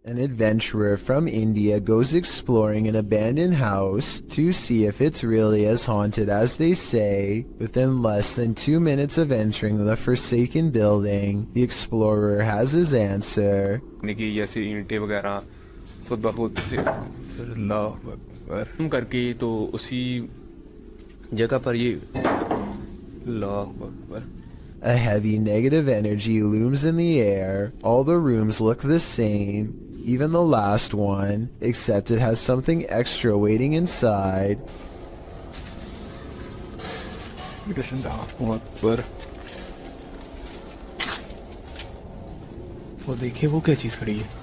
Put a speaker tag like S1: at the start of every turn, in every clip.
S1: An adventurer from India goes exploring an abandoned house to see if it's really as haunted as they say. Within less than 2 minutes of entering the forsaken building, the explorer has his answer.
S2: करके तो उसी जगह पर ये
S1: A heavy negative energy looms in the air. All the rooms look the same, even the last one, except it has something extra waiting inside.
S2: वो देखिए वो क्या चीज खड़ी है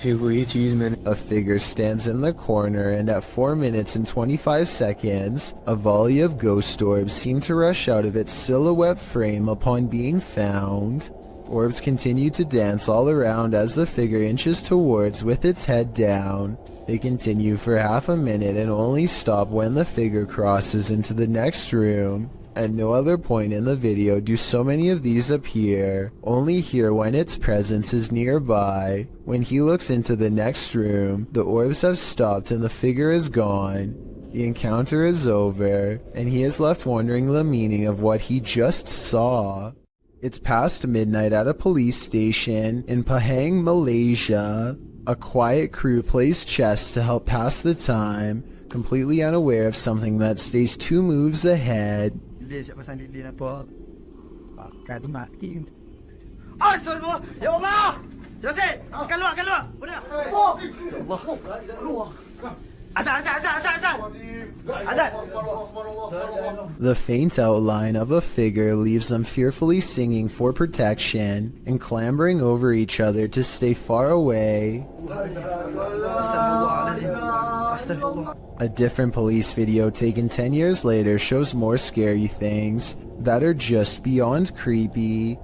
S1: A figure stands in the corner, and at 4 minutes and 25 seconds, a volley of ghost orbs seem to rush out of its silhouette frame upon being found. Orbs continue to dance all around as the figure inches towards with its head down. They continue for half a minute and only stop when the figure crosses into the next room. At no other point in the video do so many of these appear, only here when its presence is nearby. When he looks into the next room, the orbs have stopped and the figure is gone. The encounter is over, and he is left wondering the meaning of what he just saw. It's past midnight at a police station in Pahang, Malaysia. A quiet crew plays chess to help pass the time, completely unaware of something that stays 2 moves ahead. The faint outline of a figure leaves them fearfully singing for protection and clambering over each other to stay far away. A different police video taken 10 years later shows more scary things that are just beyond creepy.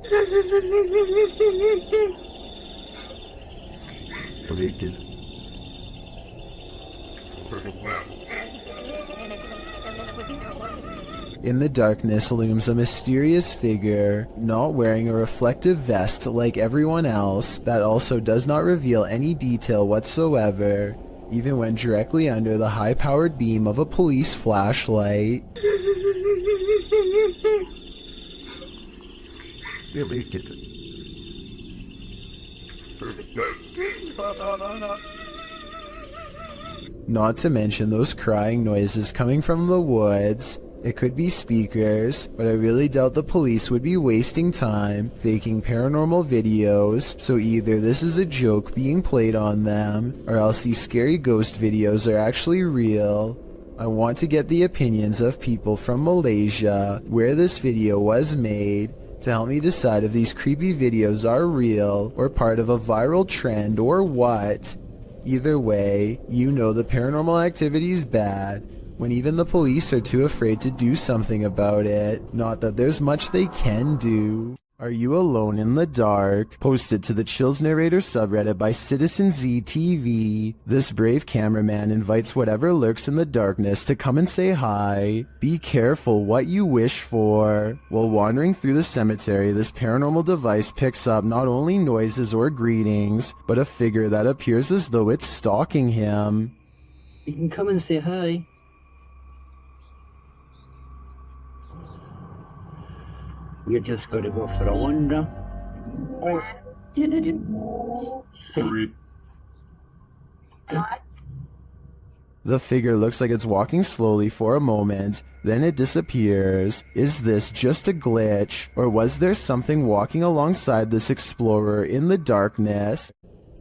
S1: In the darkness looms a mysterious figure, not wearing a reflective vest like everyone else, that also does not reveal any detail whatsoever, even when directly under the high-powered beam of a police flashlight. Not to mention those crying noises coming from the woods. It could be speakers, but I really doubt the police would be wasting time faking paranormal videos, so either this is a joke being played on them, or else these scary ghost videos are actually real. I want to get the opinions of people from Malaysia, where this video was made, to help me decide if these creepy videos are real, or part of a viral trend, or what. Either way, you know the paranormal activity's bad, when even the police are too afraid to do something about it. Not that there's much they can do. Are you alone in the dark? Posted to the Chills Narrator subreddit by Citizen ZTV. This brave cameraman invites whatever lurks in the darkness to come and say hi. Be careful what you wish for. While wandering through the cemetery, this paranormal device picks up not only noises or greetings, but a figure that appears as though it's stalking him.
S3: You can come and say hi. You're just going to go for a wander.
S1: The figure looks like it's walking slowly for a moment, then it disappears. Is this just a glitch, or was there something walking alongside this explorer in the darkness?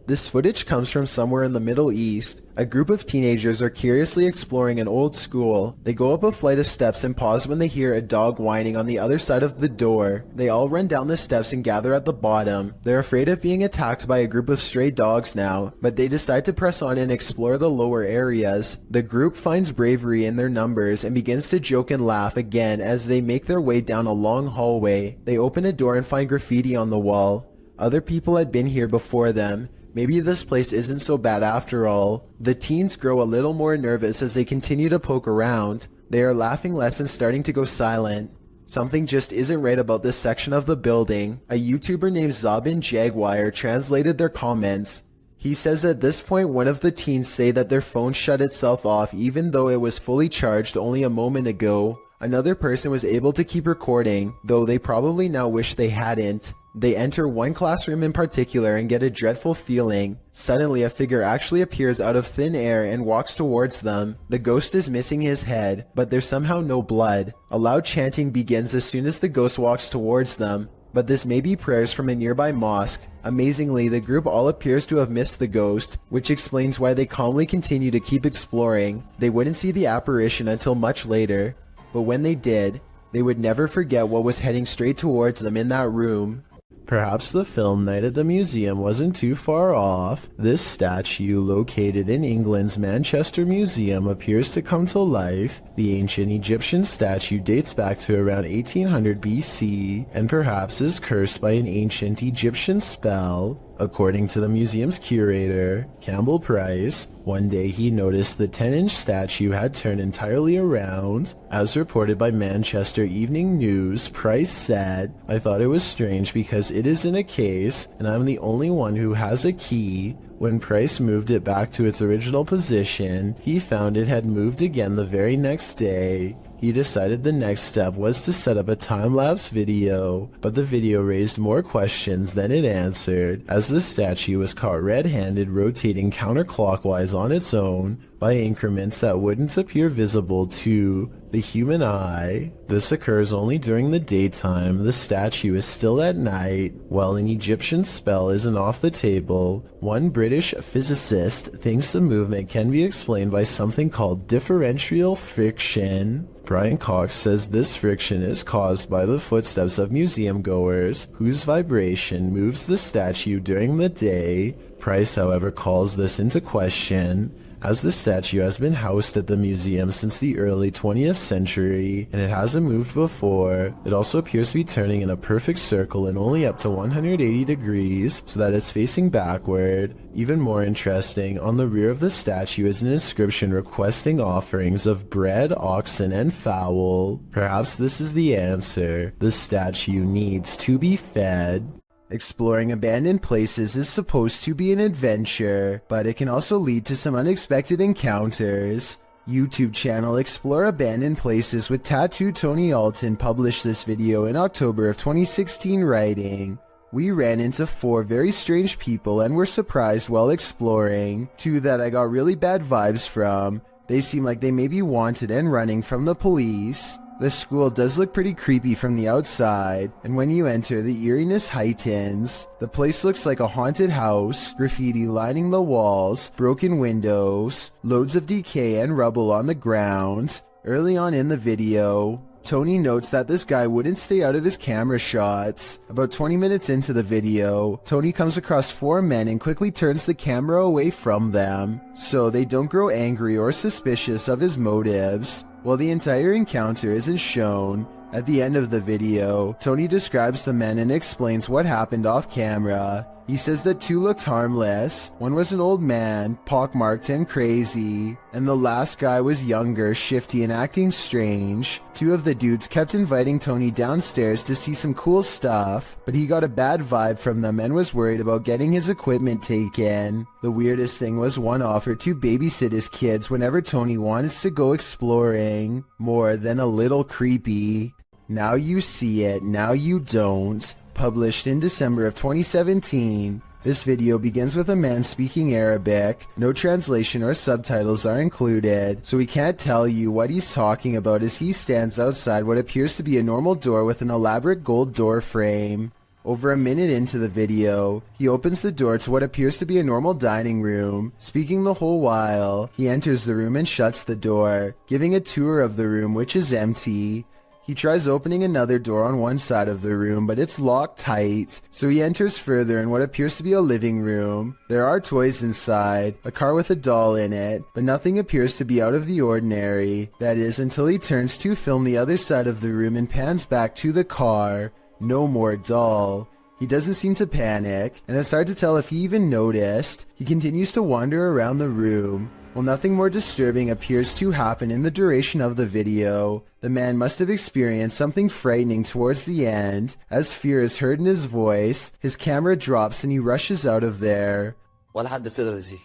S1: This footage comes from somewhere in the Middle East. A group of teenagers are curiously exploring an old school. They go up a flight of steps and pause when they hear a dog whining on the other side of the door. They all run down the steps and gather at the bottom. They're afraid of being attacked by a group of stray dogs now, but they decide to press on and explore the lower areas. The group finds bravery in their numbers and begins to joke and laugh again as they make their way down a long hallway. They open a door and find graffiti on the wall. Other people had been here before them. Maybe this place isn't so bad after all. The teens grow a little more nervous as they continue to poke around. They are laughing less and starting to go silent. Something just isn't right about this section of the building. A YouTuber named Zabin Jaguar translated their comments. He says at this point one of the teens say that their phone shut itself off even though it was fully charged only a moment ago. Another person was able to keep recording, though they probably now wish they hadn't. They enter one classroom in particular and get a dreadful feeling. Suddenly a figure actually appears out of thin air and walks towards them. The ghost is missing his head, but there's somehow no blood. A loud chanting begins as soon as the ghost walks towards them, but this may be prayers from a nearby mosque. Amazingly, the group all appears to have missed the ghost, which explains why they calmly continue to keep exploring. They wouldn't see the apparition until much later, but when they did, they would never forget what was heading straight towards them in that room. Perhaps the film Night at the Museum wasn't too far off. This statue, located in England's Manchester Museum, appears to come to life. The ancient Egyptian statue dates back to around 1800 BC, and perhaps is cursed by an ancient Egyptian spell. According to the museum's curator, Campbell Price, one day he noticed the 10-inch statue had turned entirely around. As reported by Manchester Evening News, Price said, "I thought it was strange because it is in a case, and I'm the only one who has a key." When Price moved it back to its original position, he found it had moved again the very next day. He decided the next step was to set up a time-lapse video, but the video raised more questions than it answered, as the statue was caught red-handed rotating counterclockwise on its own by increments that wouldn't appear visible to the human eye. This occurs only during the daytime. The statue is still at night. While an Egyptian spell isn't off the table, one British physicist thinks the movement can be explained by something called differential friction. Brian Cox says this friction is caused by the footsteps of museum goers, whose vibration moves the statue during the day. Price, however, calls this into question, as the statue has been housed at the museum since the early 20th century, and it hasn't moved before. It also appears to be turning in a perfect circle and only up to 180 degrees, so that it's facing backward. Even more interesting, on the rear of the statue is an inscription requesting offerings of bread, oxen, and fowl. Perhaps this is the answer. The statue needs to be fed. Exploring abandoned places is supposed to be an adventure, but it can also lead to some unexpected encounters. YouTube channel Explore Abandoned Places with Tattoo Tony Alton published this video in October of 2016, writing, "We ran into 4 very strange people and were surprised while exploring. 2 that I got really bad vibes from. They seem like they may be wanted and running from the police. The school does look pretty creepy from the outside, and when you enter, the eeriness heightens. The place looks like a haunted house, graffiti lining the walls, broken windows, loads of decay and rubble on the ground." Early on in the video, Tony notes that this guy wouldn't stay out of his camera shots. About 20 minutes into the video, Tony comes across 4 men and quickly turns the camera away from them, so they don't grow angry or suspicious of his motives. While the entire encounter isn't shown, at the end of the video, Tony describes the men and explains what happened off camera. He says that 2 looked harmless, one was an old man, pockmarked and crazy, and the last guy was younger, shifty and acting strange. 2 of the dudes kept inviting Tony downstairs to see some cool stuff, but he got a bad vibe from them and was worried about getting his equipment taken. The weirdest thing was one offered to babysit his kids whenever Tony wants to go exploring. More than a little creepy. Now you see it, now you don't. Published in December of 2017. This video begins with a man speaking Arabic. No translation or subtitles are included, so we can't tell you what he's talking about as he stands outside what appears to be a normal door with an elaborate gold door frame. Over a minute into the video, he opens the door to what appears to be a normal dining room. Speaking the whole while, he enters the room and shuts the door, giving a tour of the room, which is empty. He tries opening another door on one side of the room, but it's locked tight, so he enters further in what appears to be a living room. There are toys inside, a car with a doll in it, but nothing appears to be out of the ordinary. That is, until he turns to film the other side of the room and pans back to the car. No more doll. He doesn't seem to panic, and it's hard to tell if he even noticed. He continues to wander around the room. While nothing more disturbing appears to happen in the duration of the video, the man must have experienced something frightening towards the end. As fear is heard in his voice, his camera drops and he rushes out of there.
S4: ولا حد تقدر يزيه.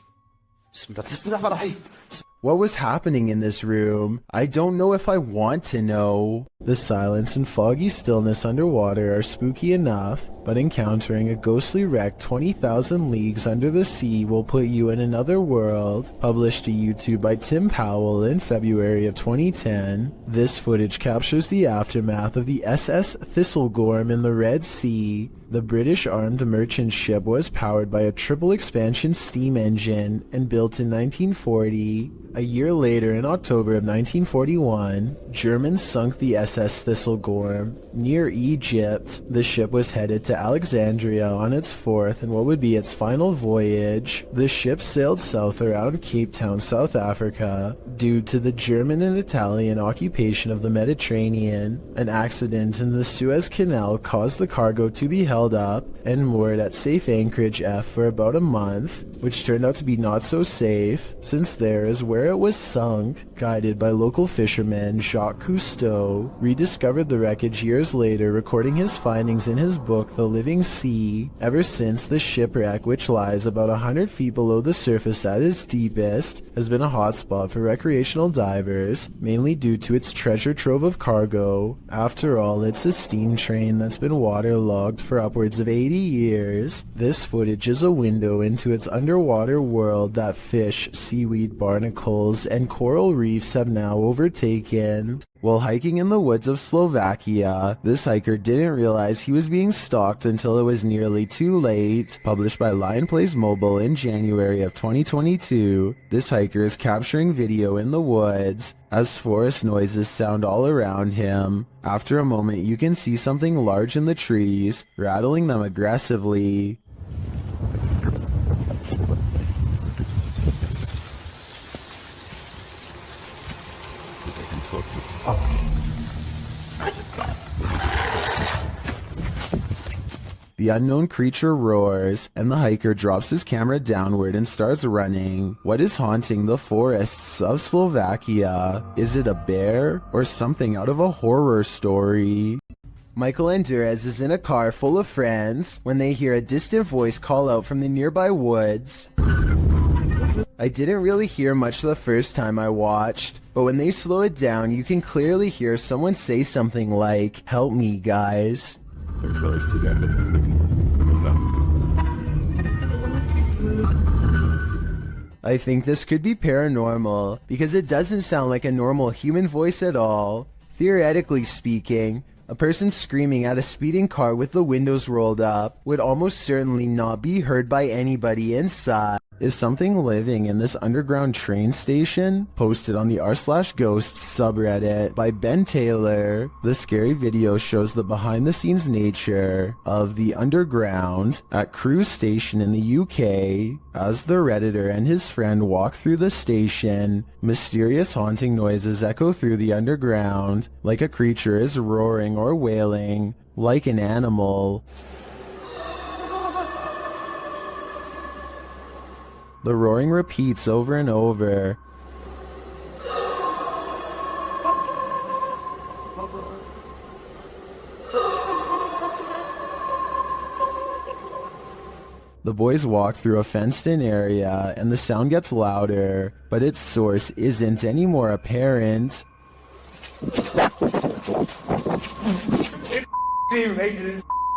S4: بسم الله الرحمن الرحيم.
S1: What was happening in this room? I don't know if I want to know. The silence and foggy stillness underwater are spooky enough, but encountering a ghostly wreck 20,000 leagues under the sea will put you in another world. Published to YouTube by Tim Powell in February of 2010, this footage captures the aftermath of the SS Thistlegorm in the Red Sea. The British armed merchant ship was powered by a triple expansion steam engine and built in 1940. A year later, in October of 1941, Germans sunk the SS Thistlegorm near Egypt. The ship was headed to Alexandria on its fourth and what would be its final voyage. The ship sailed south around Cape Town, South Africa. Due to the German and Italian occupation of the Mediterranean, an accident in the Suez Canal caused the cargo to be held up and moored at safe anchorage F for about a month, which turned out to be not so safe, since there is where it was sunk. Guided by local fisherman Jacques Cousteau, rediscovered the wreckage years later, recording his findings in his book The Living Sea. Ever since, the shipwreck, which lies about 100 feet below the surface at its deepest, has been a hotspot for recreational divers, mainly due to its treasure trove of cargo. After all, it's a steam train that's been waterlogged for upwards of 80 years. This footage is a window into its underwater world that fish, seaweed, barnacles, and coral reefs have now overtaken. While hiking in the woods of Slovakia, this hiker didn't realize he was being stalked until it was nearly too late. Published by Lion Plays Mobile in January of 2022, this hiker is capturing video in the woods as forest noises sound all around him. After a moment, you can see something large in the trees, rattling them aggressively. The unknown creature roars, and the hiker drops his camera downward and starts running. What is haunting the forests of Slovakia? Is it a bear or something out of a horror story? Michael Andurez is in a car full of friends when they hear a distant voice call out from the nearby woods. I didn't really hear much the first time I watched, but when they slow it down, you can clearly hear someone say something like, "Help me, guys." I think this could be paranormal, because it doesn't sound like a normal human voice at all. Theoretically speaking, a person screaming at a speeding car with the windows rolled up would almost certainly not be heard by anybody inside. Is something living in this underground train station? Posted on the r/ghosts subreddit by Ben Taylor. The scary video shows the behind-the-scenes nature of the underground at Crewe Station in the UK. As the Redditor and his friend walk through the station, mysterious haunting noises echo through the underground, like a creature is roaring or wailing, like an animal. The roaring repeats over and over. The boys walk through a fenced-in area, and the sound gets louder, but its source isn't any more apparent.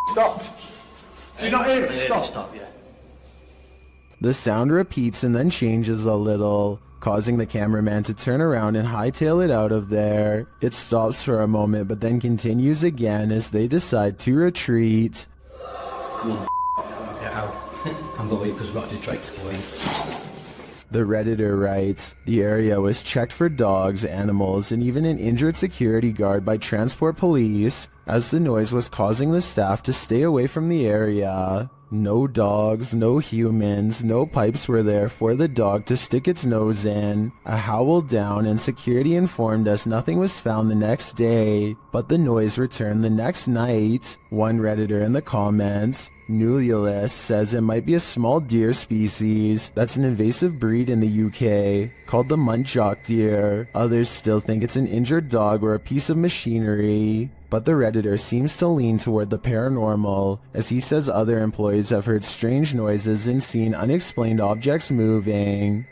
S5: Stopped. Do you not hear it? Stop.
S4: Yeah.
S1: The sound repeats and then changes a little, causing the cameraman to turn around and hightail it out of there. It stops for a moment but then continues again as they decide to retreat.
S4: Come on, get out. I'm going because we've got to do tricks.
S1: The Redditor writes, the area was checked for dogs, animals, and even an injured security guard by transport police, as the noise was causing the staff to stay away from the area. No dogs, no humans, no pipes were there for the dog to stick its nose in. A howl down, and security informed us nothing was found the next day, but the noise returned the next night. One Redditor in the comments, Nululus says it might be a small deer species that's an invasive breed in the UK called the muntjac deer. Others still think it's an injured dog or a piece of machinery. But the Redditor seems to lean toward the paranormal, as he says other employees have heard strange noises and seen unexplained objects moving.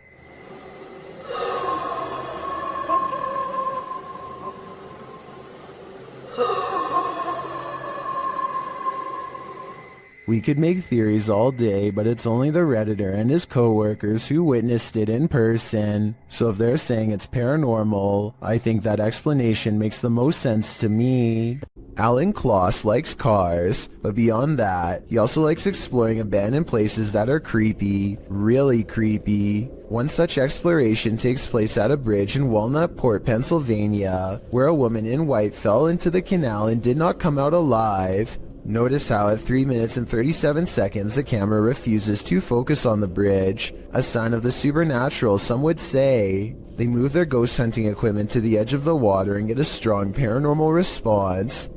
S1: We could make theories all day, but it's only the Redditor and his co-workers who witnessed it in person. So if they're saying it's paranormal, I think that explanation makes the most sense to me. Alan Kloss likes cars, but beyond that, he also likes exploring abandoned places that are creepy, really creepy. One such exploration takes place at a bridge in Walnut Port, Pennsylvania, where a woman in white fell into the canal and did not come out alive. Notice how at 3 minutes and 37 seconds the camera refuses to focus on the bridge, a sign of the supernatural some would say. They move their ghost hunting equipment to the edge of the water and get a strong paranormal response.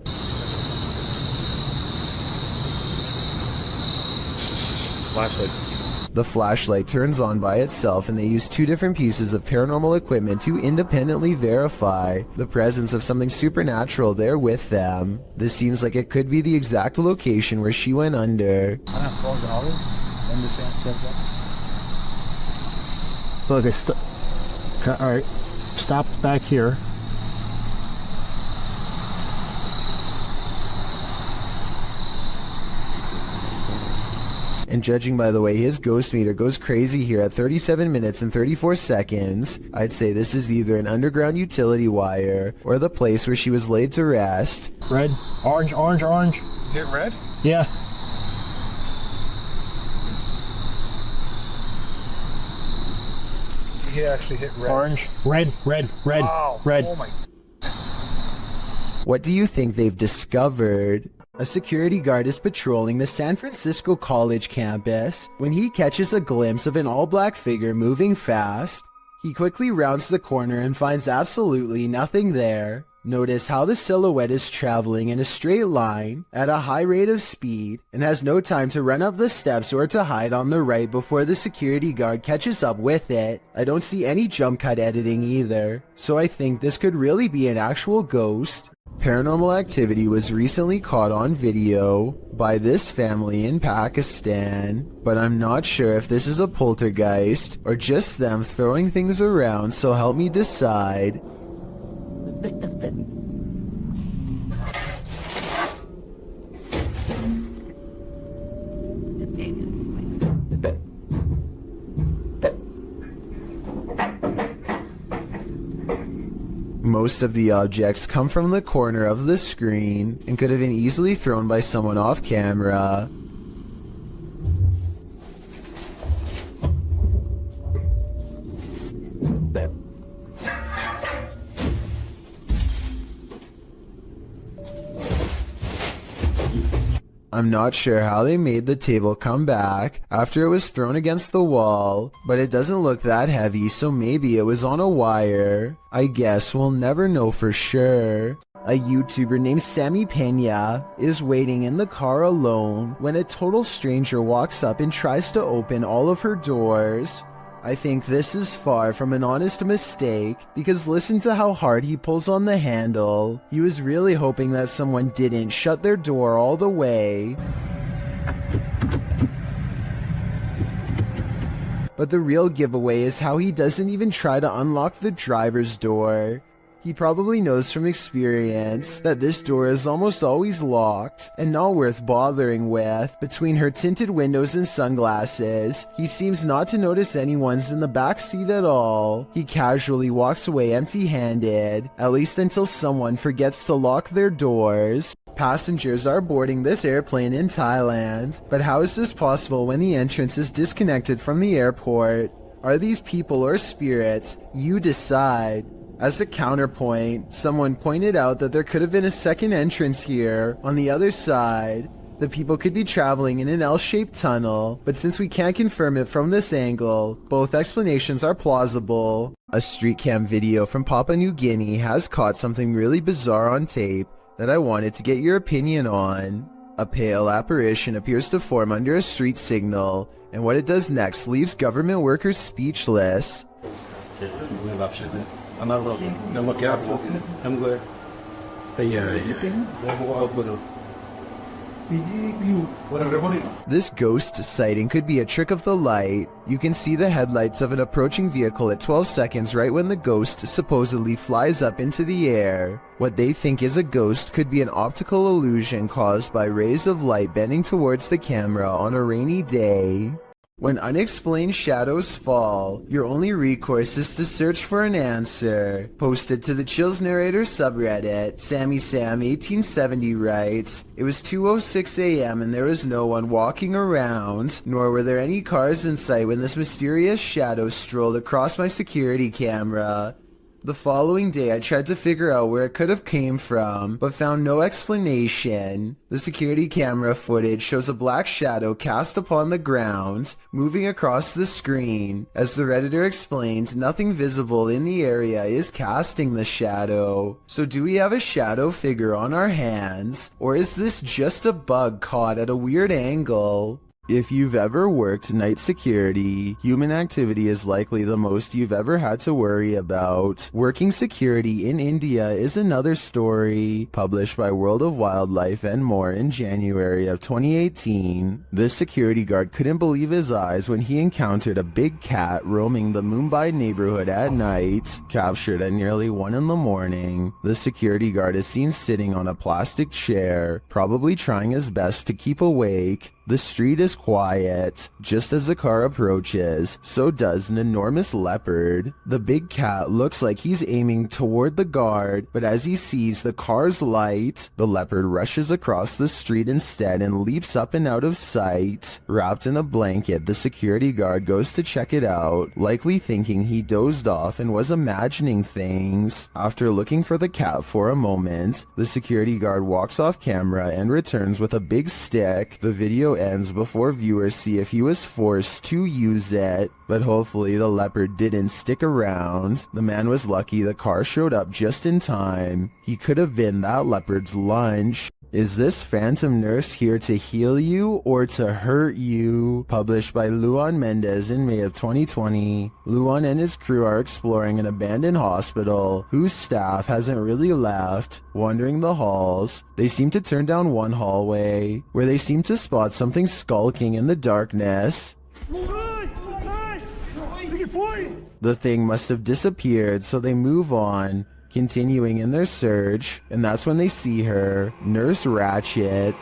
S2: Flashlight.
S1: The flashlight turns on by itself and they use two different pieces of paranormal equipment to independently verify the presence of something supernatural there with them. This seems like it could be the exact location where she went under.
S6: Look, alright, stopped back here.
S1: And judging by the way his ghost meter goes crazy here at 37 minutes and 34 seconds, I'd say this is either an underground utility wire or the place where she was laid to rest.
S6: Red, orange, orange, orange.
S5: Hit red?
S6: Yeah.
S5: He actually hit red.
S6: Orange, red, red, red,
S5: Wow.
S6: red.
S5: Oh my.
S1: What do you think they've discovered? A security guard is patrolling the San Francisco College campus when he catches a glimpse of an all-black figure moving fast. He quickly rounds the corner and finds absolutely nothing there. Notice how the silhouette is traveling in a straight line at a high rate of speed and has no time to run up the steps or to hide on the right before the security guard catches up with it. I don't see any jump cut editing either, so I think this could really be an actual ghost. Paranormal activity was recently caught on video by this family in Pakistan, but I'm not sure if this is a poltergeist or just them throwing things around, so help me decide. Most of the objects come from the corner of the screen and could have been easily thrown by someone off camera. I'm not sure how they made the table come back after it was thrown against the wall, but it doesn't look that heavy, so maybe it was on a wire. I guess we'll never know for sure. A YouTuber named Sammy Pena is waiting in the car alone when a total stranger walks up and tries to open all of her doors. I think this is far from an honest mistake, because listen to how hard he pulls on the handle. He was really hoping that someone didn't shut their door all the way. But the real giveaway is how he doesn't even try to unlock the driver's door. He probably knows from experience that this door is almost always locked and not worth bothering with. Between her tinted windows and sunglasses, he seems not to notice anyone's in the back seat at all. He casually walks away empty-handed, at least until someone forgets to lock their doors. Passengers are boarding this airplane in Thailand, but how is this possible when the entrance is disconnected from the airport? Are these people or spirits? You decide. As a counterpoint, someone pointed out that there could have been a second entrance here on the other side. The people could be traveling in an L-shaped tunnel, but since we can't confirm it from this angle, both explanations are plausible. A street cam video from Papua New Guinea has caught something really bizarre on tape that I wanted to get your opinion on. A pale apparition appears to form under a street signal, and what it does next leaves government workers speechless.
S7: I'm not looking. No, look careful. I'm good.
S1: This ghost sighting could be a trick of the light. You can see the headlights of an approaching vehicle at 12 seconds right when the ghost supposedly flies up into the air. What they think is a ghost could be an optical illusion caused by rays of light bending towards the camera on a rainy day. When unexplained shadows fall, your only recourse is to search for an answer. Posted to the Chills Narrator subreddit, Sammy Sam 1870 writes, "It was 2:06 a.m. and there was no one walking around, nor were there any cars in sight when this mysterious shadow strolled across my security camera. The following day I tried to figure out where it could have came from, but found no explanation. The security camera footage shows a black shadow cast upon the ground, moving across the screen. As the Redditor explained, nothing visible in the area is casting the shadow. So do we have a shadow figure on our hands, or is this just a bug caught at a weird angle?" If you've ever worked night security, human activity is likely the most you've ever had to worry about. Working security in India is another story, published by World of Wildlife and More in January of 2018. This security guard couldn't believe his eyes when he encountered a big cat roaming the Mumbai neighborhood at night. Captured at nearly 1 in the morning, the security guard is seen sitting on a plastic chair, probably trying his best to keep awake. The street is quiet. Just as the car approaches, so does an enormous leopard. The big cat looks like he's aiming toward the guard, but as he sees the car's light, the leopard rushes across the street instead and leaps up and out of sight. Wrapped in a blanket, the security guard goes to check it out, likely thinking he dozed off and was imagining things. After looking for the cat for a moment, the security guard walks off camera and returns with a big stick. The video ends before viewers see if he was forced to use it, but hopefully the leopard didn't stick around. The man was lucky the car showed up just in time. He could have been that leopard's lunch. Is this phantom nurse here to heal you or to hurt you? Published by Luan Mendez in May of 2020. Luan and his crew are exploring an abandoned hospital whose staff hasn't really left. Wandering the halls, they seem to turn down one hallway where they seem to spot something skulking in the darkness. The thing must have disappeared, so they move on, continuing in their search, and that's when they see her, Nurse Ratchet.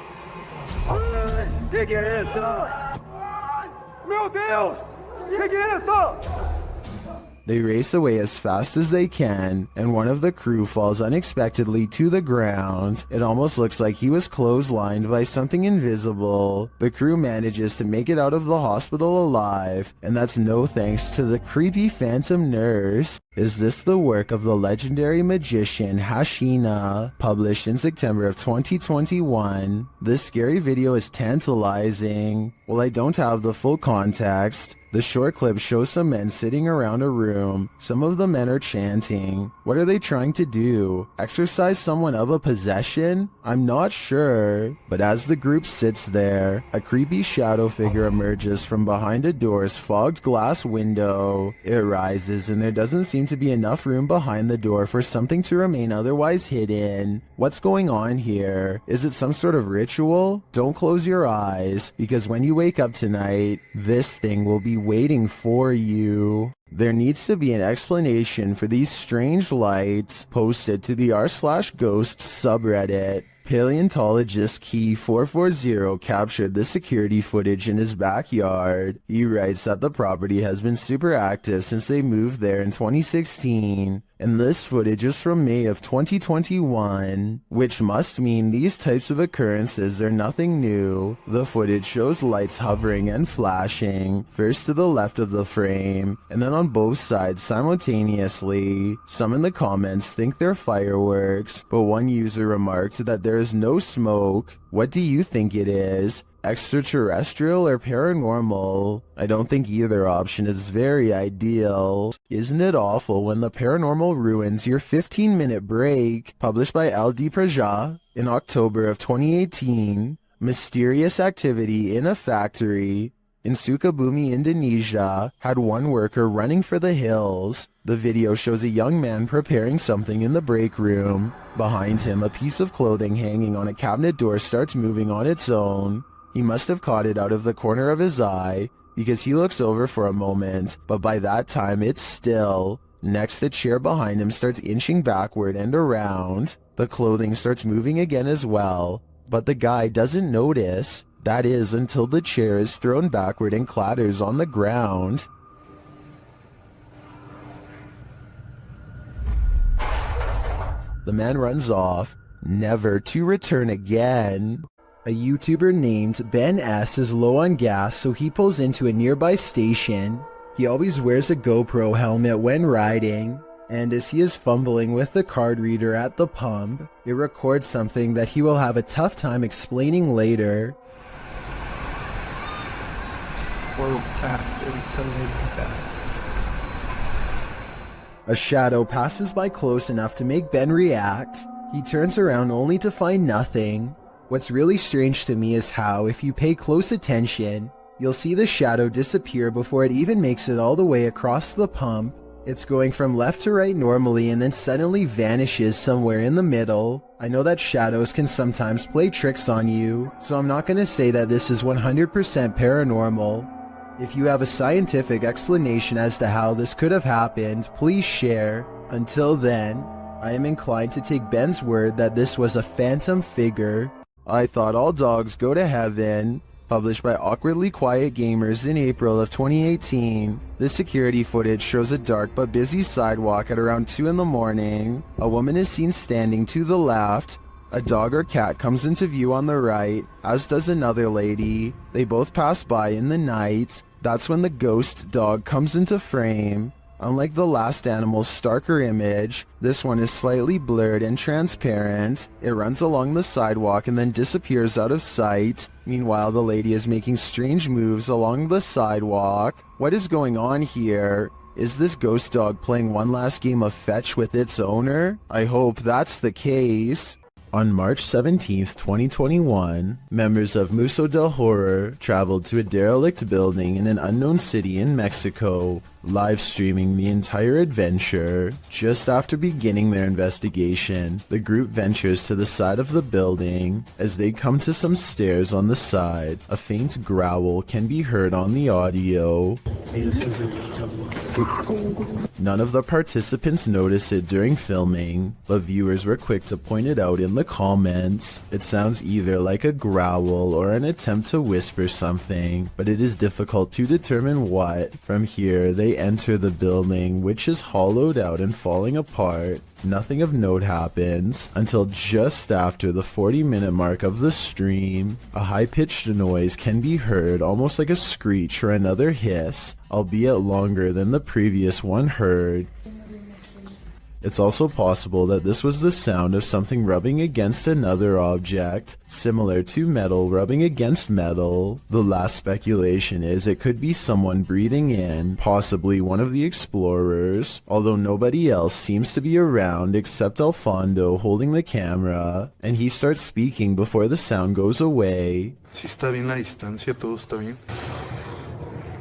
S1: They race away as fast as they can, and one of the crew falls unexpectedly to the ground. It almost looks like he was clotheslined by something invisible. The crew manages to make it out of the hospital alive, and that's no thanks to the creepy phantom nurse. Is this the work of the legendary magician Hashina? Published in September of 2021. This scary video is tantalizing. While I don't have the full context, the short clip shows some men sitting around a room. Some of the men are chanting. What are they trying to do? Exorcise someone of a possession? I'm not sure. But as the group sits there, a creepy shadow figure emerges from behind a door's fogged glass window. It rises and there doesn't seem to be enough room behind the door for something to remain otherwise hidden. What's going on here? Is it some sort of ritual? Don't close your eyes, because when you wake up tonight, this thing will be waiting for you. There needs to be an explanation for these strange lights. Posted to the r/ghosts subreddit. Paleontologist Key 440 captured the security footage in his backyard. He writes that the property has been super active since they moved there in 2016. And this footage is from May of 2021, which must mean these types of occurrences are nothing new. The footage shows lights hovering and flashing, first to the left of the frame, and then on both sides simultaneously. Some in the comments think they're fireworks, but one user remarked that there is no smoke. What do you think it is? Extraterrestrial or paranormal? I don't think either option is very ideal. Isn't it awful when the paranormal ruins your 15-minute break? Published by LD Praja in October of 2018. Mysterious activity in a factory in Sukabumi, Indonesia, had one worker running for the hills. The video shows a young man preparing something in the break room. Behind him, a piece of clothing hanging on a cabinet door starts moving on its own. He must have caught it out of the corner of his eye, because he looks over for a moment, but by that time it's still. Next, the chair behind him starts inching backward and around. The clothing starts moving again as well, but the guy doesn't notice. That is, until the chair is thrown backward and clatters on the ground. The man runs off, never to return again. A YouTuber named Ben S is low on gas, so he pulls into a nearby station. He always wears a GoPro helmet when riding, and as he is fumbling with the card reader at the pump, it records something that he will have a tough time explaining later. A shadow passes by close enough to make Ben react. He turns around only to find nothing. What's really strange to me is how, if you pay close attention, you'll see the shadow disappear before it even makes it all the way across the pump. It's going from left to right normally and then suddenly vanishes somewhere in the middle. I know that shadows can sometimes play tricks on you, so I'm not going to say that this is 100% paranormal. If you have a scientific explanation as to how this could have happened, please share. Until then, I am inclined to take Ben's word that this was a phantom figure. I Thought All Dogs Go to Heaven, published by Awkwardly Quiet Gamers in April of 2018. This security footage shows a dark but busy sidewalk at around 2 in the morning. A woman is seen standing to the left. A dog or cat comes into view on the right, as does another lady. They both pass by in the night. That's when the ghost dog comes into frame. Unlike the last animal's starker image, this one is slightly blurred and transparent. It runs along the sidewalk and then disappears out of sight. Meanwhile, the lady is making strange moves along the sidewalk. What is going on here? Is this ghost dog playing one last game of fetch with its owner? I hope that's the case. On March 17th, 2021, members of Museo del Horror traveled to a derelict building in an unknown city in Mexico, live streaming the entire adventure. Just after beginning their investigation, the group ventures to the side of the building. As they come to some stairs on the side, a faint growl can be heard on the audio. None of the participants noticed it during filming, but viewers were quick to point it out in the comments. It sounds either like a growl or an attempt to whisper something, but it is difficult to determine what. From here, they enter the building, which is hollowed out and falling apart. Nothing of note happens until just after the 40-minute mark of the stream. A high-pitched noise can be heard, almost like a screech or another hiss, albeit longer than the previous one heard. It's also possible that this was the sound of something rubbing against another object, similar to metal rubbing against metal. The last speculation is it could be someone breathing in, possibly one of the explorers, although nobody else seems to be around except Alfondo holding the camera, and he starts speaking before the sound goes away.
S7: Si está bien la distancia, todo está bien.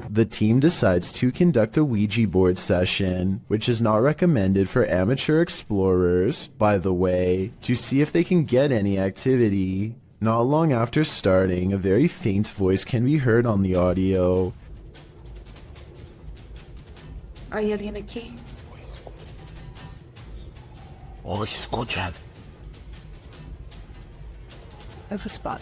S1: The team decides to conduct a Ouija board session, which is not recommended for amateur explorers, by the way, to see if they can get any activity. Not long after starting, a very faint voice can be heard on the audio.
S8: ¿Hay alguien aquí?
S6: Oh, escuchan.
S8: Have a spot.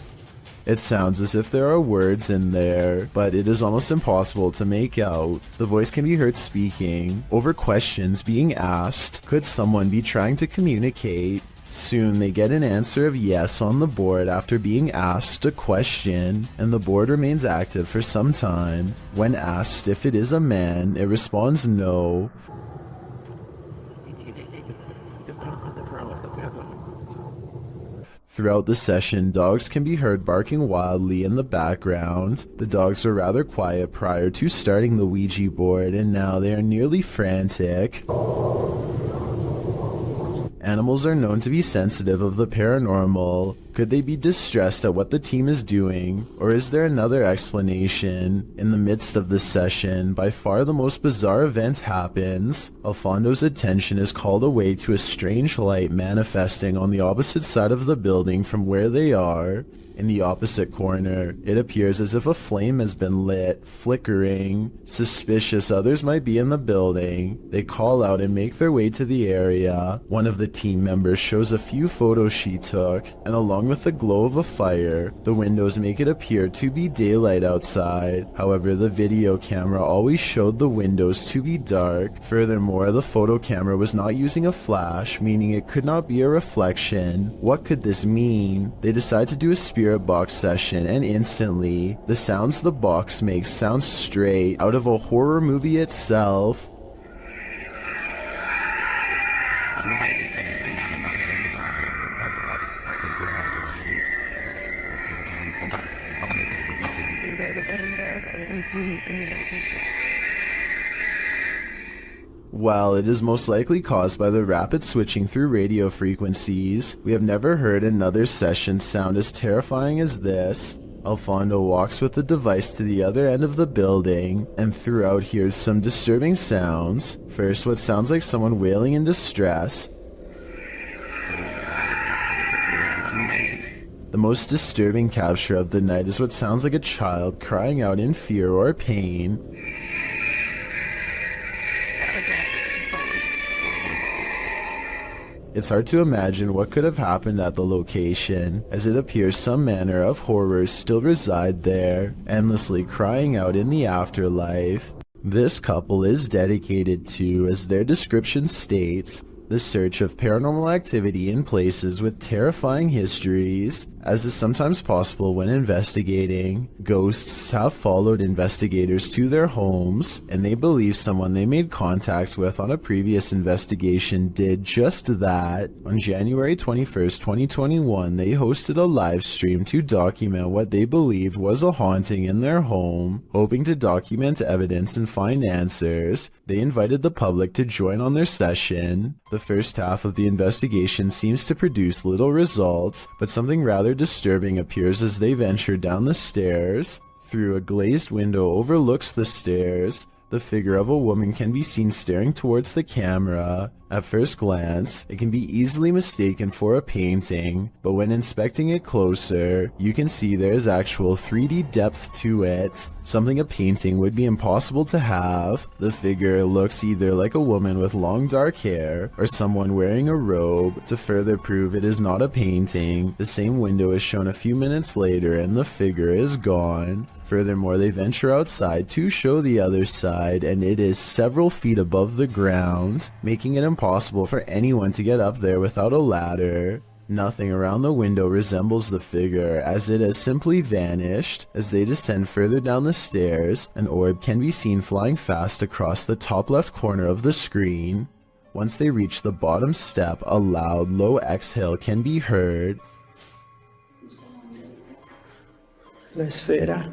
S1: It sounds as if there are words in there, but it is almost impossible to make out. The voice can be heard speaking over questions being asked. Could someone be trying to communicate? Soon they get an answer of yes on the board after being asked a question, and the board remains active for some time. When asked if it is a man, it responds no. Throughout the session, dogs can be heard barking wildly in the background. The dogs were rather quiet prior to starting the Ouija board, and now they are nearly frantic. Animals are known to be sensitive of the paranormal. Could they be distressed at what the team is doing, or is there another explanation? In the midst of this session, by far the most bizarre event happens. Alfondo's attention is called away to a strange light manifesting on the opposite side of the building from where they are. In the opposite corner, it appears as if a flame has been lit, flickering. Suspicious others might be in the building. They call out and make their way to the area. One of the team members shows a few photos she took, and along with the glow of a fire, the windows make it appear to be daylight outside. However, the video camera always showed the windows to be dark. Furthermore, the photo camera was not using a flash, meaning it could not be a reflection. What could this mean? They decide to do a spirit box session, and instantly, the sounds the box makes sound straight out of a horror movie itself. While it is most likely caused by the rapid switching through radio frequencies, we have never heard another session sound as terrifying as this. Alfondo walks with the device to the other end of the building, and throughout hears some disturbing sounds. First, what sounds like someone wailing in distress. The most disturbing capture of the night is what sounds like a child crying out in fear or pain. It's hard to imagine what could have happened at the location, as it appears some manner of horrors still reside there, endlessly crying out in the afterlife. This couple is dedicated to, as their description states, the search of paranormal activity in places with terrifying histories. As is sometimes possible when investigating, ghosts have followed investigators to their homes, and they believe someone they made contact with on a previous investigation did just that. On January 21st, 2021, they hosted a live stream to document what they believed was a haunting in their home. Hoping to document evidence and find answers, they invited the public to join on their session. The first half of the investigation seems to produce little results, but something rather disturbing appears as they venture down the stairs. Through a glazed window overlooks the stairs, the figure of a woman can be seen staring towards the camera. At first glance, it can be easily mistaken for a painting, but when inspecting it closer, you can see there is actual 3D depth to it, something a painting would be impossible to have. The figure looks either like a woman with long dark hair, or someone wearing a robe. To further prove it is not a painting, the same window is shown a few minutes later and the figure is gone. Furthermore, they venture outside to show the other side, and it is several feet above the ground, making it impossible for anyone to get up there without a ladder. Nothing around the window resembles the figure, as it has simply vanished. As they descend further down the stairs, an orb can be seen flying fast across the top left corner of the screen. Once they reach the bottom step, a loud, low exhale can be heard.
S3: La esfera.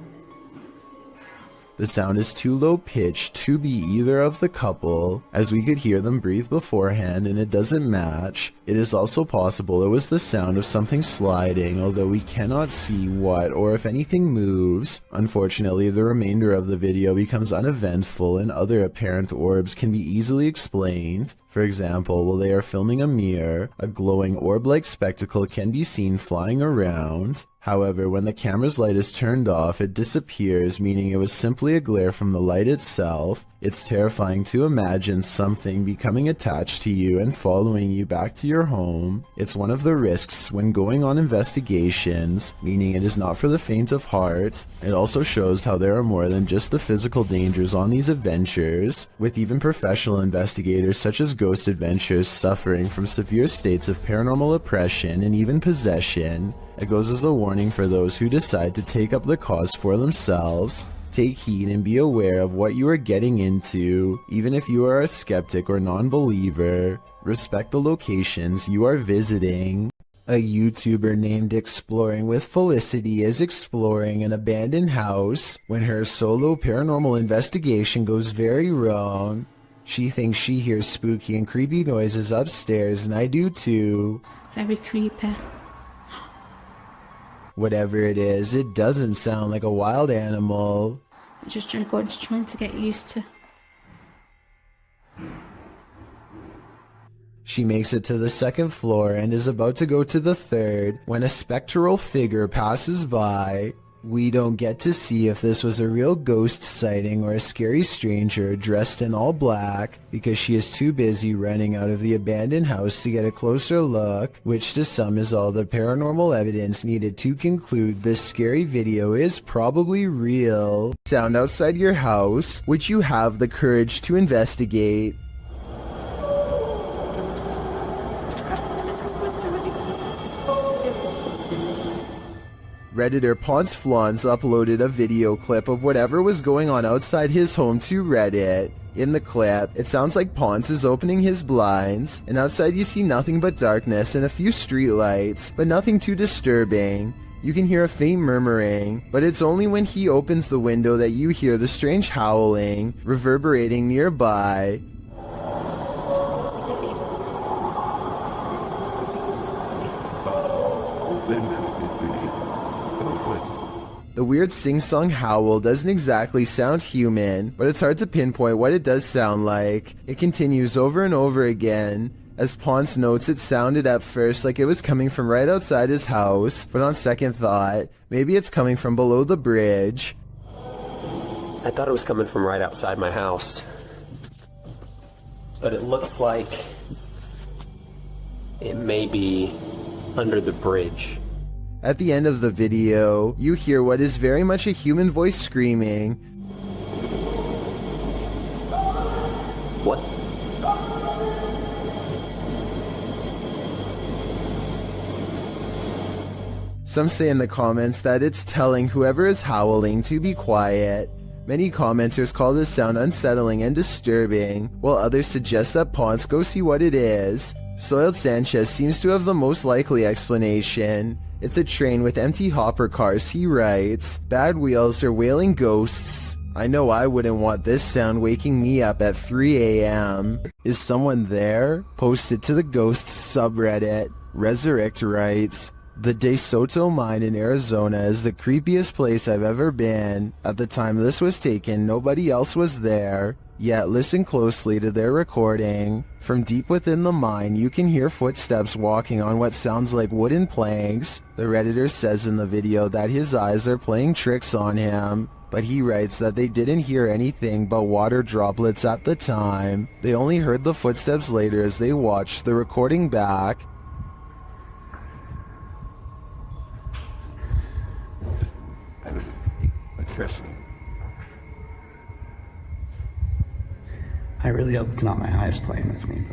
S1: The sound is too low pitched to be either of the couple, as we could hear them breathe beforehand and it doesn't match. It is also possible it was the sound of something sliding, although we cannot see what or if anything moves. Unfortunately, the remainder of the video becomes uneventful and other apparent orbs can be easily explained. For example, while they are filming a mirror, a glowing orb-like spectacle can be seen flying around. However, when the camera's light is turned off, it disappears, meaning it was simply a glare from the light itself. It's terrifying to imagine something becoming attached to you and following you back to your home. It's one of the risks when going on investigations, meaning it is not for the faint of heart. It also shows how there are more than just the physical dangers on these adventures, with even professional investigators such as Ghost Adventures suffering from severe states of paranormal oppression and even possession. It goes as a warning for those who decide to take up the cause for themselves. Take heed and be aware of what you are getting into, even if you are a skeptic or non-believer. Respect the locations you are visiting. A YouTuber named Exploring with Felicity is exploring an abandoned house when her solo paranormal investigation goes very wrong. She thinks she hears spooky and creepy noises upstairs, and I do too.
S8: Very creepy.
S1: Whatever it is, it doesn't sound like a wild animal.
S8: Just trying to get used to.
S1: She makes it to the second floor and is about to go to the third when a spectral figure passes by. We don't get to see if this was a real ghost sighting or a scary stranger dressed in all black because she is too busy running out of the abandoned house to get a closer look, which to some is all the paranormal evidence needed to conclude this scary video is probably real. Sound outside your house, which you have the courage to investigate. Redditor Ponce Flans uploaded a video clip of whatever was going on outside his home to Reddit. In the clip, it sounds like Ponce is opening his blinds, and outside you see nothing but darkness and a few streetlights, but nothing too disturbing. You can hear a faint murmuring, but it's only when he opens the window that you hear the strange howling reverberating nearby. The weird sing-song howl doesn't exactly sound human, but it's hard to pinpoint what it does sound like. It continues over and over again. As Ponce notes, it sounded at first like it was coming from right outside his house, but on second thought, maybe it's coming from below the bridge.
S9: I thought it was coming from right outside my house, but it looks like it may be under the bridge.
S1: At the end of the video, you hear what is very much a human voice screaming.
S9: What?
S1: Some say in the comments that it's telling whoever is howling to be quiet. Many commenters call this sound unsettling and disturbing, while others suggest that Ponce go see what it is. Soiled Sanchez seems to have the most likely explanation. It's a train with empty hopper cars, he writes. Bad wheels or wailing ghosts. I know I wouldn't want this sound waking me up at 3 a.m. Is someone there? Posted to the Ghosts subreddit. Resurrect writes, the De Soto mine in Arizona is the creepiest place I've ever been. At the time this was taken, nobody else was there. Yet listen closely to their recording. From deep within the mine, you can hear footsteps walking on what sounds like wooden planks. The Redditor says in the video that his eyes are playing tricks on him, but he writes that they didn't hear anything but water droplets at the time. They only heard the footsteps later as they watched the recording back.
S10: I really hope it's not my eyes playing with me.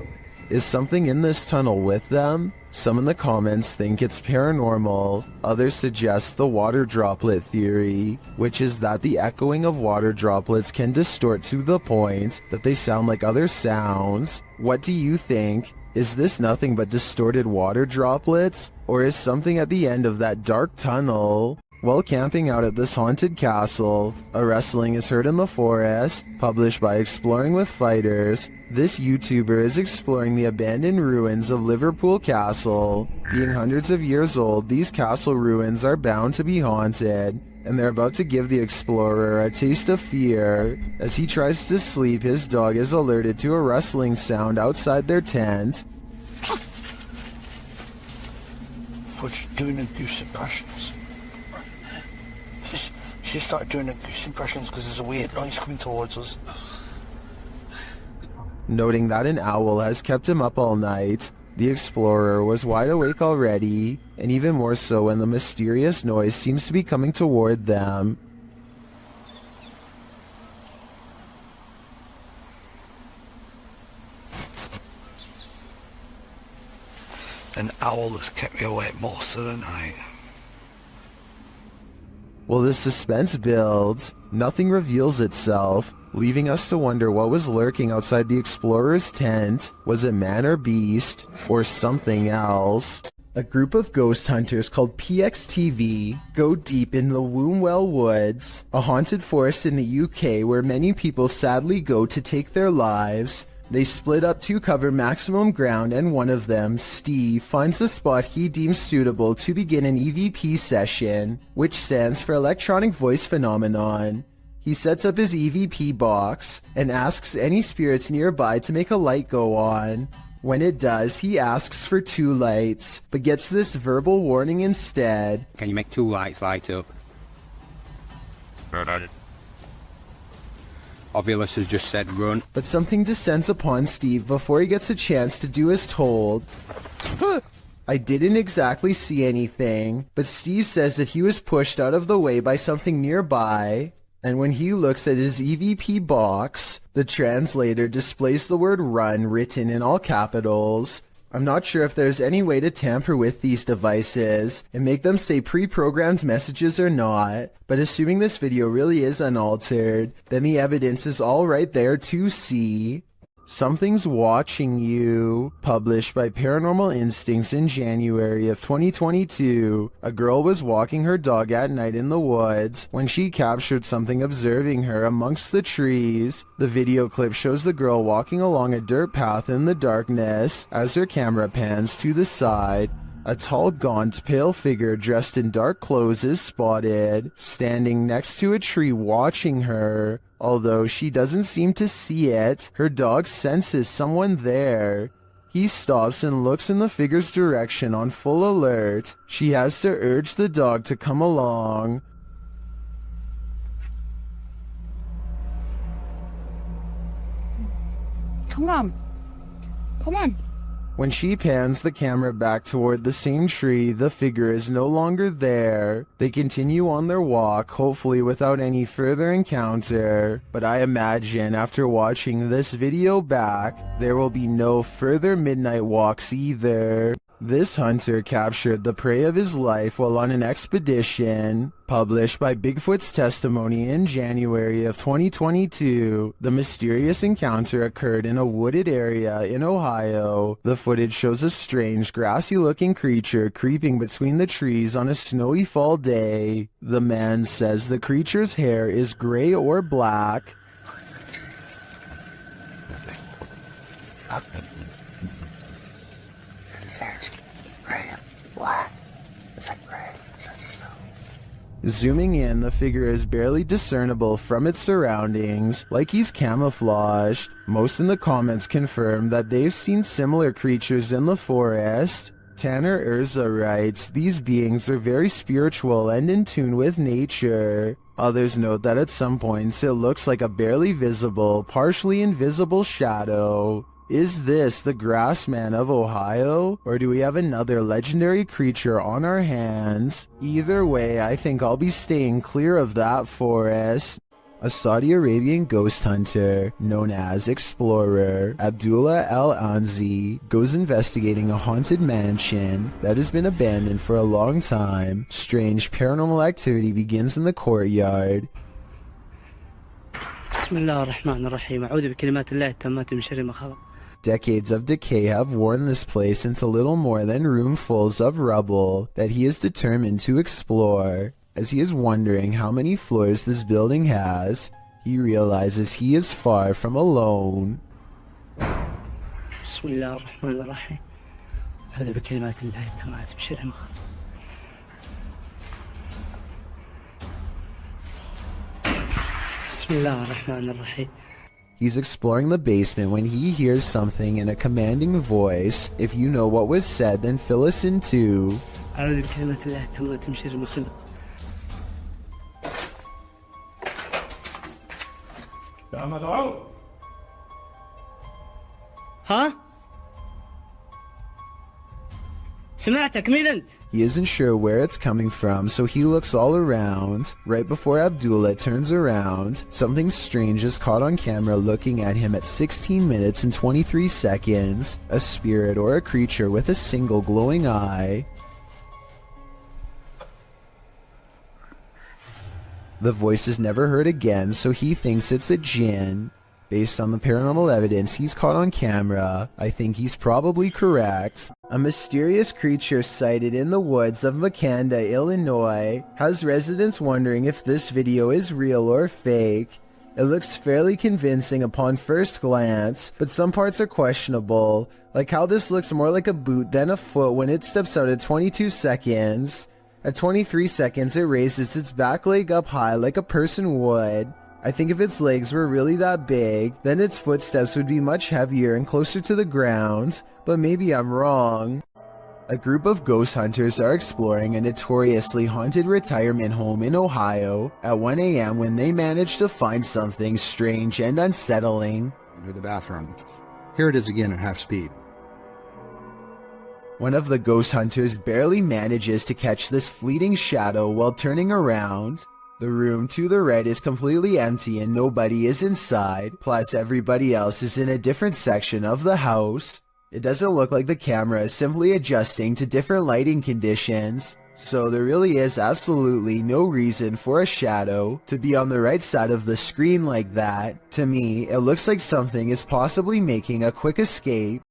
S1: Is something in this tunnel with them? Some in the comments think it's paranormal. Others suggest the water droplet theory, which is that the echoing of water droplets can distort to the point that they sound like other sounds. What do you think? Is this nothing but distorted water droplets? Or is something at the end of that dark tunnel? While camping out at this haunted castle, a rustling is heard in the forest. Published by Exploring with Fighters, this YouTuber is exploring the abandoned ruins of Liverpool Castle. Being hundreds of years old, these castle ruins are bound to be haunted, and they're about to give the explorer a taste of fear. As he tries to sleep, his dog is alerted to a rustling sound outside their tent.
S6: Fudge doing the goose impressions. She started doing the goose impressions because there's a weird noise coming towards us.
S1: Noting that an owl has kept him up all night, the explorer was wide awake already, and even more so when the mysterious noise seems to be coming toward them.
S6: An owl has kept me awake most of the night.
S1: While the suspense builds, nothing reveals itself, leaving us to wonder what was lurking outside the explorer's tent. Was it man or beast, or something else? A group of ghost hunters called PXTV go deep in the Wombwell Woods, a haunted forest in the UK where many people sadly go to take their lives. They split up to cover maximum ground, and one of them, Steve, finds a spot he deems suitable to begin an EVP session, which stands for Electronic Voice Phenomenon. He sets up his EVP box and asks any spirits nearby to make a light go on. When it does, he asks for 2 lights, but gets this verbal warning instead.
S10: Can you make 2 lights light up? Ovulus has just said run.
S1: But something descends upon Steve before he gets a chance to do as told. I didn't exactly see anything, but Steve says that he was pushed out of the way by something nearby. And when he looks at his EVP box, the translator displays the word run written in all capitals. I'm not sure if there's any way to tamper with these devices and make them say pre-programmed messages or not, but assuming this video really is unaltered, then the evidence is all right there to see. Something's Watching You, published by Paranormal Instincts in January of 2022. A girl was walking her dog at night in the woods when she captured something observing her amongst the trees. The video clip shows the girl walking along a dirt path in the darkness as her camera pans to the side. A tall, gaunt, pale figure dressed in dark clothes is spotted, standing next to a tree watching her. Although she doesn't seem to see it, her dog senses someone there. He stops and looks in the figure's direction on full alert. She has to urge the dog to come along.
S8: Come on. Come on.
S1: When she pans the camera back toward the same tree, the figure is no longer there. They continue on their walk, hopefully without any further encounter. But I imagine after watching this video back, there will be no further midnight walks either. This hunter captured the prey of his life while on an expedition. Published by Bigfoot's Testimony in January of 2022, the mysterious encounter occurred in a wooded area in Ohio. The footage shows a strange, grassy-looking creature creeping between the trees on a snowy fall day. The man says the creature's hair is gray or black. Zooming in, the figure is barely discernible from its surroundings, like he's camouflaged. Most in the comments confirm that they've seen similar creatures in the forest. Tanner Urza writes, these beings are very spiritual and in tune with nature. Others note that at some points it looks like a barely visible, partially invisible shadow. Is this the Grassman of Ohio, or do we have another legendary creature on our hands? Either way, I think I'll be staying clear of that forest. A Saudi Arabian ghost hunter, known as Explorer Abdullah Al-Anzi, goes investigating a haunted mansion that has been abandoned for a long time. Strange paranormal activity begins in the courtyard. Decades of decay have worn this place into little more than roomfuls of rubble that he is determined to explore. As he is wondering how many floors this building has, he realizes he is far from alone. He's exploring the basement when he hears something in a commanding voice. If you know what was said, then fill us in too.
S3: ها؟ سمعتك مين أنت؟
S1: He isn't sure where it's coming from, so he looks all around. Right before Abdullah turns around, something strange is caught on camera looking at him at 16 minutes and 23 seconds. A spirit or a creature with a single glowing eye. The voice is never heard again, so he thinks it's a jinn. Based on the paranormal evidence he's caught on camera, I think he's probably correct. A mysterious creature sighted in the woods of Macleod, Illinois, has residents wondering if this video is real or fake. It looks fairly convincing upon first glance, but some parts are questionable, like how this looks more like a boot than a foot when it steps out at 22 seconds. At 23 seconds, it raises its back leg up high like a person would. I think if its legs were really that big, then its footsteps would be much heavier and closer to the ground, but maybe I'm wrong. A group of ghost hunters are exploring a notoriously haunted retirement home in Ohio at 1 a.m. when they manage to find something strange and unsettling.
S11: Into the bathroom. Here it is again at half speed.
S1: One of the ghost hunters barely manages to catch this fleeting shadow while turning around. The room to the right is completely empty and nobody is inside, plus everybody else is in a different section of the house. It doesn't look like the camera is simply adjusting to different lighting conditions, so there really is absolutely no reason for a shadow to be on the right side of the screen like that. To me, it looks like something is possibly making a quick escape.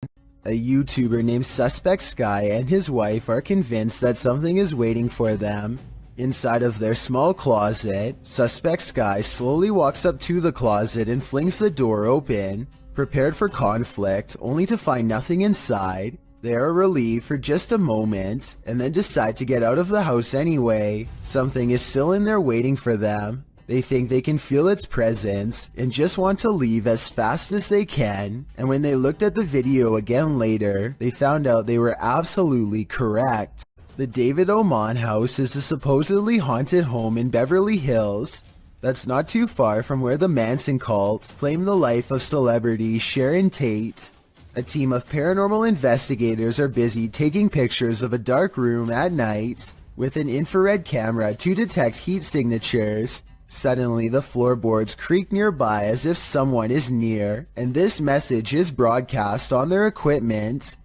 S1: A YouTuber named Suspect Sky and his wife are convinced that something is waiting for them. Inside of their small closet, Suspect Sky slowly walks up to the closet and flings the door open. Prepared for conflict, only to find nothing inside. They are relieved for just a moment, and then decide to get out of the house anyway. Something is still in there waiting for them. They think they can feel its presence, and just want to leave as fast as they can, and when they looked at the video again later, they found out they were absolutely correct. The David Oman house is a supposedly haunted home in Beverly Hills. That's not too far from where the Manson cult claimed the life of celebrity Sharon Tate. A team of paranormal investigators are busy taking pictures of a dark room at night with an infrared camera to detect heat signatures. Suddenly, the floorboards creak nearby as if someone is near, and this message is broadcast on their equipment.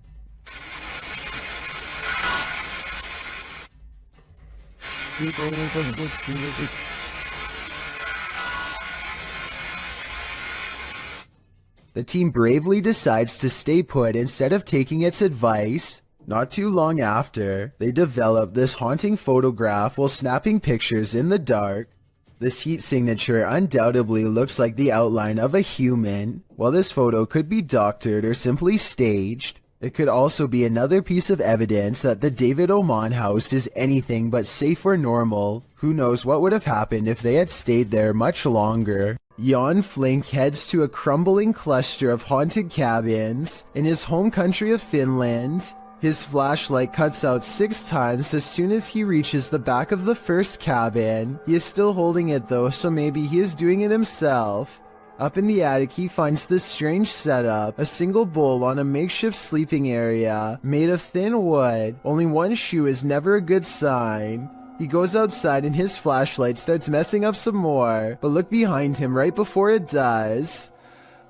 S1: The team bravely decides to stay put instead of taking its advice. Not too long after, they develop this haunting photograph while snapping pictures in the dark. This heat signature undoubtedly looks like the outline of a human. While this photo could be doctored or simply staged, it could also be another piece of evidence that the David Oman house is anything but safe or normal. Who knows what would have happened if they had stayed there much longer. Jan Flink heads to a crumbling cluster of haunted cabins in his home country of Finland. His flashlight cuts out 6 times as soon as he reaches the back of the first cabin. He is still holding it though, so maybe he is doing it himself. Up in the attic, he finds this strange setup, a single bowl on a makeshift sleeping area made of thin wood. Only one shoe is never a good sign. He goes outside and his flashlight starts messing up some more, but look behind him right before it does.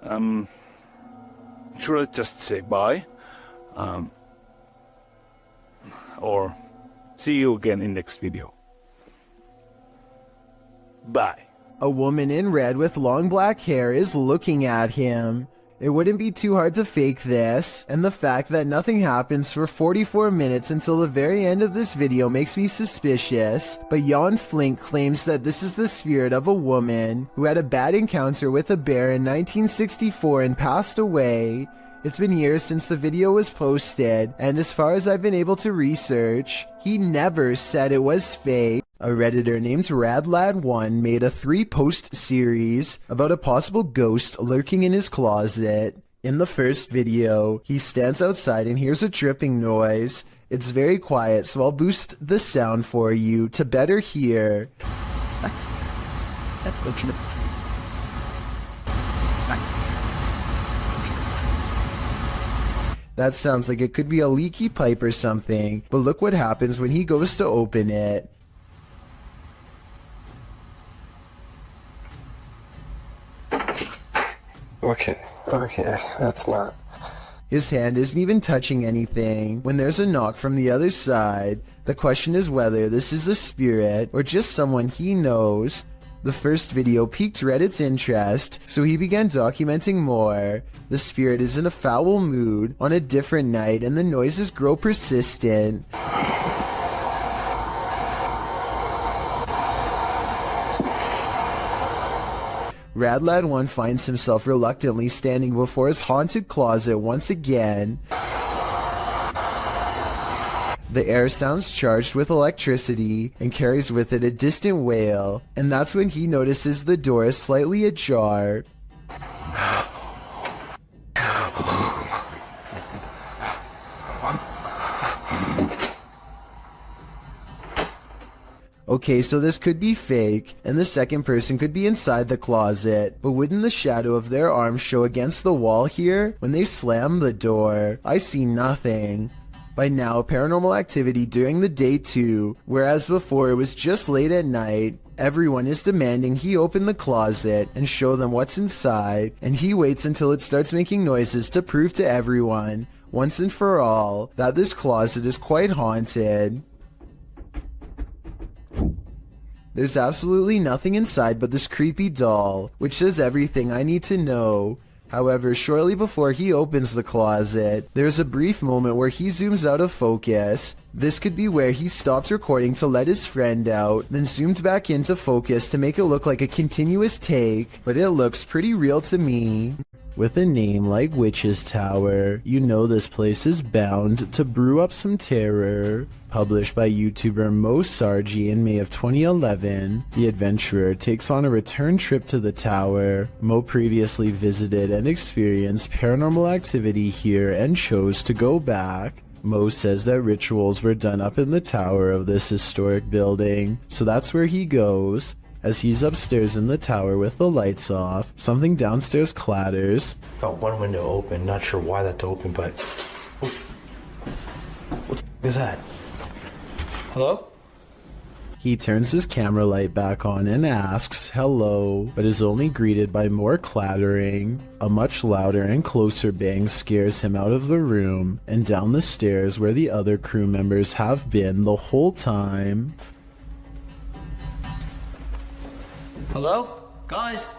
S12: Should I just say bye? Or see you again in next video. Bye.
S1: A woman in red with long black hair is looking at him. It wouldn't be too hard to fake this, and the fact that nothing happens for 44 minutes until the very end of this video makes me suspicious, but Jan Flink claims that this is the spirit of a woman who had a bad encounter with a bear in 1964 and passed away. It's been years since the video was posted, and as far as I've been able to research, he never said it was fake. A Redditor named Radlad1 made a 3-post series about a possible ghost lurking in his closet. In the first video, he stands outside and hears a dripping noise. It's very quiet, so I'll boost the sound for you to better hear. That sounds like it could be a leaky pipe or something, but look what happens when he goes to open it.
S9: Okay, that's not...
S1: His hand isn't even touching anything when there's a knock from the other side. The question is whether this is a spirit or just someone he knows. The first video piqued Reddit's interest, so he began documenting more. The spirit is in a foul mood on a different night and the noises grow persistent. Radlad1 finds himself reluctantly standing before his haunted closet once again. The air sounds charged with electricity and carries with it a distant wail, and that's when he notices the door is slightly ajar. Okay, so this could be fake, and the second person could be inside the closet, but wouldn't the shadow of their arm show against the wall here when they slam the door? I see nothing. By now, paranormal activity during the day too, whereas before it was just late at night. Everyone is demanding he open the closet and show them what's inside, and he waits until it starts making noises to prove to everyone, once and for all, that this closet is quite haunted. There's absolutely nothing inside but this creepy doll, which says everything I need to know. However, shortly before he opens the closet, there's a brief moment where he zooms out of focus. This could be where he stopped recording to let his friend out, then zoomed back into focus to make it look like a continuous take, but it looks pretty real to me. With a name like Witch's Tower, you know this place is bound to brew up some terror. Published by YouTuber Mo Sargi in May of 2011, the adventurer takes on a return trip to the tower. Mo previously visited and experienced paranormal activity here and chose to go back. Mo says that rituals were done up in the tower of this historic building, so that's where he goes. As he's upstairs in the tower with the lights off, something downstairs clatters.
S4: Felt one window open, not sure why that's open, but... Oh. What the is that? Hello?
S1: He turns his camera light back on and asks, hello, but is only greeted by more clattering. A much louder and closer bang scares him out of the room and down the stairs where the other crew members have been the whole time.
S3: Hello? Guys?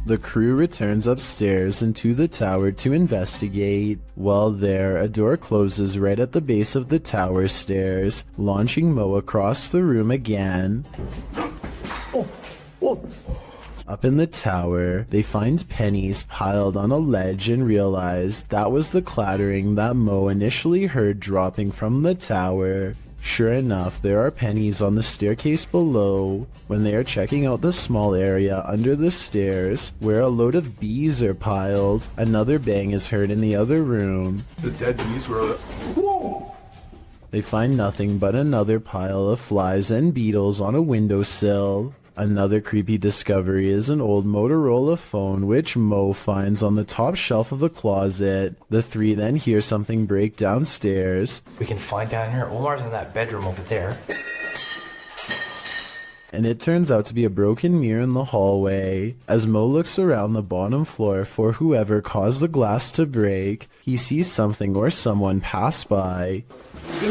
S1: The crew returns upstairs into the tower to investigate. While there, a door closes right at the base of the tower stairs, launching Mo across the room again. Up in the tower, they find pennies piled on a ledge and realize that was the clattering that Mo initially heard dropping from the tower. Sure enough, there are pennies on the staircase below. When they are checking out the small area under the stairs, where a load of bees are piled, another bang is heard in the other room.
S5: The dead bees were... Whoa!
S1: They find nothing but another pile of flies and beetles on a windowsill. Another creepy discovery is an old Motorola phone which Mo finds on the top shelf of the closet. The three then hear something break downstairs.
S4: We can find down here. Omar's in that bedroom over there.
S1: And it turns out to be a broken mirror in the hallway. As Mo looks around the bottom floor for whoever caused the glass to break, he sees something or someone pass by.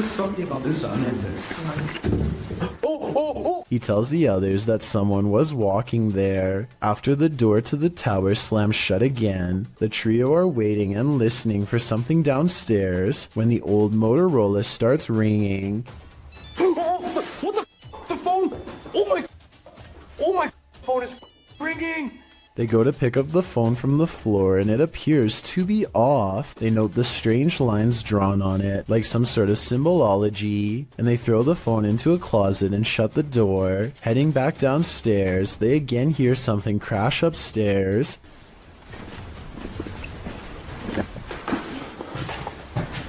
S5: Something about the sun in there.
S1: He tells the others that someone was walking there. After the door to the tower slams shut again, the trio are waiting and listening for something downstairs when the old Motorola starts ringing.
S5: What the phone? Oh my phone is ringing!
S1: They go to pick up the phone from the floor and it appears to be off. They note the strange lines drawn on it, like some sort of symbology, and they throw the phone into a closet and shut the door. Heading back downstairs, they again hear something crash upstairs.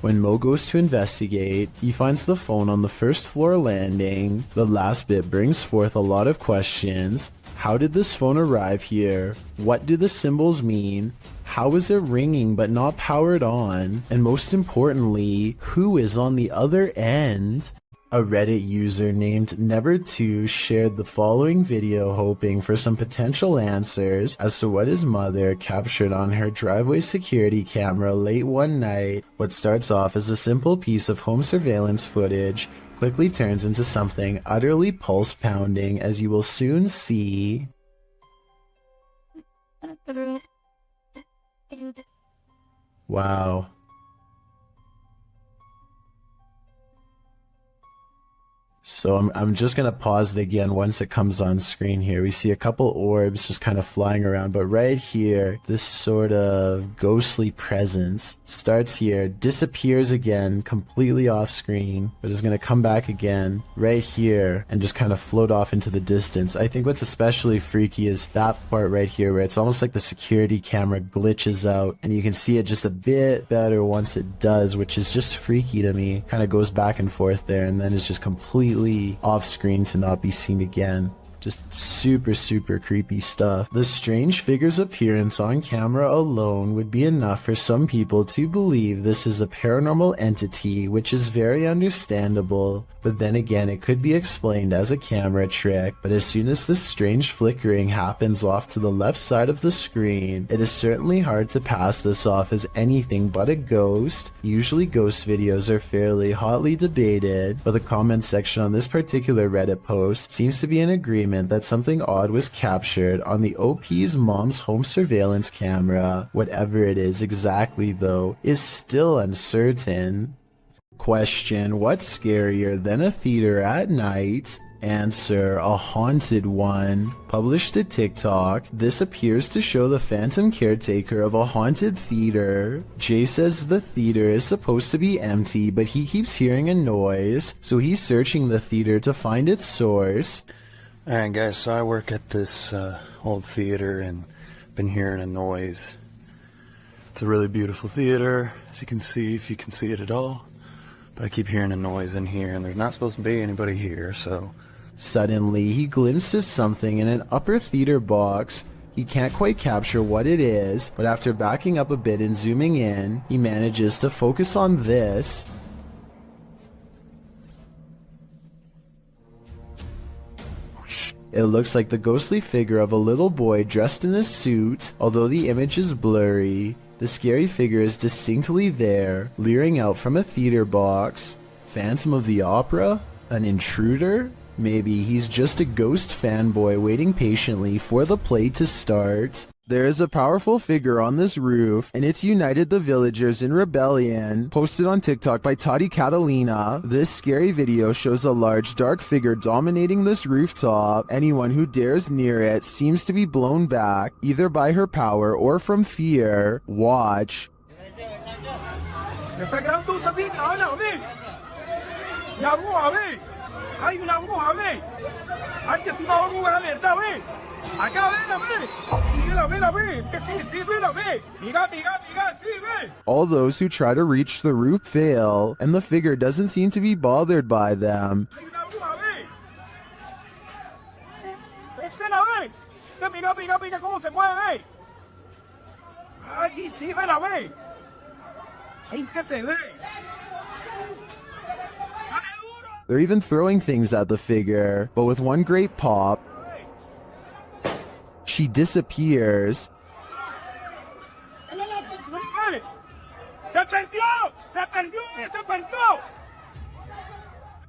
S1: When Mo goes to investigate, he finds the phone on the first floor landing. The last bit brings forth a lot of questions. How did this phone arrive here? What do the symbols mean? How is it ringing but not powered on? And most importantly, who is on the other end? A Reddit user named Never2 shared the following video hoping for some potential answers as to what his mother captured on her driveway security camera late one night. What starts off as a simple piece of home surveillance footage quickly turns into something utterly pulse-pounding, as you will soon see. Wow. So I'm just going to pause it again once it comes on screen here. We see a couple orbs just kind of flying around, but right here, this sort of ghostly presence starts here, disappears again, completely off screen, but is going to come back again right here and just kind of float off into the distance. I think what's especially freaky is that part right here where it's almost like the security camera glitches out and you can see it just a bit better once it does, which is just freaky to me. Kind of goes back and forth there and then it's just completely off screen to not be seen again. Just super creepy stuff. The strange figure's appearance on camera alone would be enough for some people to believe this is a paranormal entity, which is very understandable. But then again, it could be explained as a camera trick. But as soon as this strange flickering happens off to the left side of the screen, it is certainly hard to pass this off as anything but a ghost. Usually ghost videos are fairly hotly debated, but the comment section on this particular Reddit post seems to be in agreement that something odd was captured on the OP's mom's home surveillance camera. Whatever it is exactly, though, is still uncertain. Question: what's scarier than a theater at night? Answer: a haunted one. Published to TikTok, this appears to show the phantom caretaker of a haunted theater. Jay says the theater is supposed to be empty, but he keeps hearing a noise, so he's searching the theater to find its source.
S4: Alright guys, so I work at this old theater and been hearing a noise. It's a really beautiful theater, as you can see, if you can see it at all. But I keep hearing a noise in here and there's not supposed to be anybody here, so...
S1: Suddenly, he glimpses something in an upper theater box. He can't quite capture what it is, but after backing up a bit and zooming in, he manages to focus on this. It looks like the ghostly figure of a little boy dressed in a suit. Although the image is blurry, the scary figure is distinctly there, leering out from a theater box. Phantom of the Opera? An intruder? Maybe he's just a ghost fanboy waiting patiently for the play to start. There is a powerful figure on this roof, and it's united the villagers in rebellion. Posted on TikTok by Tati Catalina, this scary video shows a large dark figure dominating this rooftop. Anyone who dares near it seems to be blown back, either by her power or from fear. Watch. All those who try to reach the roof fail, and the figure doesn't seem to be bothered by them. They're even throwing things at the figure, but with one great pop, she disappears.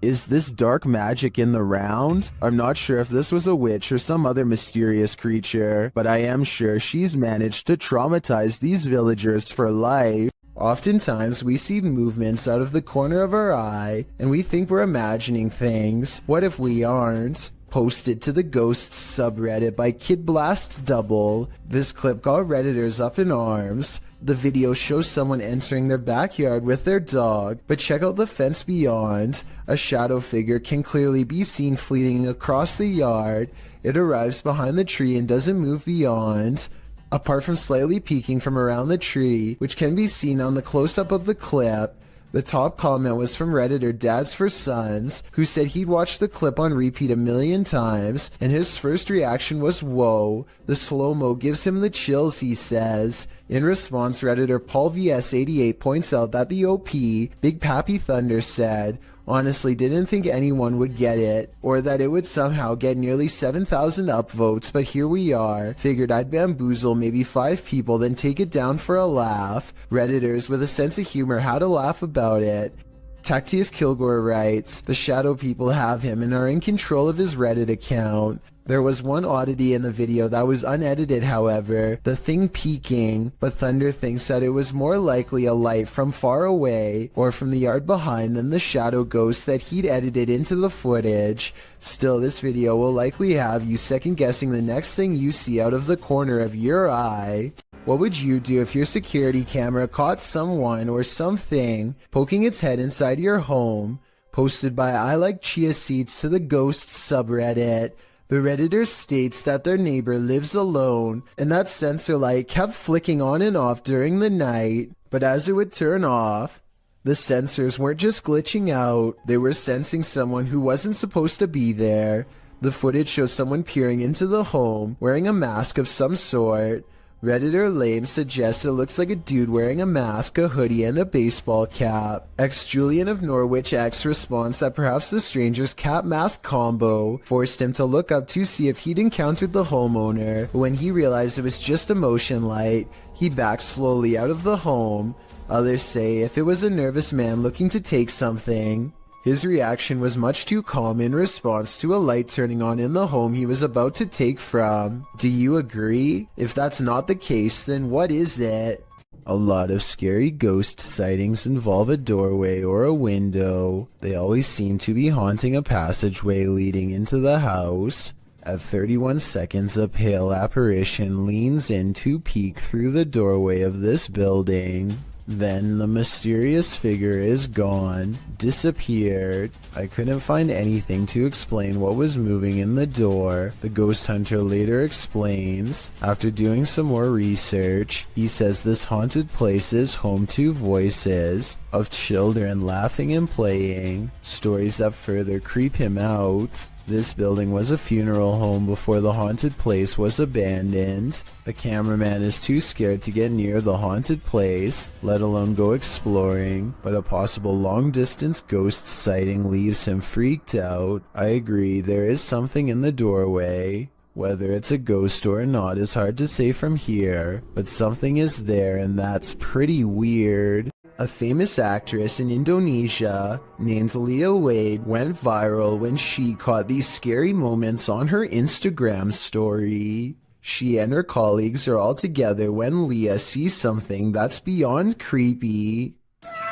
S1: Is this dark magic in the round? I'm not sure if this was a witch or some other mysterious creature, but I am sure she's managed to traumatize these villagers for life. Oftentimes, we see movements out of the corner of our eye, and we think we're imagining things. What if we aren't? Posted to the Ghosts subreddit by Kid Blast Double, this clip got Redditors up in arms. The video shows someone entering their backyard with their dog, but check out the fence beyond. A shadow figure can clearly be seen fleeting across the yard. It arrives behind the tree and doesn't move beyond. Apart from slightly peeking from around the tree, which can be seen on the close-up of the clip. The top comment was from Redditor Dads for Sons, who said he'd watched the clip on repeat 1,000,000 times, and his first reaction was, "Whoa, the slow-mo gives him the chills," he says. In response, Redditor Paul VS88 points out that the OP, Big Pappy Thunder, said, "Honestly didn't think anyone would get it, or that it would somehow get nearly 7,000 upvotes, but here we are. Figured I'd bamboozle maybe 5 people, then take it down for a laugh." Redditors with a sense of humor had a laugh about it. Tactius Kilgore writes, "The shadow people have him and are in control of his Reddit account. There was one oddity in the video that was unedited, however, the thing peeking, but Thunder thinks that it was more likely a light from far away or from the yard behind than the shadow ghost that he'd edited into the footage. Still, this video will likely have you second guessing the next thing you see out of the corner of your eye. What would you do if your security camera caught someone or something poking its head inside your home? Posted by I Like Chia Seeds to the Ghosts subreddit. The Redditor states that their neighbor lives alone and that sensor light kept flicking on and off during the night, but as it would turn off, the sensors weren't just glitching out, they were sensing someone who wasn't supposed to be there. The footage shows someone peering into the home, wearing a mask of some sort. Redditor Lame suggests it looks like a dude wearing a mask, a hoodie, and a baseball cap. Julian of Norwich X responds that perhaps the stranger's cap-mask combo forced him to look up to see if he'd encountered the homeowner. When he realized it was just a motion light, he backed slowly out of the home. Others say if it was a nervous man looking to take something. His reaction was much too calm in response to a light turning on in the home he was about to take from. Do you agree? If that's not the case, then what is it? A lot of scary ghost sightings involve a doorway or a window. They always seem to be haunting a passageway leading into the house. At 31 seconds, a pale apparition leans in to peek through the doorway of this building. Then the mysterious figure is gone, disappeared. I couldn't find anything to explain what was moving in the door. The ghost hunter later explains, after doing some more research, he says this haunted place is home to voices of children laughing and playing, stories that further creep him out. This building was a funeral home before the haunted place was abandoned. The cameraman is too scared to get near the haunted place, let alone go exploring, but a possible long-distance ghost sighting leaves him freaked out. I agree, there is something in the doorway. Whether it's a ghost or not is hard to say from here, but something is there and that's pretty weird. A famous actress in Indonesia named Leah Wade went viral when she caught these scary moments on her Instagram story. She and her colleagues are all together when Leah sees something that's beyond creepy.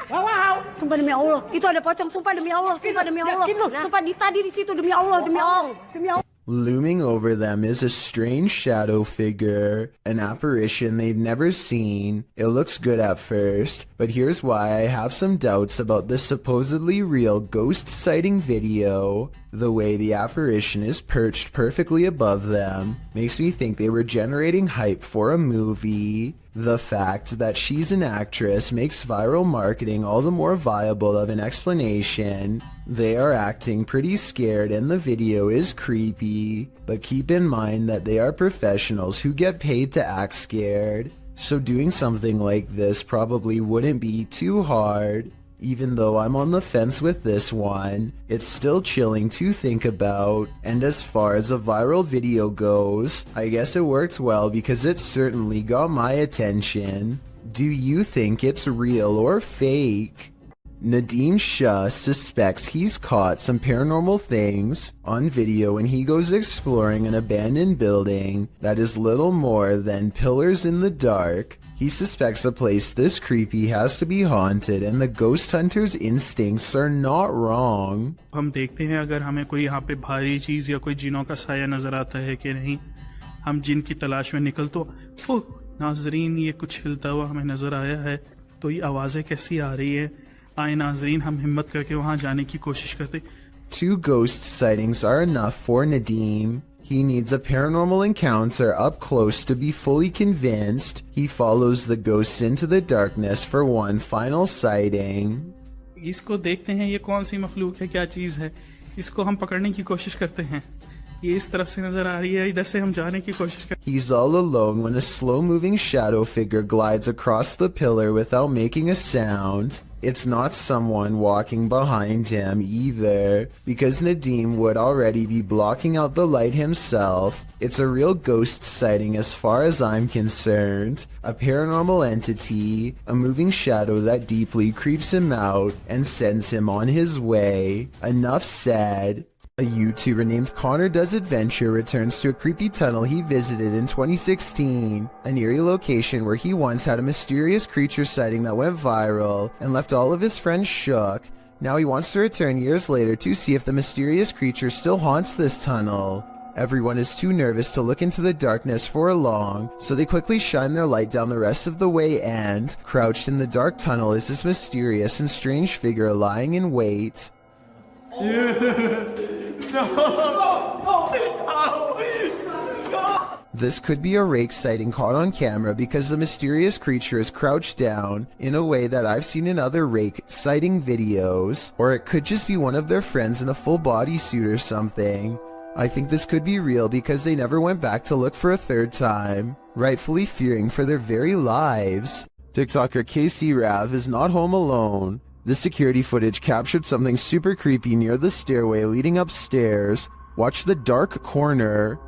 S8: Wow, sumpah demi Allah. Itu ada pocong, sumpah demi Allah, sumpah demi Allah. Sumpah tadi di situ demi Allah, demi Allah, demi Allah.
S1: Looming over them is a strange shadow figure, an apparition they've never seen. It looks good at first, but here's why I have some doubts about this supposedly real ghost sighting video. The way the apparition is perched perfectly above them makes me think they were generating hype for a movie. The fact that she's an actress makes viral marketing all the more viable of an explanation. They are acting pretty scared and the video is creepy, but keep in mind that they are professionals who get paid to act scared, so doing something like this probably wouldn't be too hard. Even though I'm on the fence with this one, it's still chilling to think about, and as far as a viral video goes, I guess it worked well because it certainly got my attention. Do you think it's real or fake? Nadeem Shah suspects he's caught some paranormal things on video when he goes exploring an abandoned building that is little more than pillars in the dark. He suspects a place this creepy has to be haunted and the ghost hunter's instincts are not wrong.
S13: हम देखते हैं अगर हमें कोई यहाँ पे भारी चीज या कोई जिनों का साया नजर आता है कि नहीं, हम जिन की तलाश में निकल तो ओह नाजरीन ये कुछ हिलता हुआ हमें नजर आया है, तो ये आवाजें कैसी आ रही है, आए नाजरीन हम हिम्मत करके वहां जाने की कोशिश करते.
S1: 2 ghost sightings are enough for Nadeem. He needs a paranormal encounter up close to be fully convinced. He follows the ghosts into the darkness for one final sighting.
S13: इसको देखते हैं ये कौन सी मखलूक है, क्या चीज है, इसको हम पकड़ने की कोशिश करते हैं. ये इस तरफ से नजर आ रही है, इधर से हम जाने की कोशिश करते.
S1: He's all alone when a slow-moving shadow figure glides across the pillar without making a sound. It's not someone walking behind him either, because Nadeem would already be blocking out the light himself. It's a real ghost sighting as far as I'm concerned. A paranormal entity, a moving shadow that deeply creeps him out and sends him on his way. Enough said. A YouTuber named Connor Does Adventure returns to a creepy tunnel he visited in 2016, an eerie location where he once had a mysterious creature sighting that went viral and left all of his friends shook. Now he wants to return years later to see if the mysterious creature still haunts this tunnel. Everyone is too nervous to look into the darkness for long, so they quickly shine their light down the rest of the way and, crouched in the dark tunnel is this mysterious and strange figure lying in wait. This could be a rake sighting caught on camera because the mysterious creature is crouched down in a way that I've seen in other rake sighting videos, or it could just be one of their friends in a full bodysuit or something. I think this could be real because they never went back to look for a third time, rightfully fearing for their very lives. TikToker KC Rav is not home alone. The security footage captured something super creepy near the stairway leading upstairs. Watch the dark corner.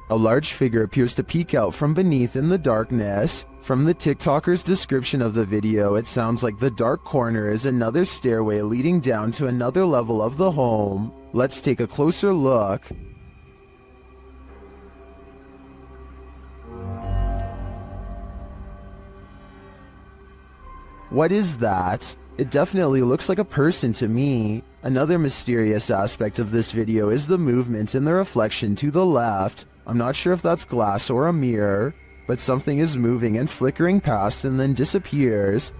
S1: A large figure appears to peek out from beneath in the darkness. From the TikToker's description of the video, it sounds like the dark corner is another stairway leading down to another level of the home. Let's take a closer look. What is that? It definitely looks like a person to me. Another mysterious aspect of this video is the movement in the reflection to the left. I'm not sure if that's glass or a mirror, but something is moving and flickering past and then disappears.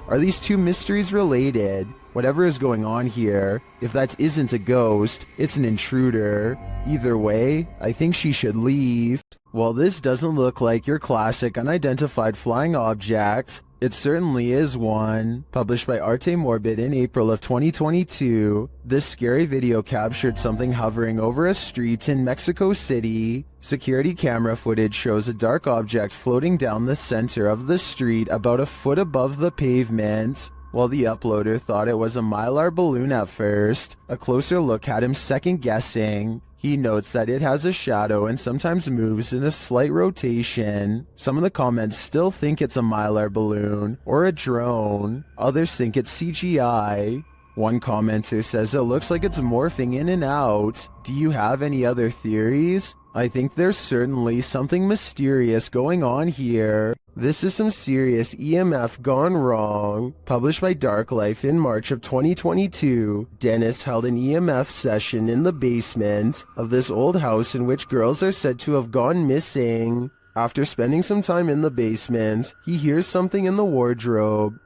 S1: Are these two mysteries related? Whatever is going on here, if that isn't a ghost, it's an intruder. Either way, I think she should leave. While this doesn't look like your classic unidentified flying object, it certainly is one. Published by Arte Morbid in April of 2022, this scary video captured something hovering over a street in Mexico City. Security camera footage shows a dark object floating down the center of the street about a foot above the pavement. While the uploader thought it was a mylar balloon at first, a closer look had him second guessing. He notes that it has a shadow and sometimes moves in a slight rotation. Some of the comments still think it's a mylar balloon or a drone. Others think it's CGI. One commenter says it looks like it's morphing in and out. Do you have any other theories? I think there's certainly something mysterious going on here. This is some serious EMF gone wrong. Published by Dark Life in March of 2022, Dennis held an EMF session in the basement of this old house in which girls are said to have gone missing. After spending some time in the basement, he hears something in the wardrobe.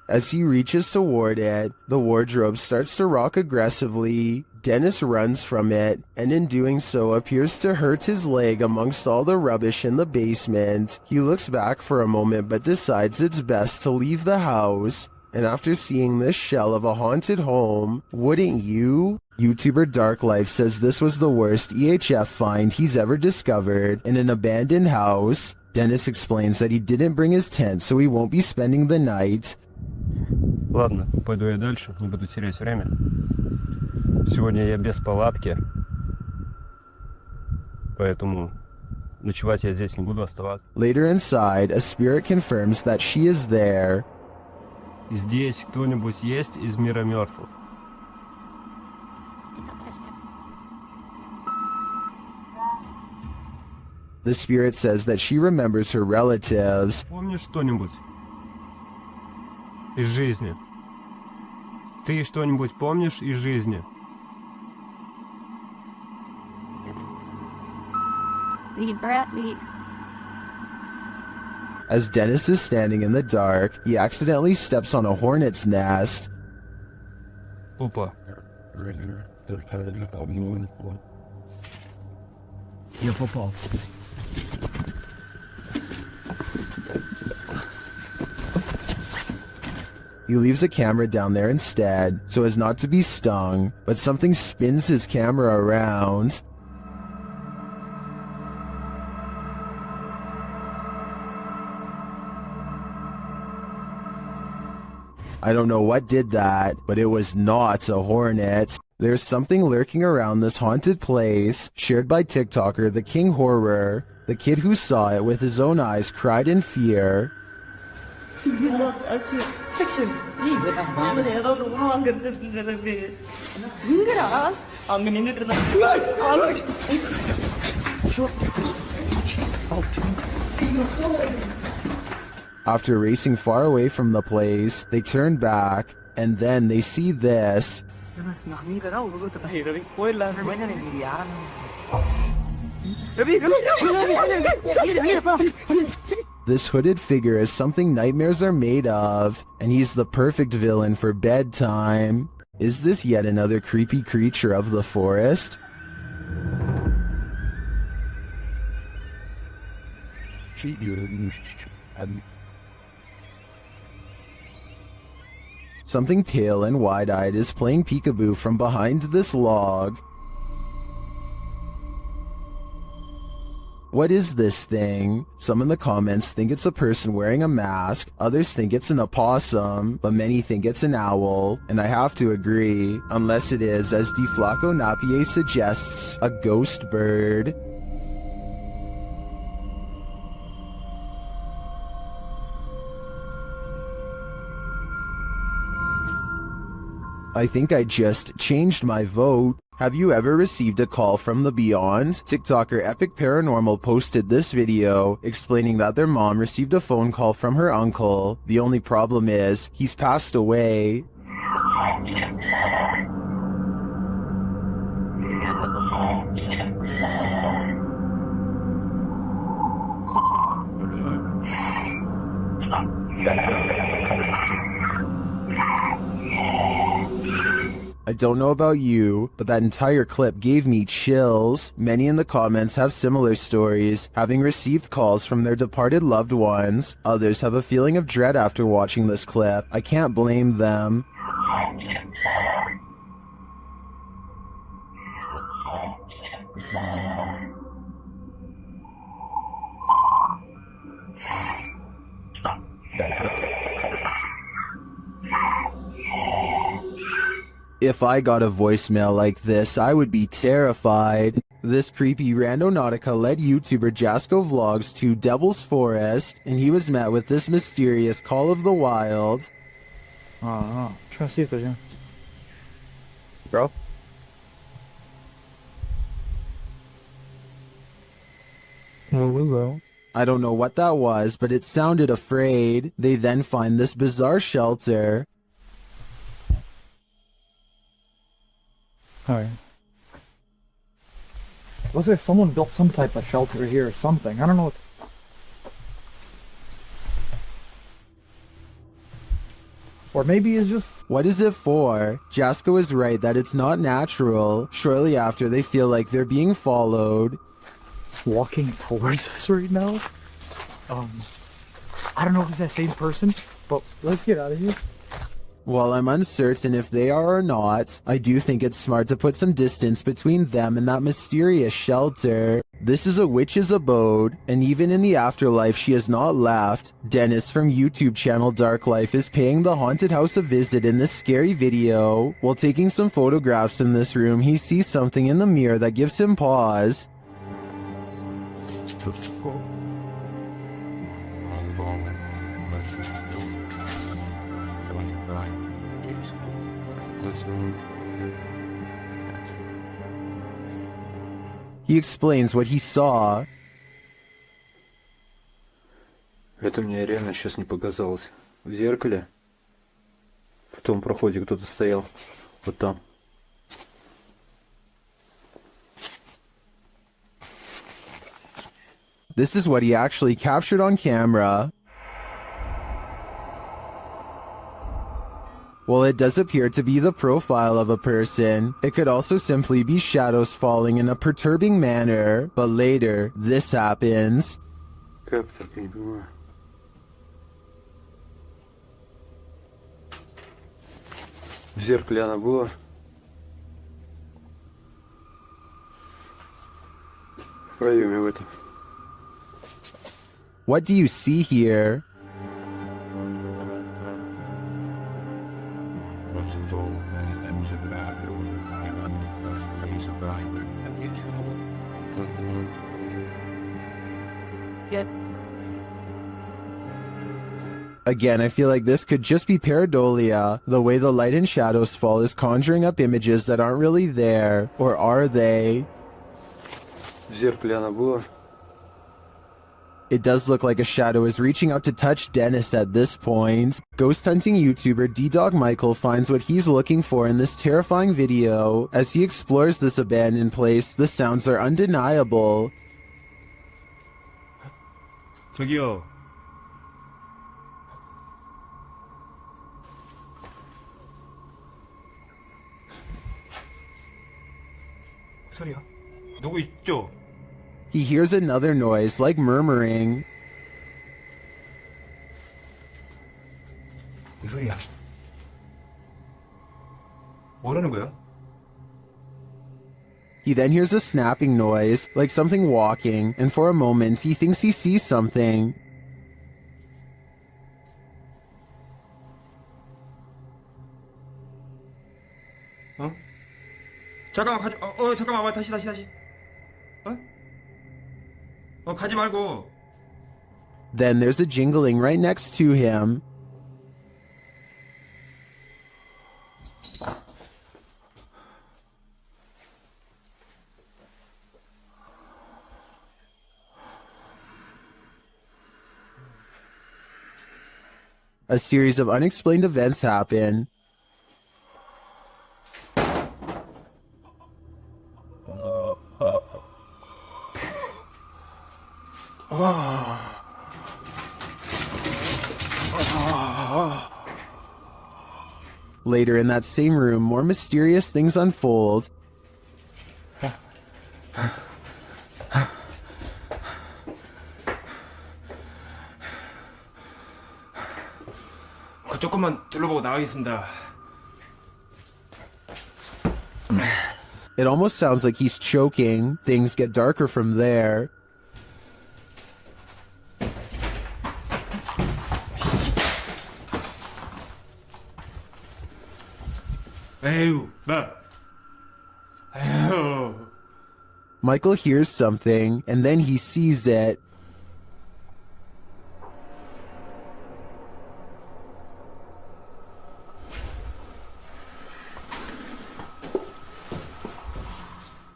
S1: As he reaches toward it, the wardrobe starts to rock aggressively. Dennis runs from it, and in doing so appears to hurt his leg amongst all the rubbish in the basement. He looks back for a moment but decides it's best to leave the house. And after seeing this shell of a haunted home, wouldn't you? YouTuber Dark Life says this was the worst EHF find he's ever discovered in an abandoned house. Dennis explains that he didn't bring his tent, so he won't be spending the night.
S10: Ладно, пойду я дальше, не буду терять время. Сегодня я без палатки, поэтому ночевать я здесь не буду оставаться.
S1: Later inside, a spirit confirms that she is there.
S10: Здесь кто-нибудь есть из мира мертвых?
S1: The spirit says that she remembers her relatives.
S10: Помнишь что-нибудь из жизни? Ты что-нибудь помнишь из жизни?
S1: As Dennis is standing in the dark, he accidentally steps on a hornet's nest.
S10: Опа. Я попал.
S1: He leaves a camera down there instead, so as not to be stung, but something spins his camera around. I don't know what did that, but it was not a hornet. There's something lurking around this haunted place, shared by TikToker The King Horror. The kid who saw it with his own eyes cried in fear. After racing far away from the place, they turn back, and then they see this. This hooded figure is something nightmares are made of, and he's the perfect villain for bedtime. Is this yet another creepy creature of the forest? Something pale and wide-eyed is playing peekaboo from behind this log. What is this thing? Some in the comments think it's a person wearing a mask, others think it's an opossum, but many think it's an owl, and I have to agree, unless it is, as DeFlaco Napier suggests, a ghost bird. I think I just changed my vote. Have you ever received a call from the beyond? TikToker Epic Paranormal posted this video explaining that their mom received a phone call from her uncle. The only problem is, he's passed away. I don't know about you, but that entire clip gave me chills. Many in the comments have similar stories, having received calls from their departed loved ones. Others have a feeling of dread after watching this clip. I can't blame them. If I got a voicemail like this, I would be terrified. This creepy Randonautica-led YouTuber Jasko vlogs to Devil's Forest, and he was met with this mysterious call of the wild.
S5: Trying to see if there's any.
S2: Bro?
S5: What was that?
S1: I don't know what that was, but it sounded afraid. They then find this bizarre shelter.
S5: Alright. Looks like someone built some type of shelter here or something. I don't know what. Or maybe it's just...
S1: What is it for? Jasko is right that it's not natural. Shortly after, they feel like they're being followed.
S5: Walking towards us right now? I don't know if it's that same person, but let's get out of here.
S1: While I'm uncertain if they are or not, I do think it's smart to put some distance between them and that mysterious shelter. This is a witch's abode, and even in the afterlife she has not left. Dennis from YouTube channel Dark Life is paying the haunted house a visit in this scary video. While taking some photographs in this room, he sees something in the mirror that gives him pause. He explains what he saw.
S10: Это мне реально сейчас не показалось. В зеркале, в том проходе кто-то стоял. Вот там.
S1: This is what he actually captured on camera. While it does appear to be the profile of a person, it could also simply be shadows falling in a perturbing manner. But later, this happens.
S10: Как так, не понимаю.
S4: В зеркале она была. В проеме в этом.
S1: What do you see here? Again, I feel like this could just be pareidolia. The way the light and shadows fall is conjuring up images that aren't really there. Or are they?
S4: В зеркале она была.
S1: It does look like a shadow is reaching out to touch Dennis at this point. Ghost hunting YouTuber D-Dog Michael finds what he's looking for in this terrifying video. As he explores this abandoned place, the sounds are undeniable.
S12: 저기요. 소리야? 누구 있죠?
S1: He hears another noise, like murmuring.
S12: 무슨 소리야? 뭐라는 거야?
S1: He then hears a snapping noise, like something walking, and for a moment he thinks he sees something.
S12: 어? 잠깐만 가지. 잠깐만 와 다시. 가지 말고.
S1: Then there's a jingling right next to him. A series of unexplained events happen. Later in that same room, more mysterious things unfold.
S12: 조금만 둘러보고 나가겠습니다.
S1: It almost sounds like he's choking. Things get darker from there.
S12: 에휴, 에휴.
S1: Michael hears something, and then he sees it.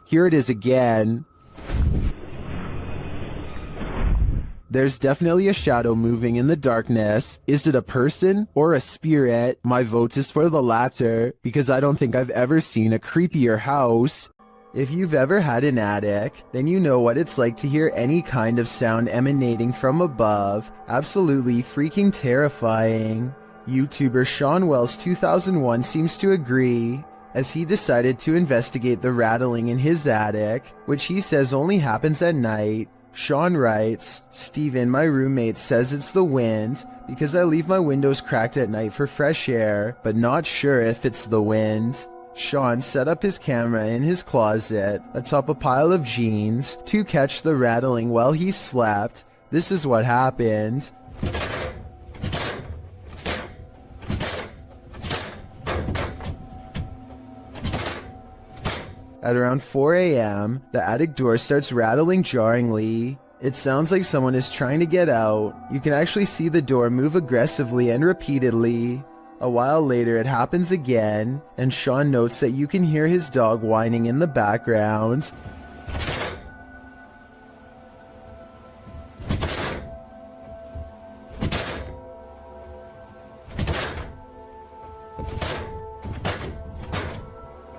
S1: Here it is again. There's definitely a shadow moving in the darkness. Is it a person or a spirit? My vote is for the latter, because I don't think I've ever seen a creepier house. If you've ever had an attic, then you know what it's like to hear any kind of sound emanating from above. Absolutely freaking terrifying. YouTuber Sean Wells 2001 seems to agree, as he decided to investigate the rattling in his attic, which he says only happens at night. Sean writes, Steven, my roommate, says it's the wind because I leave my windows cracked at night for fresh air, but not sure if it's the wind. Sean set up his camera in his closet atop a pile of jeans to catch the rattling while he slept. This is what happened. At around 4 a.m., the attic door starts rattling jarringly. It sounds like someone is trying to get out. You can actually see the door move aggressively and repeatedly. A while later, it happens again, and Sean notes that you can hear his dog whining in the background.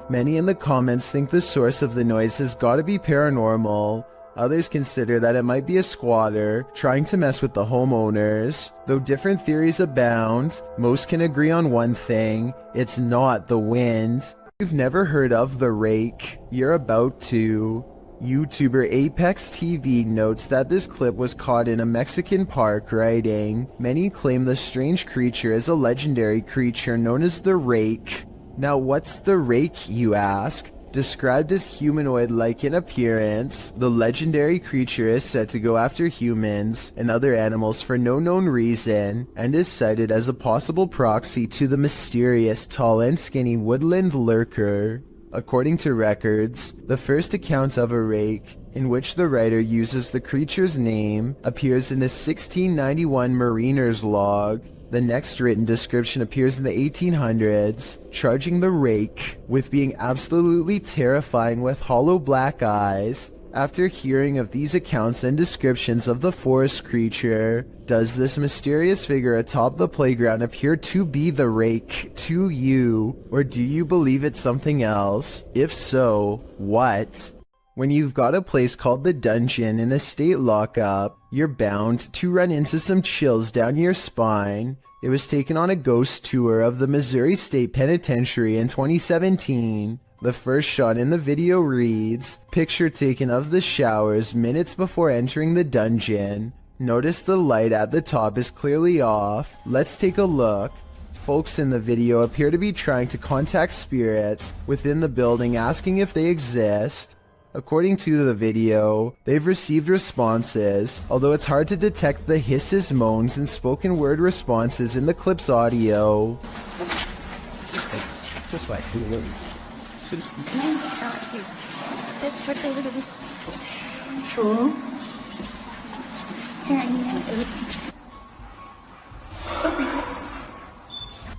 S1: Many in the comments think the source of the noise has got to be paranormal. Others consider that it might be a squatter trying to mess with the homeowners. Though different theories abound, most can agree on one thing: it's not the wind. If you've never heard of the rake, you're about to. YouTuber Apex TV notes that this clip was caught in a Mexican park, writing, "Many claim the strange creature is a legendary creature known as the rake. Now what's the rake, you ask? Described as humanoid-like in appearance, the legendary creature is said to go after humans and other animals for no known reason, and is cited as a possible proxy to the mysterious tall and skinny woodland lurker. According to records, the first account of a rake, in which the writer uses the creature's name, appears in a 1691 mariner's log. The next written description appears in the 1800s, charging the rake with being absolutely terrifying with hollow black eyes. After hearing of these accounts and descriptions of the forest creature, does this mysterious figure atop the playground appear to be the rake to you, or do you believe it's something else? If so, what? When you've got a place called the Dungeon in a state lockup, you're bound to run into some chills down your spine. It was taken on a ghost tour of the Missouri State Penitentiary in 2017. The first shot in the video reads, "Picture taken of the showers minutes before entering the dungeon. Notice the light at the top is clearly off. Let's take a look." Folks in the video appear to be trying to contact spirits within the building, asking if they exist. According to the video, they've received responses, although it's hard to detect the hisses, moans, and spoken word responses in the clip's audio.
S2: Just like
S8: Let's try to look at this. Sure.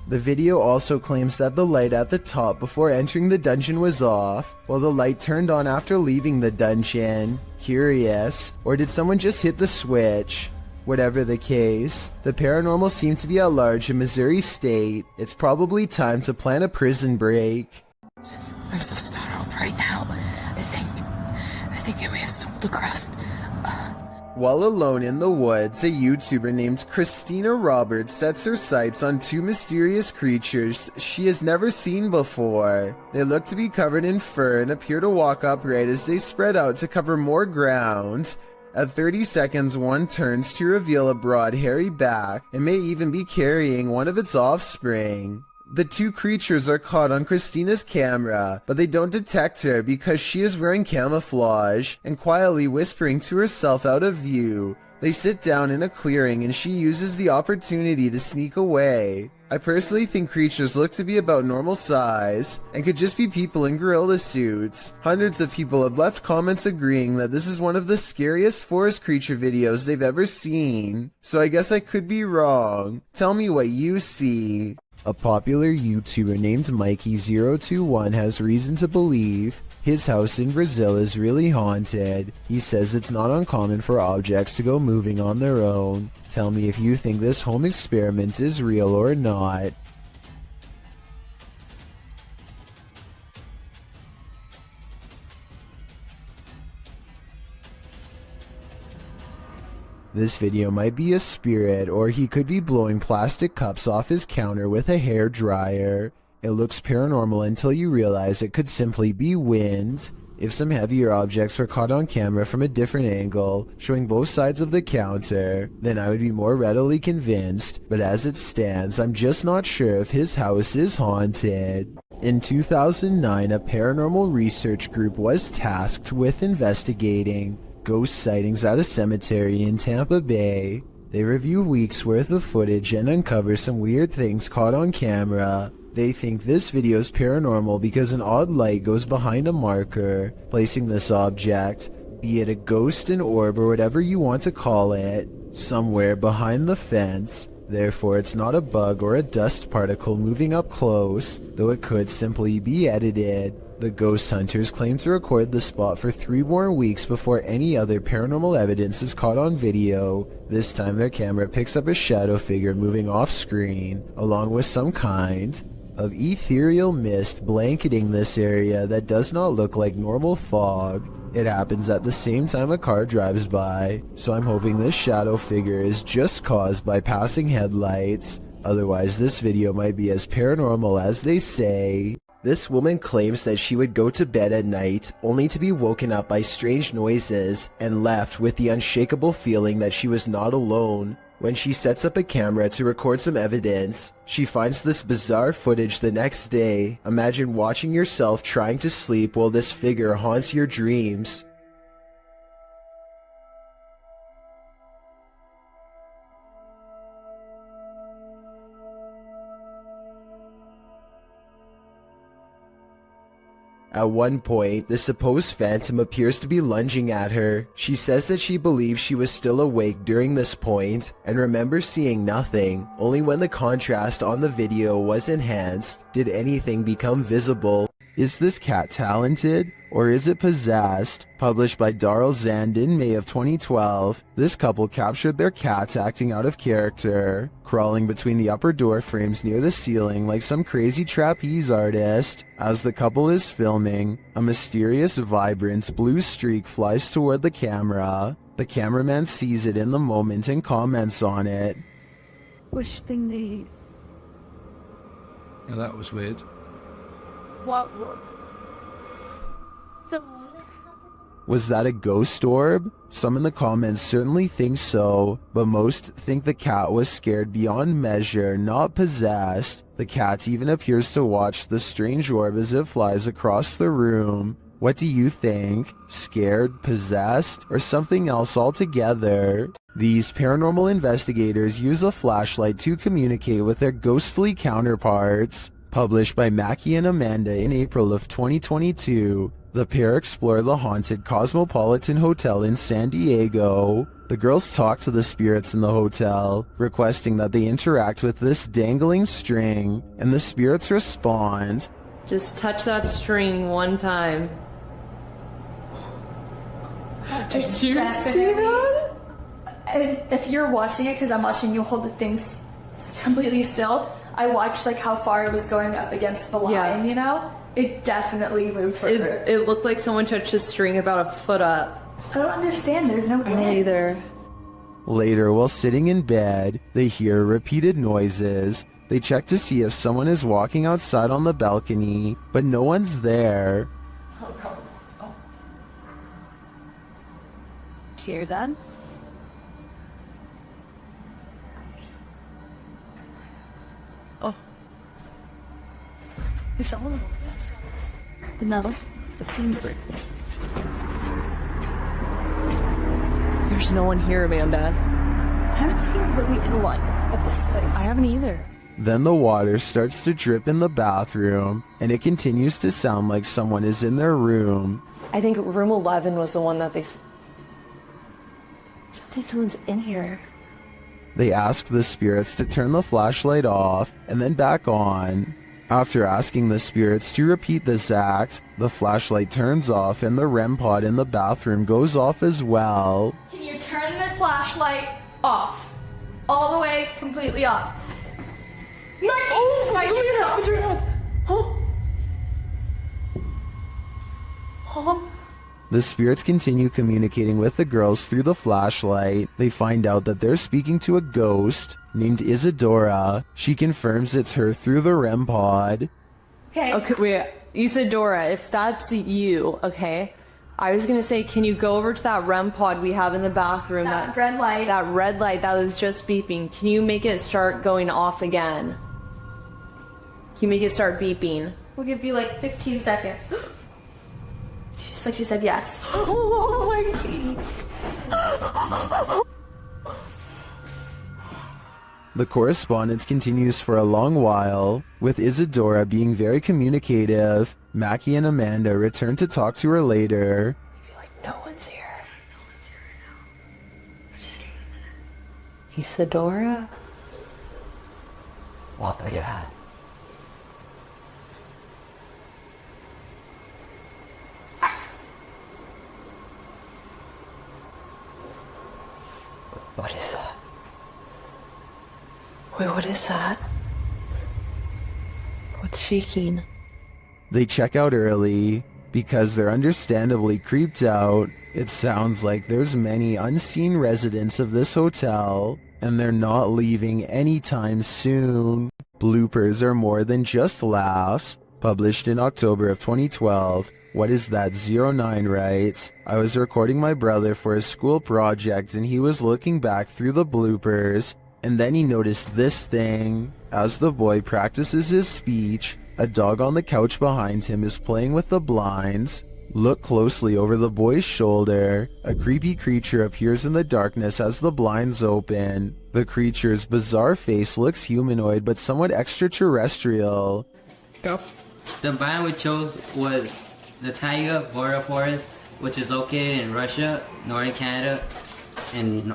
S1: The video also claims that the light at the top before entering the dungeon was off, while the light turned on after leaving the dungeon. Curious, or did someone just hit the switch? Whatever the case, the paranormal seemed to be at large in Missouri State. It's probably time to plan a prison break.
S14: I'm so startled right now. I think I may have stumbled across.
S1: While alone in the woods, a YouTuber named Christina Roberts sets her sights on two mysterious creatures she has never seen before. They look to be covered in fur and appear to walk upright as they spread out to cover more ground. At 30 seconds, one turns to reveal a broad, hairy back and may even be carrying one of its offspring. The two creatures are caught on Christina's camera, but they don't detect her because she is wearing camouflage and quietly whispering to herself out of view. They sit down in a clearing and she uses the opportunity to sneak away. I personally think creatures look to be about normal size and could just be people in gorilla suits. Hundreds of people have left comments agreeing that this is one of the scariest forest creature videos they've ever seen. So I guess I could be wrong. Tell me what you see. A popular YouTuber named Mikey021 has reason to believe his house in Brazil is really haunted. He says it's not uncommon for objects to go moving on their own. Tell me if you think this home experiment is real or not. This video might be a spirit, or he could be blowing plastic cups off his counter with a hair dryer. It looks paranormal until you realize it could simply be wind. If some heavier objects were caught on camera from a different angle, showing both sides of the counter, then I would be more readily convinced, but as it stands, I'm just not sure if his house is haunted. In 2009, a paranormal research group was tasked with investigating ghost sightings at a cemetery in Tampa Bay. They review weeks worth of footage and uncover some weird things caught on camera. They think this video is paranormal because an odd light goes behind a marker, placing this object, be it a ghost, an orb, or whatever you want to call it, somewhere behind the fence. Therefore, it's not a bug or a dust particle moving up close, though it could simply be edited. The ghost hunters claim to record the spot for 3 more weeks before any other paranormal evidence is caught on video. This time their camera picks up a shadow figure moving off screen, along with some kind of ethereal mist blanketing this area that does not look like normal fog. It happens at the same time a car drives by, so I'm hoping this shadow figure is just caused by passing headlights. Otherwise, this video might be as paranormal as they say. This woman claims that she would go to bed at night only to be woken up by strange noises and left with the unshakable feeling that she was not alone. When she sets up a camera to record some evidence, she finds this bizarre footage the next day. Imagine watching yourself trying to sleep while this figure haunts your dreams. At one point, the supposed phantom appears to be lunging at her. She says that she believes she was still awake during this point and remembers seeing nothing. Only when the contrast on the video was enhanced did anything become visible. Is this cat talented, or is it possessed? Published by Darrell Zand in May of 2012, this couple captured their cat acting out of character, crawling between the upper door frames near the ceiling like some crazy trapeze artist. As the couple is filming, a mysterious, vibrant blue streak flies toward the camera. The cameraman sees it in the moment and comments on it.
S8: Wish thing they...
S6: Yeah, that was weird.
S8: What was? So...
S1: Was that a ghost orb? Some in the comments certainly think so, but most think the cat was scared beyond measure, not possessed. The cat even appears to watch the strange orb as it flies across the room. What do you think? Scared, possessed, or something else altogether? These paranormal investigators use a flashlight to communicate with their ghostly counterparts. Published by Mackie and Amanda in April of 2022, the pair explore the haunted Cosmopolitan Hotel in San Diego. The girls talk to the spirits in the hotel, requesting that they interact with this dangling string, and the spirits respond.
S15: Just touch that string one time.
S16: Did you see that? And if you're watching it, because I'm watching you hold the things completely still, I watched like how far it was going up against the line, you know? It definitely moved further.
S15: It looked like someone touched a string about a foot up.
S16: I don't understand, there's no wind.
S15: Me either.
S1: Later, while sitting in bed, they hear repeated noises. They check to see if someone is walking outside on the balcony, but no one's there.
S16: Oh, God. Oh.
S8: Cheers, Dad. Oh. It's all no.
S15: There's no one here, Amanda.
S16: I haven't seen really anyone at this place.
S15: I haven't either.
S1: Then the water starts to drip in the bathroom, and it continues to sound like someone is in their room.
S15: I think room 11 was the one that they...
S16: I think someone's in here.
S1: They ask the spirits to turn the flashlight off and then back on. After asking the spirits to repeat this act, the flashlight turns off and the REM pod in the bathroom goes off as well.
S16: Can you turn the flashlight off? All the way, completely off. Turn it off. Oh.
S1: The spirits continue communicating with the girls through the flashlight. They find out that they're speaking to a ghost named Isadora. She confirms it's her through the REM pod.
S15: Okay, wait. Isadora, if that's you, okay? I was gonna say, can you go over to that REM pod we have in the bathroom?
S16: That red light.
S15: That red light that was just beeping. Can you make it start going off again? Can you make it start beeping?
S16: We'll give you like 15 seconds. Just like she said yes.
S8: Oh my God.
S1: The correspondence continues for a long while, with Isadora being very communicative. Mackie and Amanda return to talk to her later.
S15: I feel like no one's here. Isadora?
S9: Wow, look at that. What is that?
S15: Wait, what is that? What's shaking?
S1: They check out early because they're understandably creeped out. It sounds like there's many unseen residents of this hotel, and they're not leaving anytime soon. Bloopers are more than just laughs. Published in October of 2012, What is that? 09 writes, I was recording my brother for his school project and he was looking back through the bloopers and then he noticed this thing. As the boy practices his speech, a dog on the couch behind him is playing with the blinds. Look closely over the boy's shoulder. A creepy creature appears in the darkness as the blinds open. The creature's bizarre face looks humanoid but somewhat extraterrestrial.
S3: The environment we chose was the taiga border forest, which is located in Russia, northern Canada, and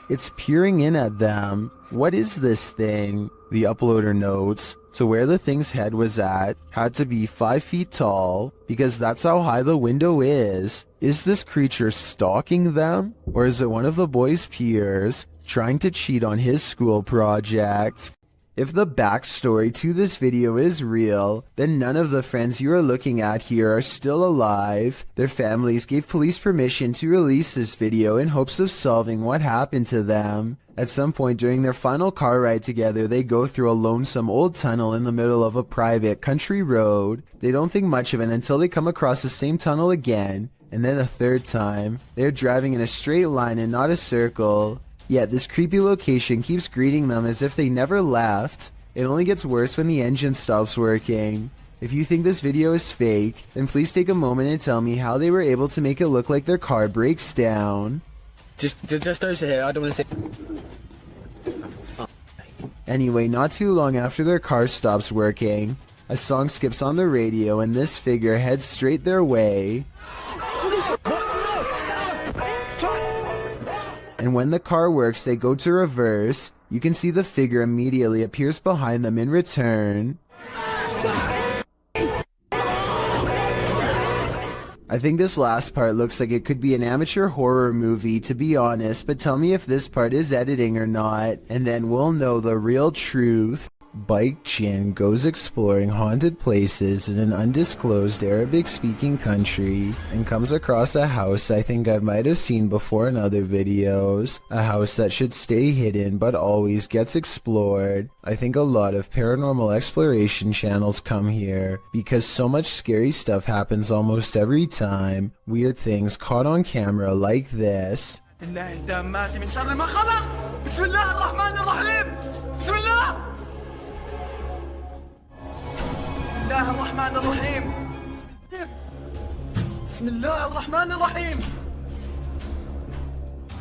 S1: It's peering in at them. What is this thing? The uploader notes. So where the thing's head was at had to be 5 feet tall because that's how high the window is. Is this creature stalking them? Or is it one of the boy's peers trying to cheat on his school project? If the backstory to this video is real, then none of the friends you are looking at here are still alive. Their families gave police permission to release this video in hopes of solving what happened to them. At some point during their final car ride together, they go through a lonesome old tunnel in the middle of a private country road. They don't think much of it until they come across the same tunnel again, and then a third time. They're driving in a straight line and not a circle. Yet this creepy location keeps greeting them as if they never left. It only gets worse when the engine stops working. If you think this video is fake, then please take a moment and tell me how they were able to make it look like their car breaks down.
S2: Just over here. I don't want to say.
S1: Anyway, not too long after their car stops working, a song skips on the radio and this figure heads straight their way. And when the car works, they go to reverse. You can see the figure immediately appears behind them in return. I think this last part looks like it could be an amateur horror movie, to be honest, but tell me if this part is editing or not, and then we'll know the real truth. Bike Chin goes exploring haunted places in an undisclosed Arabic-speaking country and comes across a house I think I might have seen before in other videos. A house that should stay hidden but always gets explored. I think a lot of paranormal exploration channels come here because so much scary stuff happens almost every time. Weird things caught on camera like this.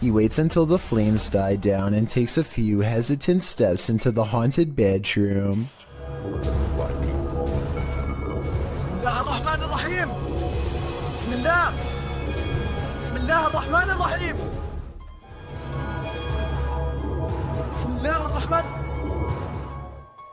S1: He waits until the flames die down and takes a few hesitant steps into the haunted bedroom.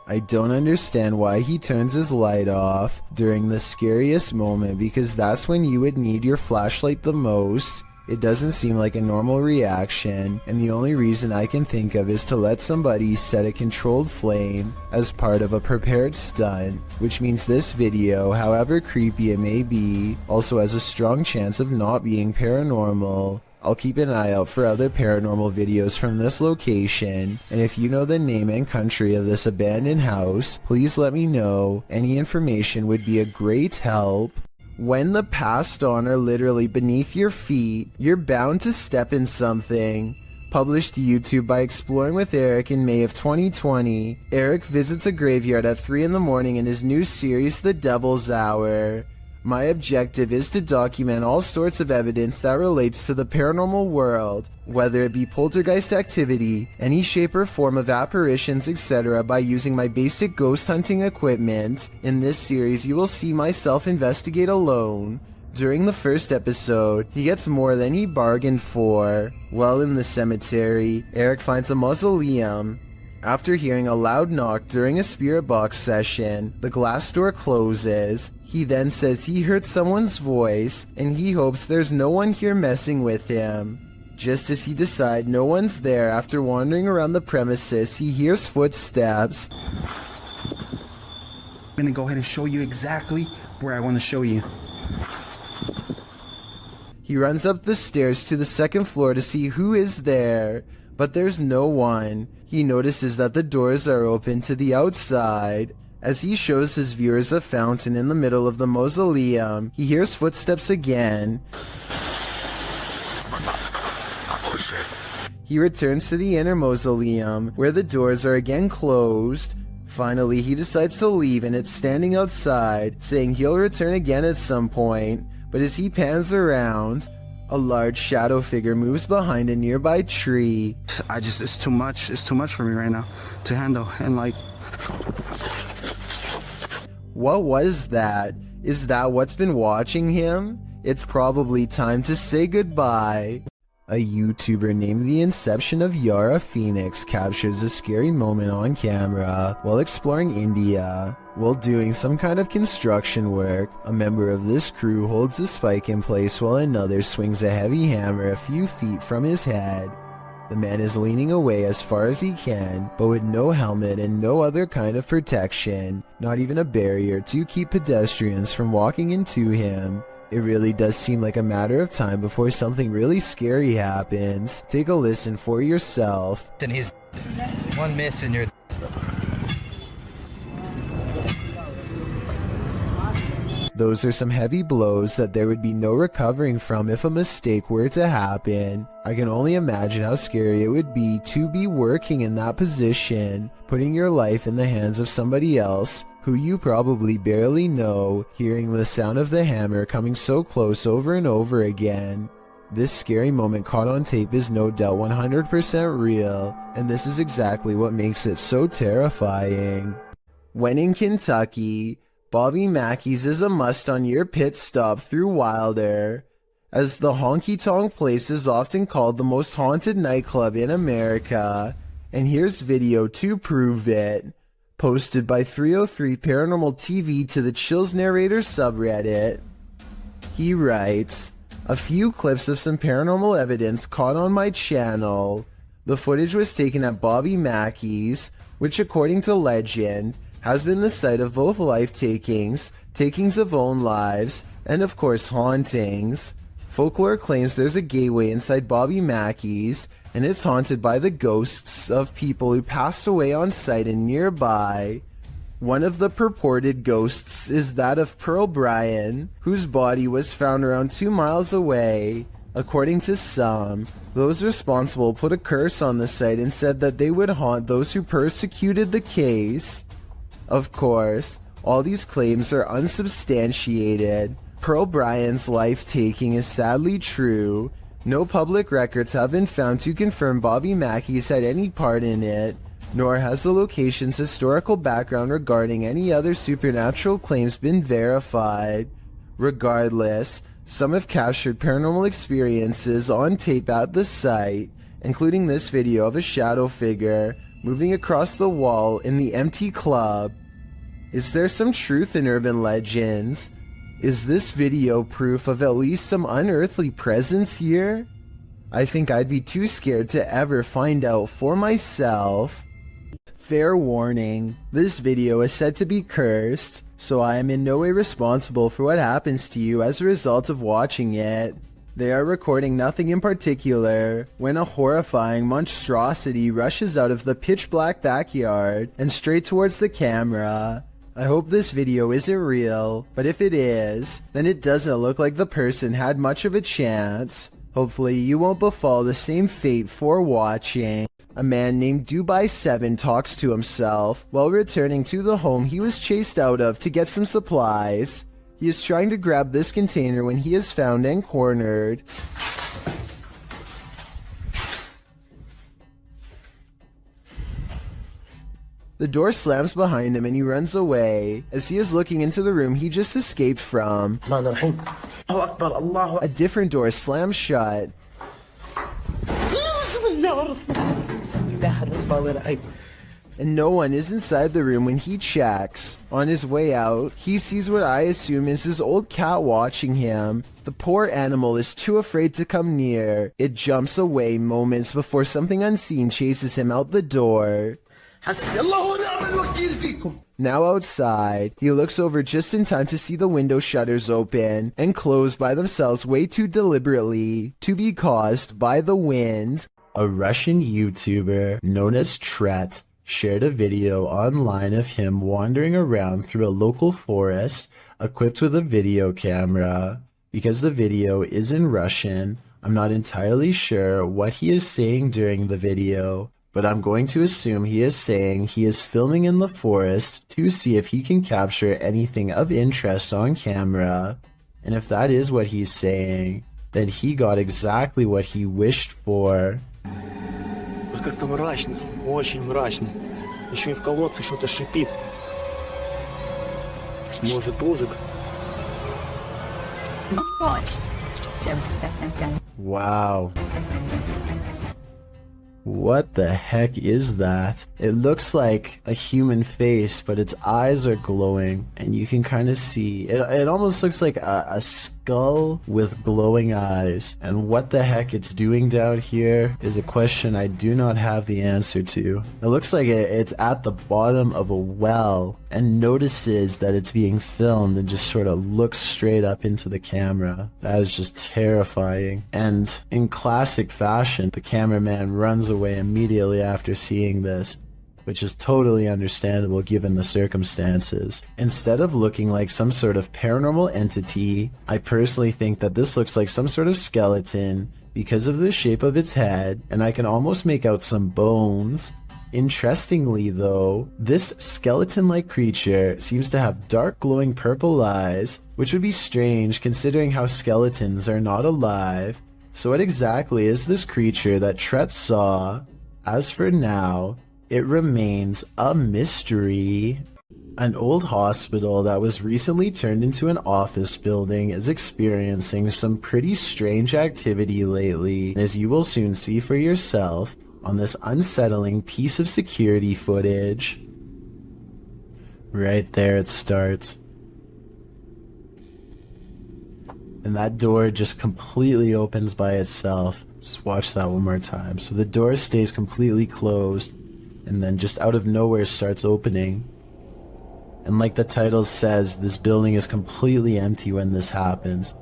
S1: I don't understand why he turns his light off during the scariest moment, because that's when you would need your flashlight the most. It doesn't seem like a normal reaction, and the only reason I can think of is to let somebody set a controlled flame as part of a prepared stunt, which means this video, however creepy it may be, also has a strong chance of not being paranormal. I'll keep an eye out for other paranormal videos from this location, and if you know the name and country of this abandoned house, please let me know. Any information would be a great help. When the passed on are literally beneath your feet, you're bound to step in something. Published to YouTube by Exploring with Eric in May of 2020, Eric visits a graveyard at 3 in the morning in his new series, The Devil's Hour. My objective is to document all sorts of evidence that relates to the paranormal world, whether it be poltergeist activity, any shape or form of apparitions, etc., by using my basic ghost hunting equipment. In this series, you will see myself investigate alone. During the first episode, he gets more than he bargained for. While in the cemetery, Eric finds a mausoleum. After hearing a loud knock during a spirit box session, the glass door closes. He then says he heard someone's voice, and he hopes there's no one here messing with him. Just as he decides no one's there, after wandering around the premises, he hears footsteps.
S17: I'm gonna go ahead and show you exactly where I want to show you.
S1: He runs up the stairs to the second floor to see who is there, but there's no one. He notices that the doors are open to the outside. As he shows his viewers a fountain in the middle of the mausoleum, he hears footsteps again. He returns to the inner mausoleum, where the doors are again closed. Finally, he decides to leave, and it's standing outside, saying he'll return again at some point. But as he pans around, a large shadow figure moves behind a nearby tree.
S17: It's too much. It's too much for me right now to handle. And like,
S1: what was that? Is that what's been watching him? It's probably time to say goodbye. A YouTuber named The Inception of Yara Phoenix captures a scary moment on camera while exploring India. While doing some kind of construction work, a member of this crew holds a spike in place while another swings a heavy hammer a few feet from his head. The man is leaning away as far as he can, but with no helmet and no other kind of protection, not even a barrier to keep pedestrians from walking into him. It really does seem like a matter of time before something really scary happens. Take a listen for yourself.
S18: And he's one miss and you're...
S1: Those are some heavy blows that there would be no recovering from if a mistake were to happen. I can only imagine how scary it would be to be working in that position, putting your life in the hands of somebody else who you probably barely know, hearing the sound of the hammer coming so close over and over again. This scary moment caught on tape is no doubt 100% real, and this is exactly what makes it so terrifying. When in Kentucky, Bobby Mackey's is a must on your pit stop through Wilder, as the Honky Tonk place is often called the most haunted nightclub in America, and here's video to prove it. Posted by 303 Paranormal TV to the Chills Narrator subreddit. He writes, a few clips of some paranormal evidence caught on my channel. The footage was taken at Bobby Mackey's, which according to legend, has been the site of both life-takings, takings of own lives, and of course hauntings. Folklore claims there's a gateway inside Bobby Mackey's, and it's haunted by the ghosts of people who passed away on site and nearby. One of the purported ghosts is that of Pearl Bryan, whose body was found around 2 miles away. According to some, those responsible put a curse on the site and said that they would haunt those who persecuted the case. Of course, all these claims are unsubstantiated. Pearl Bryan's life-taking is sadly true. No public records have been found to confirm Bobby Mackey's had any part in it, nor has the location's historical background regarding any other supernatural claims been verified. Regardless, some have captured paranormal experiences on tape at the site, including this video of a shadow figure moving across the wall in the empty club. Is there some truth in urban legends? Is this video proof of at least some unearthly presence here? I think I'd be too scared to ever find out for myself. Fair warning, this video is said to be cursed, so I am in no way responsible for what happens to you as a result of watching it. They are recording nothing in particular when a horrifying monstrosity rushes out of the pitch-black backyard and straight towards the camera. I hope this video isn't real, but if it is, then it doesn't look like the person had much of a chance. Hopefully you won't befall the same fate for watching. A man named Dubai7 talks to himself while returning to the home he was chased out of to get some supplies. He is trying to grab this container when he is found and cornered. The door slams behind him and he runs away as he is looking into the room he just escaped from. A different door slams shut. And no one is inside the room when he checks. On his way out, he sees what I assume is his old cat watching him. The poor animal is too afraid to come near. It jumps away moments before something unseen chases him out the door. Now outside, he looks over just in time to see the window shutters open and close by themselves way too deliberately to be caused by the wind. A Russian YouTuber known as Tret shared a video online of him wandering around through a local forest equipped with a video camera. Because the video is in Russian, I'm not entirely sure what he is saying during the video, but I'm going to assume he is saying he is filming in the forest to see if he can capture anything of interest on camera. And if that is what he's saying, then he got exactly what he wished for.
S19: Вот как-то мрачно, очень мрачно. Еще и в колодце что-то шипит. Может, ужик?
S1: Wow. What the heck is that? It looks like a human face, but its eyes are glowing, and you can kind of see it almost looks like a skull with glowing eyes. And what the heck it's doing down here is a question I do not have the answer to. It looks like it's at the bottom of a well and notices that it's being filmed and just sort of looks straight up into the camera. That is just terrifying. And in classic fashion, the cameraman runs away immediately after seeing this, which is totally understandable given the circumstances. Instead of looking like some sort of paranormal entity, I personally think that this looks like some sort of skeleton because of the shape of its head, and I can almost make out some bones. Interestingly though, this skeleton-like creature seems to have dark glowing purple eyes, which would be strange considering how skeletons are not alive. So what exactly is this creature that Tret saw? As for now, it remains a mystery. An old hospital that was recently turned into an office building is experiencing some pretty strange activity lately, as you will soon see for yourself on this unsettling piece of security footage. Right there it starts. And that door just completely opens by itself. Just watch that one more time. So the door stays completely closed, and then just out of nowhere starts opening. And like the title says, this building is completely empty when this happens.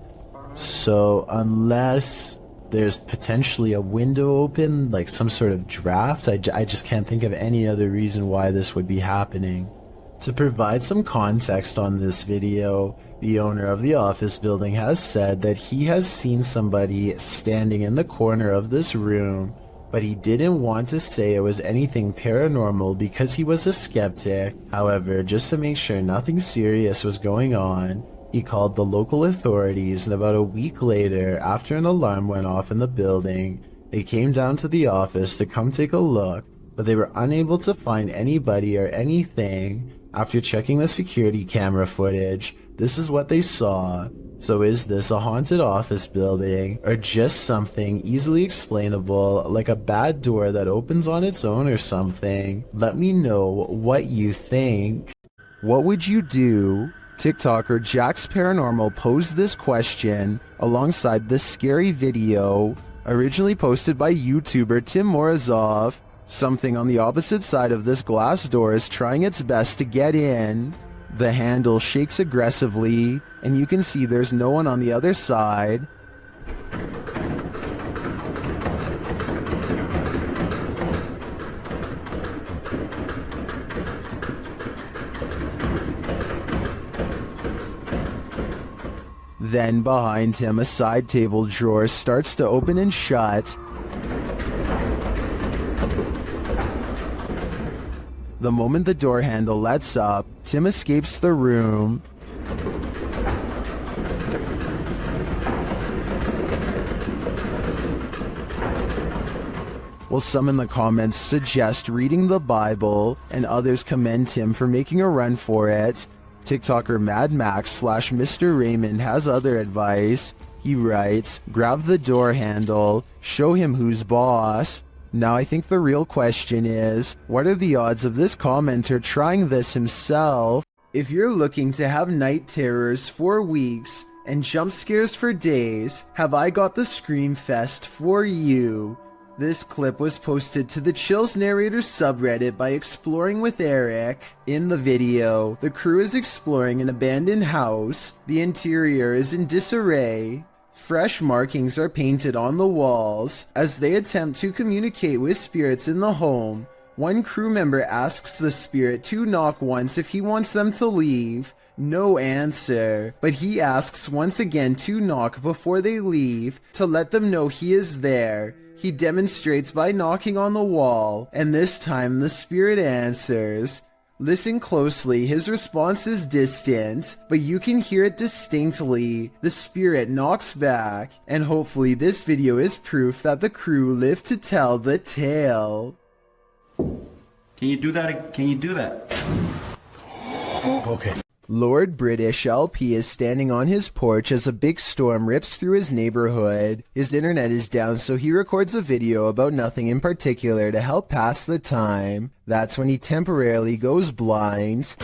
S1: So unless there's potentially a window open, like some sort of draft, I just can't think of any other reason why this would be happening. To provide some context on this video, the owner of the office building has said that he has seen somebody standing in the corner of this room, but he didn't want to say it was anything paranormal because he was a skeptic. However, just to make sure nothing serious was going on, he called the local authorities, and about a week later, after an alarm went off in the building, they came down to the office to come take a look, but they were unable to find anybody or anything. After checking the security camera footage, this is what they saw. So is this a haunted office building, or just something easily explainable, like a bad door that opens on its own or something? Let me know what you think. What would you do? TikToker Jax Paranormal posed this question alongside this scary video, originally posted by YouTuber Tim Morozov. Something on the opposite side of this glass door is trying its best to get in. The handle shakes aggressively, and you can see there's no one on the other side. Then behind him, a side table drawer starts to open and shut. The moment the door handle lets up, Tim escapes the room. While some in the comments suggest reading the Bible, and others commend him for making a run for it, TikToker Mad Max / Mr. Raymond has other advice. He writes, grab the door handle, show him who's boss. Now I think the real question is, what are the odds of this commenter trying this himself? If you're looking to have night terrors for weeks and jump scares for days, have I got the Scream Fest for you. This clip was posted to the Chills Narrator subreddit by Exploring with Eric. In the video, the crew is exploring an abandoned house. The interior is in disarray. Fresh markings are painted on the walls as they attempt to communicate with spirits in the home, One crew member asks the spirit to knock once if he wants them to leave. No answer, but he asks once again to knock before they leave to let them know he is there. He demonstrates by knocking on the wall, and this time the spirit answers. Listen closely, his response is distant, but you can hear it distinctly. The spirit knocks back, and hopefully this video is proof that the crew lived to tell the tale.
S11: Can you do that? Can you do that?
S1: Okay. Lord British LP is standing on his porch as a big storm rips through his neighborhood. His internet is down, so he records a video about nothing in particular to help pass the time. That's when he temporarily goes blind.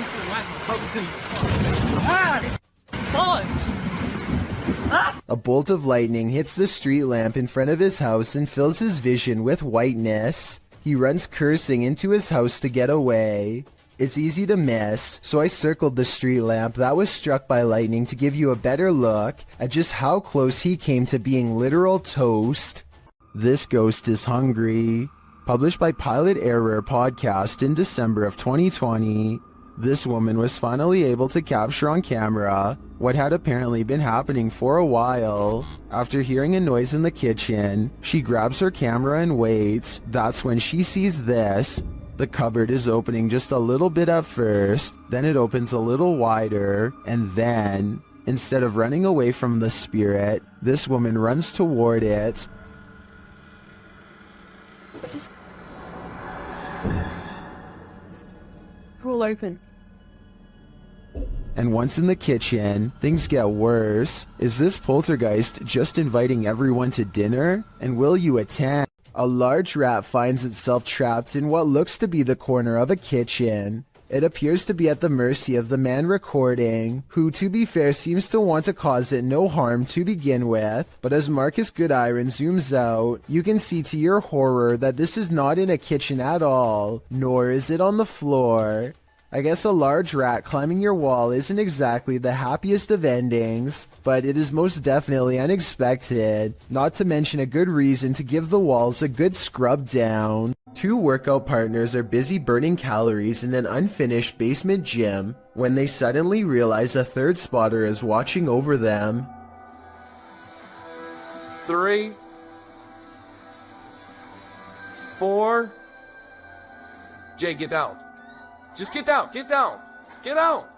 S1: A bolt of lightning hits the street lamp in front of his house and fills his vision with whiteness. He runs cursing into his house to get away. It's easy to miss, so I circled the street lamp that was struck by lightning to give you a better look at just how close he came to being literal toast. This ghost is hungry. Published by Pilot Error Podcast in December of 2020. This woman was finally able to capture on camera what had apparently been happening for a while. After hearing a noise in the kitchen, she grabs her camera and waits. That's when she sees this. The cupboard is opening just a little bit at first, then it opens a little wider, and then, instead of running away from the spirit, this woman runs toward it.
S15: Roll open.
S1: And once in the kitchen, things get worse. Is this poltergeist just inviting everyone to dinner? And will you attend? A large rat finds itself trapped in what looks to be the corner of a kitchen. It appears to be at the mercy of the man recording, who to be fair seems to want to cause it no harm to begin with. But as Marcus Goodiron zooms out, you can see to your horror that this is not in a kitchen at all, nor is it on the floor. I guess a large rat climbing your wall isn't exactly the happiest of endings, but it is most definitely unexpected, not to mention a good reason to give the walls a good scrub down. Two workout partners are busy burning calories in an unfinished basement gym when they suddenly realize a third spotter is watching over them.
S20: 3, 4. Jay, get down. Just get down, get down, get out!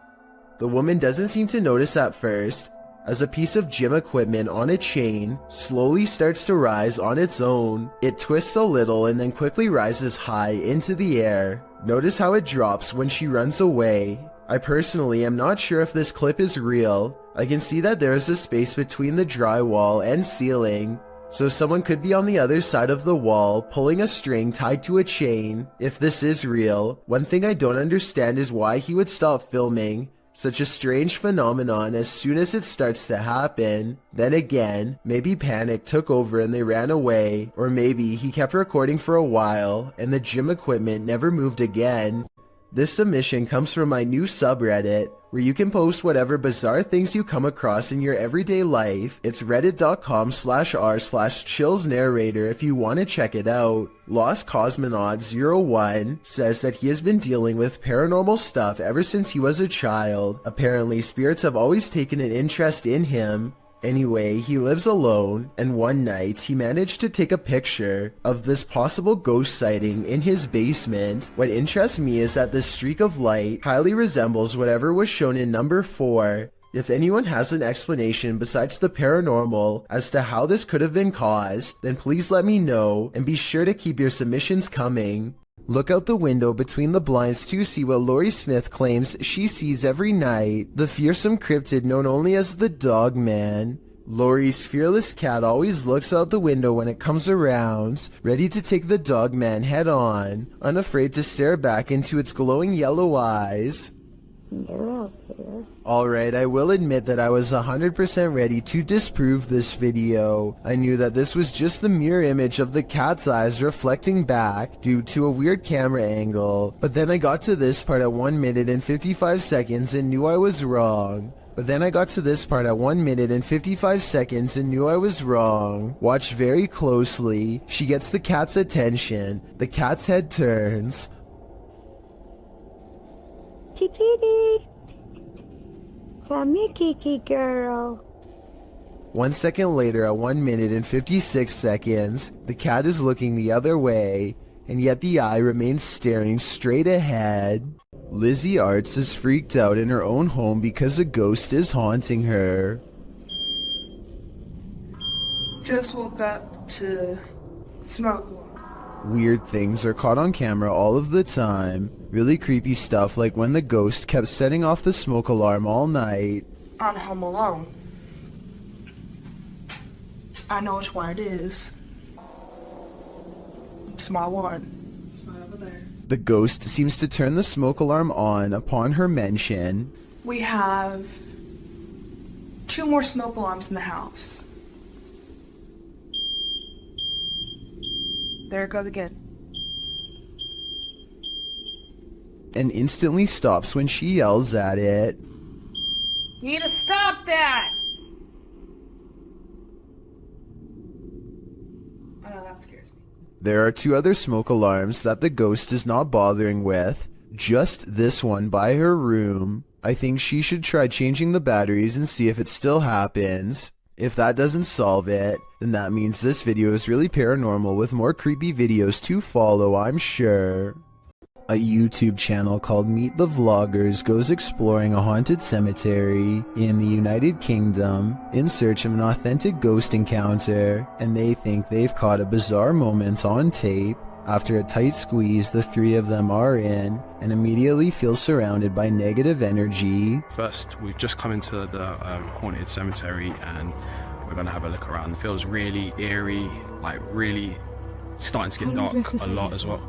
S1: The woman doesn't seem to notice at first, as a piece of gym equipment on a chain slowly starts to rise on its own. It twists a little and then quickly rises high into the air. Notice how it drops when she runs away. I personally am not sure if this clip is real. I can see that there is a space between the drywall and ceiling, so someone could be on the other side of the wall pulling a string tied to a chain. If this is real, one thing I don't understand is why he would stop filming such a strange phenomenon as soon as it starts to happen. Then again, maybe panic took over and they ran away, or maybe he kept recording for a while and the gym equipment never moved again. This submission comes from my new subreddit, where you can post whatever bizarre things you come across in your everyday life. It's reddit.com/r/chillsnarrator if you want to check it out. Lost Cosmonaut 01 says that he has been dealing with paranormal stuff ever since he was a child. Apparently, spirits have always taken an interest in him. Anyway, he lives alone, and one night he managed to take a picture of this possible ghost sighting in his basement. What interests me is that this streak of light highly resembles whatever was shown in number 4. If anyone has an explanation besides the paranormal as to how this could have been caused, then please let me know, and be sure to keep your submissions coming. Look out the window between the blinds to see what Laurie Smith claims she sees every night, the fearsome cryptid known only as the Dog Man. Laurie's fearless cat always looks out the window when it comes around, ready to take the Dog Man head on, unafraid to stare back into its glowing yellow eyes. Alright, I will admit that I was 100% ready to disprove this video. I knew that this was just the mirror image of the cat's eyes reflecting back due to a weird camera angle, but then I got to this part at 1 minute and 55 seconds and knew I was wrong. But then I got to this part at 1 minute and 55 seconds and knew I was wrong. Watch very closely. She gets the cat's attention. The cat's head turns.
S8: Kiki. Come here, Kiki girl.
S1: 1 second later, at 1 minute and 56 seconds, the cat is looking the other way, and yet the eye remains staring straight ahead. Lizzie Arts is freaked out in her own home because a ghost is haunting her.
S21: Just woke up to smoke alarm.
S1: Weird things are caught on camera all of the time. Really creepy stuff like when the ghost kept setting off the smoke alarm all night.
S21: I'm home alone. I know which one it is. It's my one. It's right over there.
S1: The ghost seems to turn the smoke alarm on upon her mention.
S21: We have 2 more smoke alarms in the house. There it goes again.
S1: And instantly stops when she yells at it.
S21: You need to stop that! I know that scares me.
S1: There are 2 other smoke alarms that the ghost is not bothering with. Just this one by her room. I think she should try changing the batteries and see if it still happens. If that doesn't solve it, then that means this video is really paranormal with more creepy videos to follow, I'm sure. A YouTube channel called Meet the Vloggers goes exploring a haunted cemetery in the United Kingdom in search of an authentic ghost encounter, and they think they've caught a bizarre moment on tape. After a tight squeeze, the 3 of them are in and immediately feel surrounded by negative energy.
S22: First, we've just come into the haunted cemetery and we're going to have a look around. It feels really eerie, like really starting to get dark a lot as well.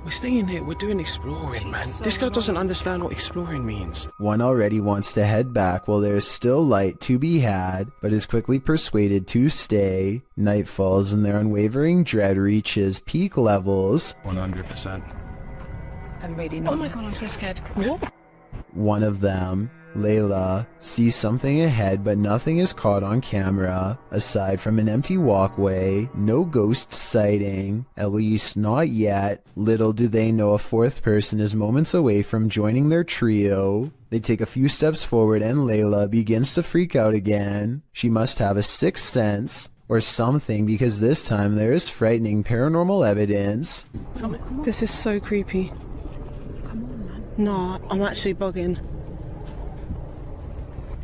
S22: We're staying here, we're doing exploring, man. This girl doesn't understand what exploring means.
S1: One already wants to head back while there is still light to be had, but is quickly persuaded to stay. Night falls and their unwavering dread reaches peak levels.
S22: 100%.
S21: I'm ready now. Oh my god, I'm so scared. What?
S1: One of them, Layla, sees something ahead but nothing is caught on camera. Aside from an empty walkway, no ghost sighting, at least not yet. Little do they know a 4th person is moments away from joining their trio. They take a few steps forward and Layla begins to freak out again. She must have a 6th sense or something because this time there is frightening paranormal evidence.
S21: This is so creepy. Come on, man. No, I'm actually bugging.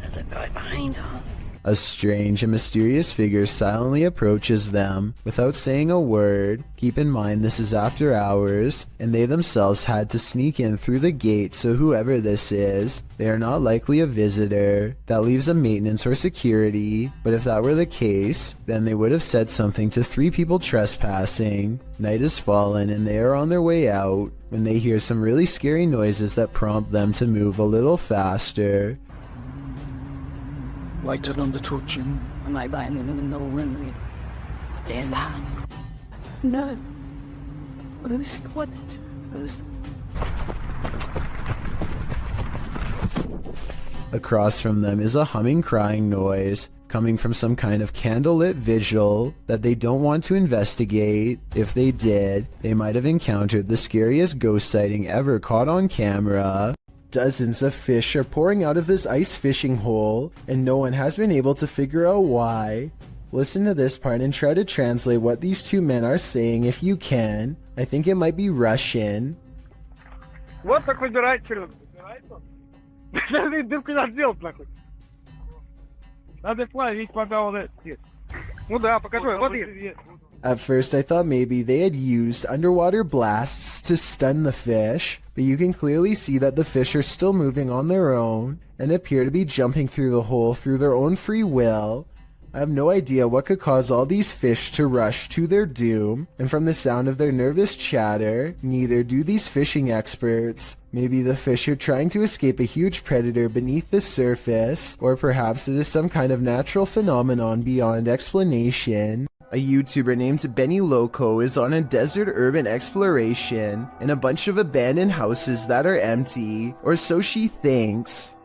S21: There's a guy behind us.
S1: A strange and mysterious figure silently approaches them without saying a word. Keep in mind this is after hours, and they themselves had to sneak in through the gate, so whoever this is, they are not likely a visitor. That leaves a maintenance or security, but if that were the case, then they would have said something to 3 people trespassing. Night has fallen and they are on their way out when they hear some really scary noises that prompt them to move a little faster.
S19: Lighted on the torch.
S21: Am I buying in the room? What is that? No. Who's what? Who's?
S1: Across from them is a humming crying noise coming from some kind of candlelit vigil that they don't want to investigate. If they did, they might have encountered the scariest ghost sighting ever caught on camera. Dozens of fish are pouring out of this ice fishing hole, and no one has been able to figure out why. Listen to this part and try to translate what these 2 men are saying if you can. I think it might be Russian.
S19: Вот так выбирайте. Дырку надо сделать, нахуй. Надо плавить, пока вот это. Ну да, покажи, вот есть.
S1: At first I thought maybe they had used underwater blasts to stun the fish, but you can clearly see that the fish are still moving on their own and appear to be jumping through the hole through their own free will. I have no idea what could cause all these fish to rush to their doom, and from the sound of their nervous chatter, neither do these fishing experts. Maybe the fish are trying to escape a huge predator beneath the surface, or perhaps it is some kind of natural phenomenon beyond explanation. A YouTuber named Benny Loco is on a desert urban exploration in a bunch of abandoned houses that are empty, or so she thinks.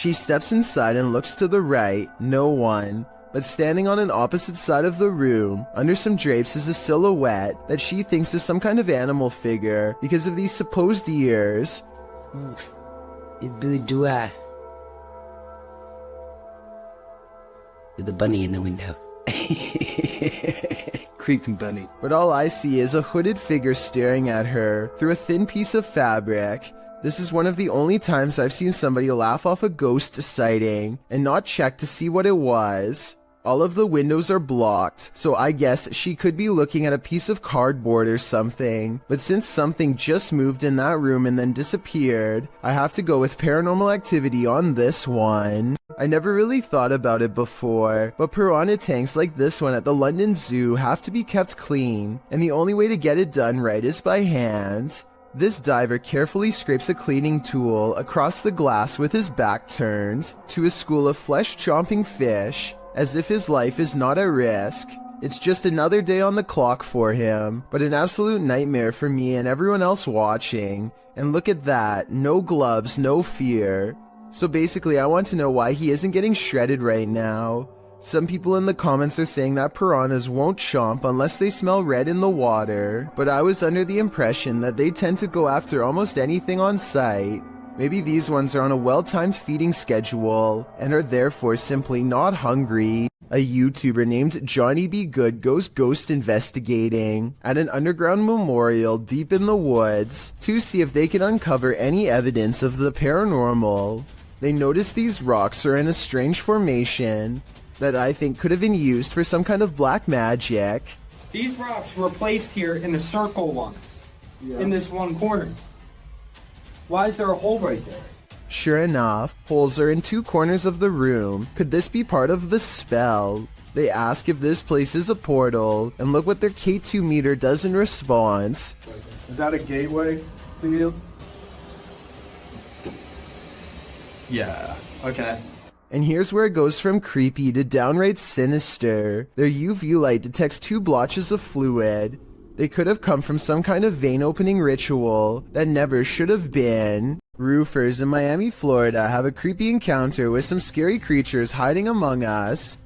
S1: She steps inside and looks to the right, no one. But standing on an opposite side of the room, under some drapes, is a silhouette that she thinks is some kind of animal figure because of these supposed ears.
S7: It's Billy Dua. With the bunny in the window. Creepy bunny.
S1: But all I see is a hooded figure staring at her through a thin piece of fabric. This is one of the only times I've seen somebody laugh off a ghost sighting and not check to see what it was. All of the windows are blocked, so I guess she could be looking at a piece of cardboard or something. But since something just moved in that room and then disappeared, I have to go with paranormal activity on this one. I never really thought about it before, but piranha tanks like this one at the London Zoo have to be kept clean, and the only way to get it done right is by hand. This diver carefully scrapes a cleaning tool across the glass with his back turned to a school of flesh-chomping fish, as if his life is not at risk. It's just another day on the clock for him, but an absolute nightmare for me and everyone else watching. And look at that, no gloves, no fear. So basically I want to know why he isn't getting shredded right now. Some people in the comments are saying that piranhas won't chomp unless they smell red in the water, but I was under the impression that they tend to go after almost anything on sight. Maybe these ones are on a well-timed feeding schedule and are therefore simply not hungry. A YouTuber named Johnny B. Good goes ghost investigating at an underground memorial deep in the woods to see if they can uncover any evidence of the paranormal. They notice these rocks are in a strange formation that I think could have been used for some kind of black magic.
S5: These rocks were placed here in a circle once, in this one corner. Why is there a hole right there?
S1: Sure enough, holes are in two corners of the room. Could this be part of the spell? They ask if this place is a portal, and look what their K2 meter does in response.
S5: Is that a gateway to you?
S13: Yeah, okay.
S1: And here's where it goes from creepy to downright sinister. Their UV light detects two blotches of fluid. They could have come from some kind of vein opening ritual that never should have been. Roofers in Miami, Florida have a creepy encounter with some scary creatures hiding among us.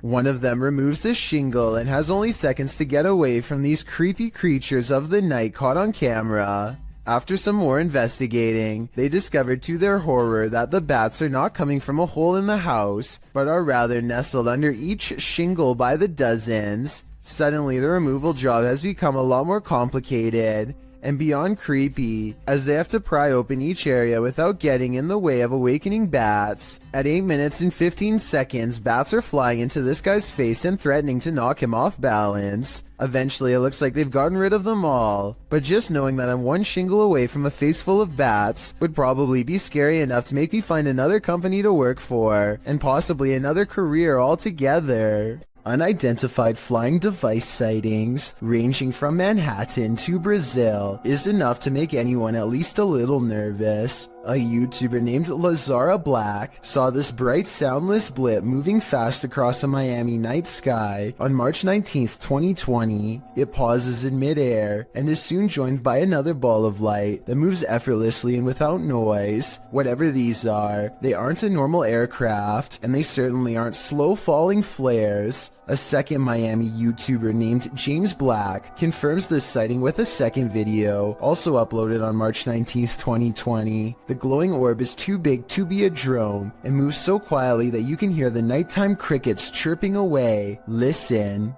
S1: One of them removes his shingle and has only seconds to get away from these creepy creatures of the night caught on camera. After some more investigating, they discovered to their horror that the bats are not coming from a hole in the house, but are rather nestled under each shingle by the dozens. Suddenly, the removal job has become a lot more complicated and beyond creepy, as they have to pry open each area without getting in the way of awakening bats. At 8 minutes and 15 seconds, bats are flying into this guy's face and threatening to knock him off balance. Eventually, it looks like they've gotten rid of them all, but just knowing that I'm one shingle away from a face full of bats would probably be scary enough to make me find another company to work for, and possibly another career altogether. Unidentified flying device sightings, ranging from Manhattan to Brazil, is enough to make anyone at least a little nervous. A YouTuber named Lazara Black saw this bright soundless blip moving fast across a Miami night sky on March 19th, 2020. It pauses in midair and is soon joined by another ball of light that moves effortlessly and without noise. Whatever these are, they aren't a normal aircraft, and they certainly aren't slow falling flares. A second Miami YouTuber named James Black confirms this sighting with a second video, also uploaded on March 19th, 2020. The glowing orb is too big to be a drone and moves so quietly that you can hear the nighttime crickets chirping away. Listen.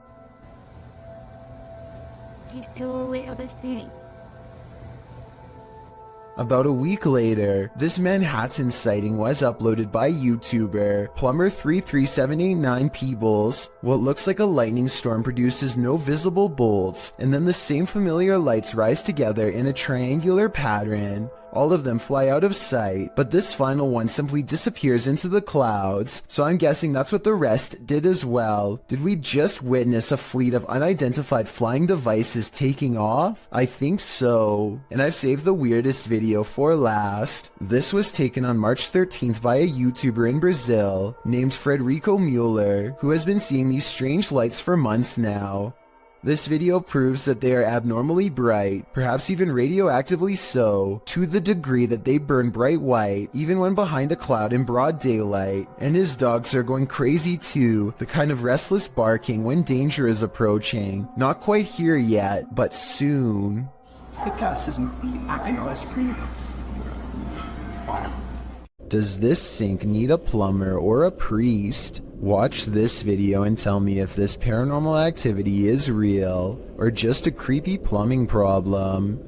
S1: About a week later, this Manhattan sighting was uploaded by YouTuber Plumber33789 Peebles. What looks like a lightning storm produces no visible bolts, and then the same familiar lights rise together in a triangular pattern. All of them fly out of sight, but this final one simply disappears into the clouds, so I'm guessing that's what the rest did as well. Did we just witness a fleet of unidentified flying devices taking off? I think so. And I've saved the weirdest video for last. This was taken on March 13th by a YouTuber in Brazil named Frederico Mueller, who has been seeing these strange lights for months now. This video proves that they are abnormally bright, perhaps even radioactively so, to the degree that they burn bright white even when behind a cloud in broad daylight. And his dogs are going crazy too, the kind of restless barking when danger is approaching. Not quite here yet, but soon. Does this sink need a plumber or a priest? Watch this video and tell me if this paranormal activity is real or just a creepy plumbing problem.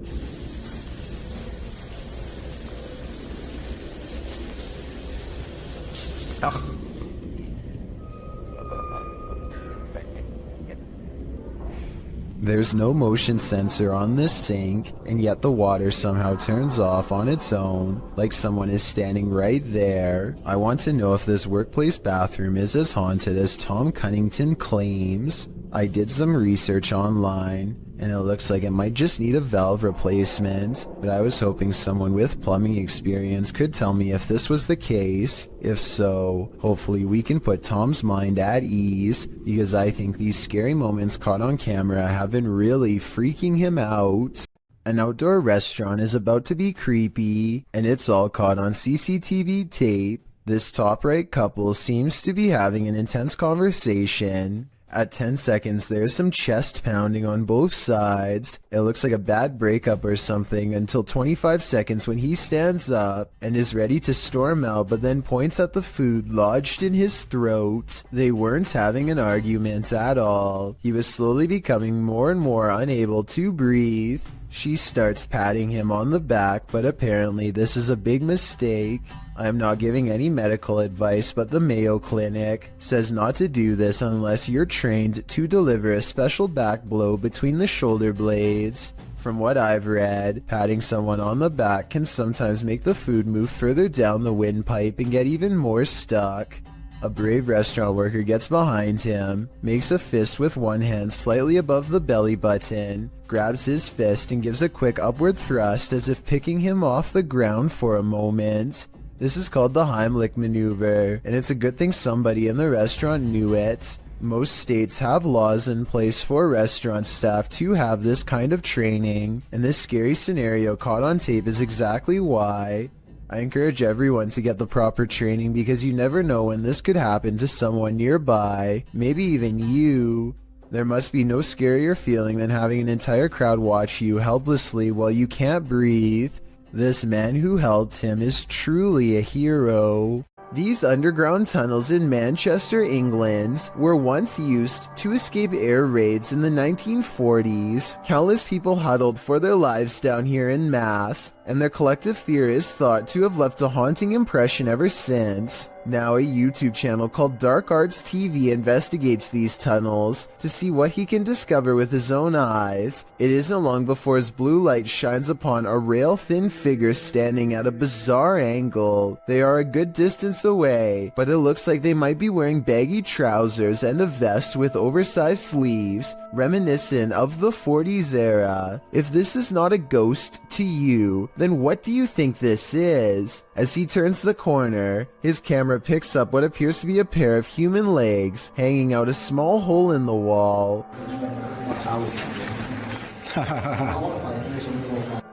S1: There's no motion sensor on this sink, and yet the water somehow turns off on its own, like someone is standing right there. I want to know if this workplace bathroom is as haunted as Tom Cunnington claims. I did some research online, and it looks like it might just need a valve replacement, but I was hoping someone with plumbing experience could tell me if this was the case. If so, hopefully we can put Tom's mind at ease, because I think these scary moments caught on camera have been really freaking him out. An outdoor restaurant is about to be creepy, and it's all caught on CCTV tape. This top right couple seems to be having an intense conversation. At 10 seconds, there's some chest pounding on both sides. It looks like a bad breakup or something until 25 seconds when he stands up and is ready to storm out, but then points at the food lodged in his throat. They weren't having an argument at all. He was slowly becoming more and more unable to breathe. She starts patting him on the back, but apparently this is a big mistake. I am not giving any medical advice, but the Mayo Clinic says not to do this unless you're trained to deliver a special back blow between the shoulder blades. From what I've read, patting someone on the back can sometimes make the food move further down the windpipe and get even more stuck. A brave restaurant worker gets behind him, makes a fist with one hand slightly above the belly button, grabs his fist and gives a quick upward thrust as if picking him off the ground for a moment. This is called the Heimlich maneuver, and it's a good thing somebody in the restaurant knew it. Most states have laws in place for restaurant staff to have this kind of training, and this scary scenario caught on tape is exactly why. I encourage everyone to get the proper training because you never know when this could happen to someone nearby, maybe even you. There must be no scarier feeling than having an entire crowd watch you helplessly while you can't breathe. This man who helped him is truly a hero. These underground tunnels in Manchester, England, were once used to escape air raids in the 1940s. Countless people huddled for their lives down here en masse, and their collective theory is thought to have left a haunting impression ever since. Now a YouTube channel called Dark Arts TV investigates these tunnels to see what he can discover with his own eyes. It isn't long before his blue light shines upon a rail-thin figure standing at a bizarre angle. They are a good distance away, but it looks like they might be wearing baggy trousers and a vest with oversized sleeves, reminiscent of the 40s era. If this is not a ghost to you, then what do you think this is? As he turns the corner, his camera picks up what appears to be a pair of human legs hanging out a small hole in the wall.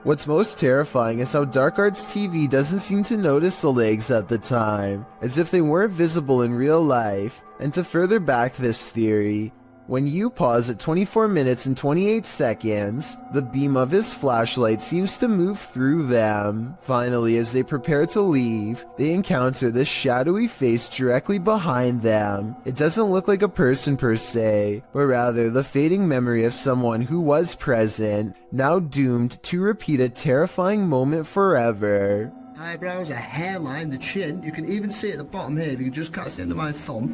S1: What's most terrifying is how Dark Arts TV doesn't seem to notice the legs at the time, as if they weren't visible in real life. And to further back this theory, when you pause at 24 minutes and 28 seconds, the beam of his flashlight seems to move through them. Finally, as they prepare to leave, they encounter this shadowy face directly behind them. It doesn't look like a person per se, but rather the fading memory of someone who was present, now doomed to repeat a terrifying moment forever.
S4: Eyebrows, a hairline, the chin. You can even see at the bottom here, if you can just cast it under my thumb,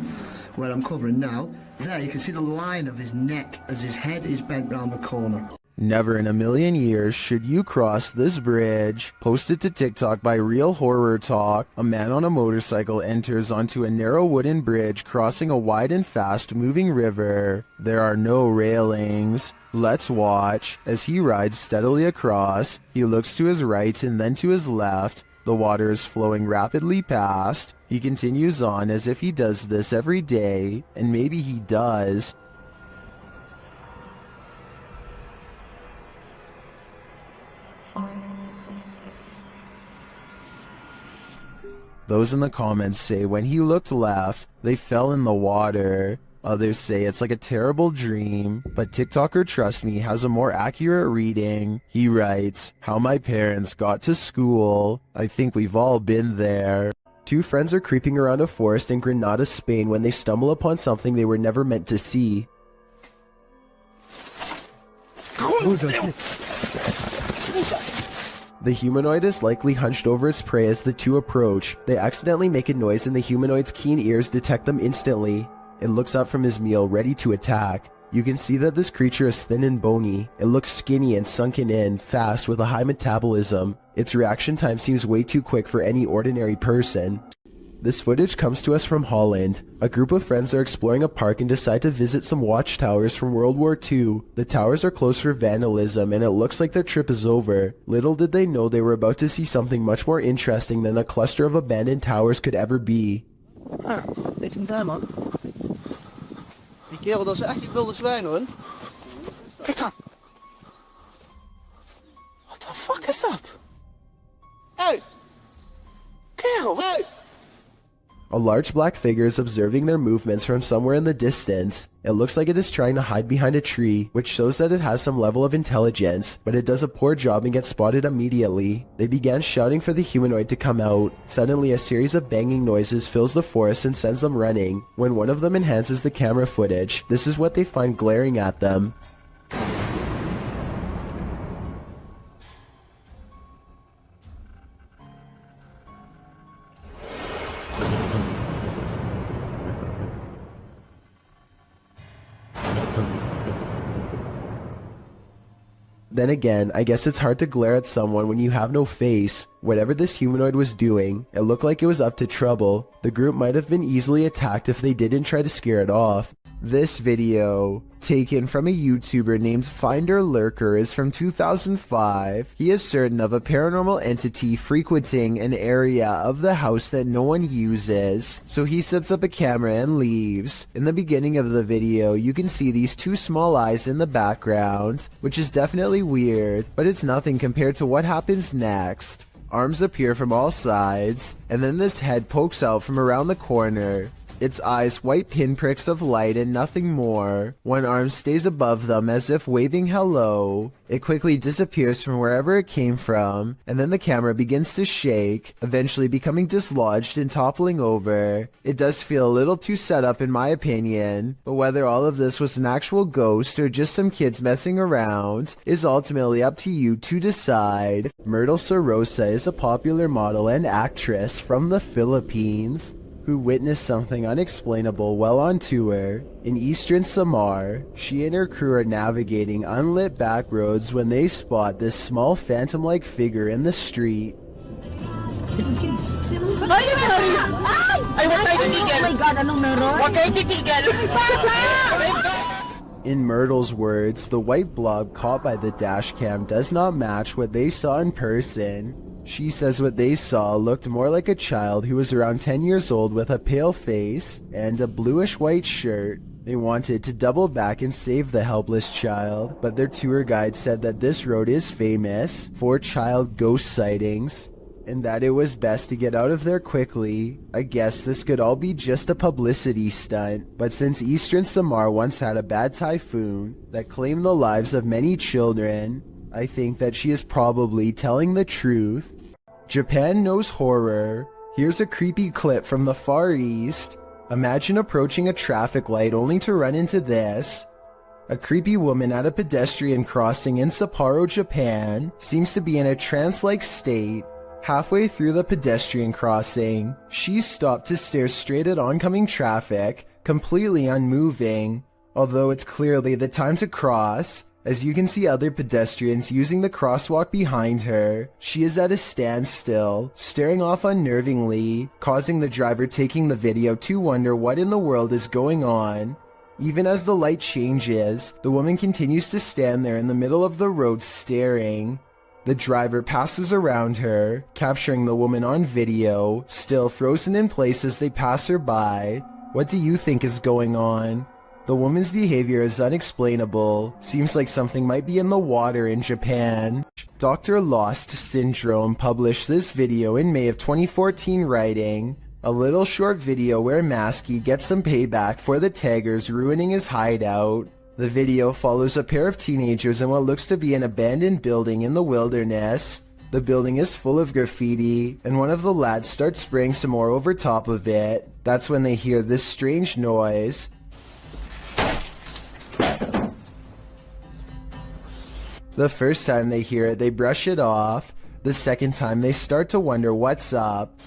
S4: where I'm covering now. There, you can see the line of his neck as his head is bent round the corner.
S1: Never in a million years should you cross this bridge. Posted to TikTok by Real Horror Talk, a man on a motorcycle enters onto a narrow wooden bridge crossing a wide and fast-moving river. There are no railings. Let's watch. As he rides steadily across, he looks to his right and then to his left. The water is flowing rapidly past. He continues on as if he does this every day, and maybe he does. Those in the comments say when he looked left, they fell in the water. Others say it's like a terrible dream, but TikToker Trust Me has a more accurate reading. He writes, "How my parents got to school. I think we've all been there." Two friends are creeping around a forest in Granada, Spain when they stumble upon something they were never meant to see. The humanoid is likely hunched over its prey as the two approach. They accidentally make a noise and the humanoid's keen ears detect them instantly. It looks up from his meal, ready to attack. You can see that this creature is thin and bony. It looks skinny and sunken in, fast with a high metabolism. Its reaction time seems way too quick for any ordinary person. This footage comes to us from Holland. A group of friends are exploring a park and decide to visit some watchtowers from World War II. The towers are closed for vandalism and it looks like their trip is over. Little did they know they were about to see something much more interesting than a cluster of abandoned towers could ever be.
S4: Weet je daar, man? Die kerel, dat is echt die wilde zwijn, hoor. Kijk dan. What the fuck is dat? Hey! Kerel, hey!
S1: A large black figure is observing their movements from somewhere in the distance. It looks like it is trying to hide behind a tree, which shows that it has some level of intelligence, but it does a poor job and gets spotted immediately. They began shouting for the humanoid to come out. Suddenly, a series of banging noises fills the forest and sends them running. When one of them enhances the camera footage, this is what they find glaring at them. Then again, I guess it's hard to glare at someone when you have no face. Whatever this humanoid was doing, it looked like it was up to trouble. The group might have been easily attacked if they didn't try to scare it off. This video, taken from a YouTuber named Finder Lurker, is from 2005. He is certain of a paranormal entity frequenting an area of the house that no one uses, so he sets up a camera and leaves. In the beginning of the video, you can see these two small eyes in the background, which is definitely weird, but it's nothing compared to what happens next. Arms appear from all sides, and then this head pokes out from around the corner. Its eyes white pinpricks of light and nothing more. One arm stays above them as if waving hello. It quickly disappears from wherever it came from, and then the camera begins to shake, eventually becoming dislodged and toppling over. It does feel a little too set up in my opinion, but whether all of this was an actual ghost or just some kids messing around is ultimately up to you to decide. Myrtle Sorosa is a popular model and actress from the Philippines who witnessed something unexplainable while on tour. In eastern Samar, she and her crew are navigating unlit back roads when they spot this small phantom-like figure in the street.
S21: Ay, huwag tayo titigil! Oh my God, anong meron? Huwag kayo titigil!
S1: In Myrtle's words, the white blob caught by the dash cam does not match what they saw in person. She says what they saw looked more like a child who was around 10 years old with a pale face and a bluish-white shirt. They wanted to double back and save the helpless child, but their tour guide said that this road is famous for child ghost sightings, and that it was best to get out of there quickly. I guess this could all be just a publicity stunt, but since eastern Samar once had a bad typhoon that claimed the lives of many children, I think that she is probably telling the truth. Japan knows horror. Here's a creepy clip from the Far East. Imagine approaching a traffic light only to run into this. A creepy woman at a pedestrian crossing in Sapporo, Japan, seems to be in a trance-like state. Halfway through the pedestrian crossing, she stopped to stare straight at oncoming traffic, completely unmoving. Although it's clearly the time to cross, as you can see other pedestrians using the crosswalk behind her, she is at a standstill, staring off unnervingly, causing the driver taking the video to wonder what in the world is going on. Even as the light changes, the woman continues to stand there in the middle of the road staring. The driver passes around her, capturing the woman on video, still frozen in place as they pass her by. What do you think is going on? The woman's behavior is unexplainable. Seems like something might be in the water in Japan. Dr. Lost Syndrome published this video in May of 2014 writing, a little short video where Maskey gets some payback for the taggers ruining his hideout. The video follows a pair of teenagers in what looks to be an abandoned building in the wilderness. The building is full of graffiti, and one of the lads starts spraying some more over top of it. That's when they hear this strange noise. The first time they hear it, they brush it off. The second time, they start to wonder what's up.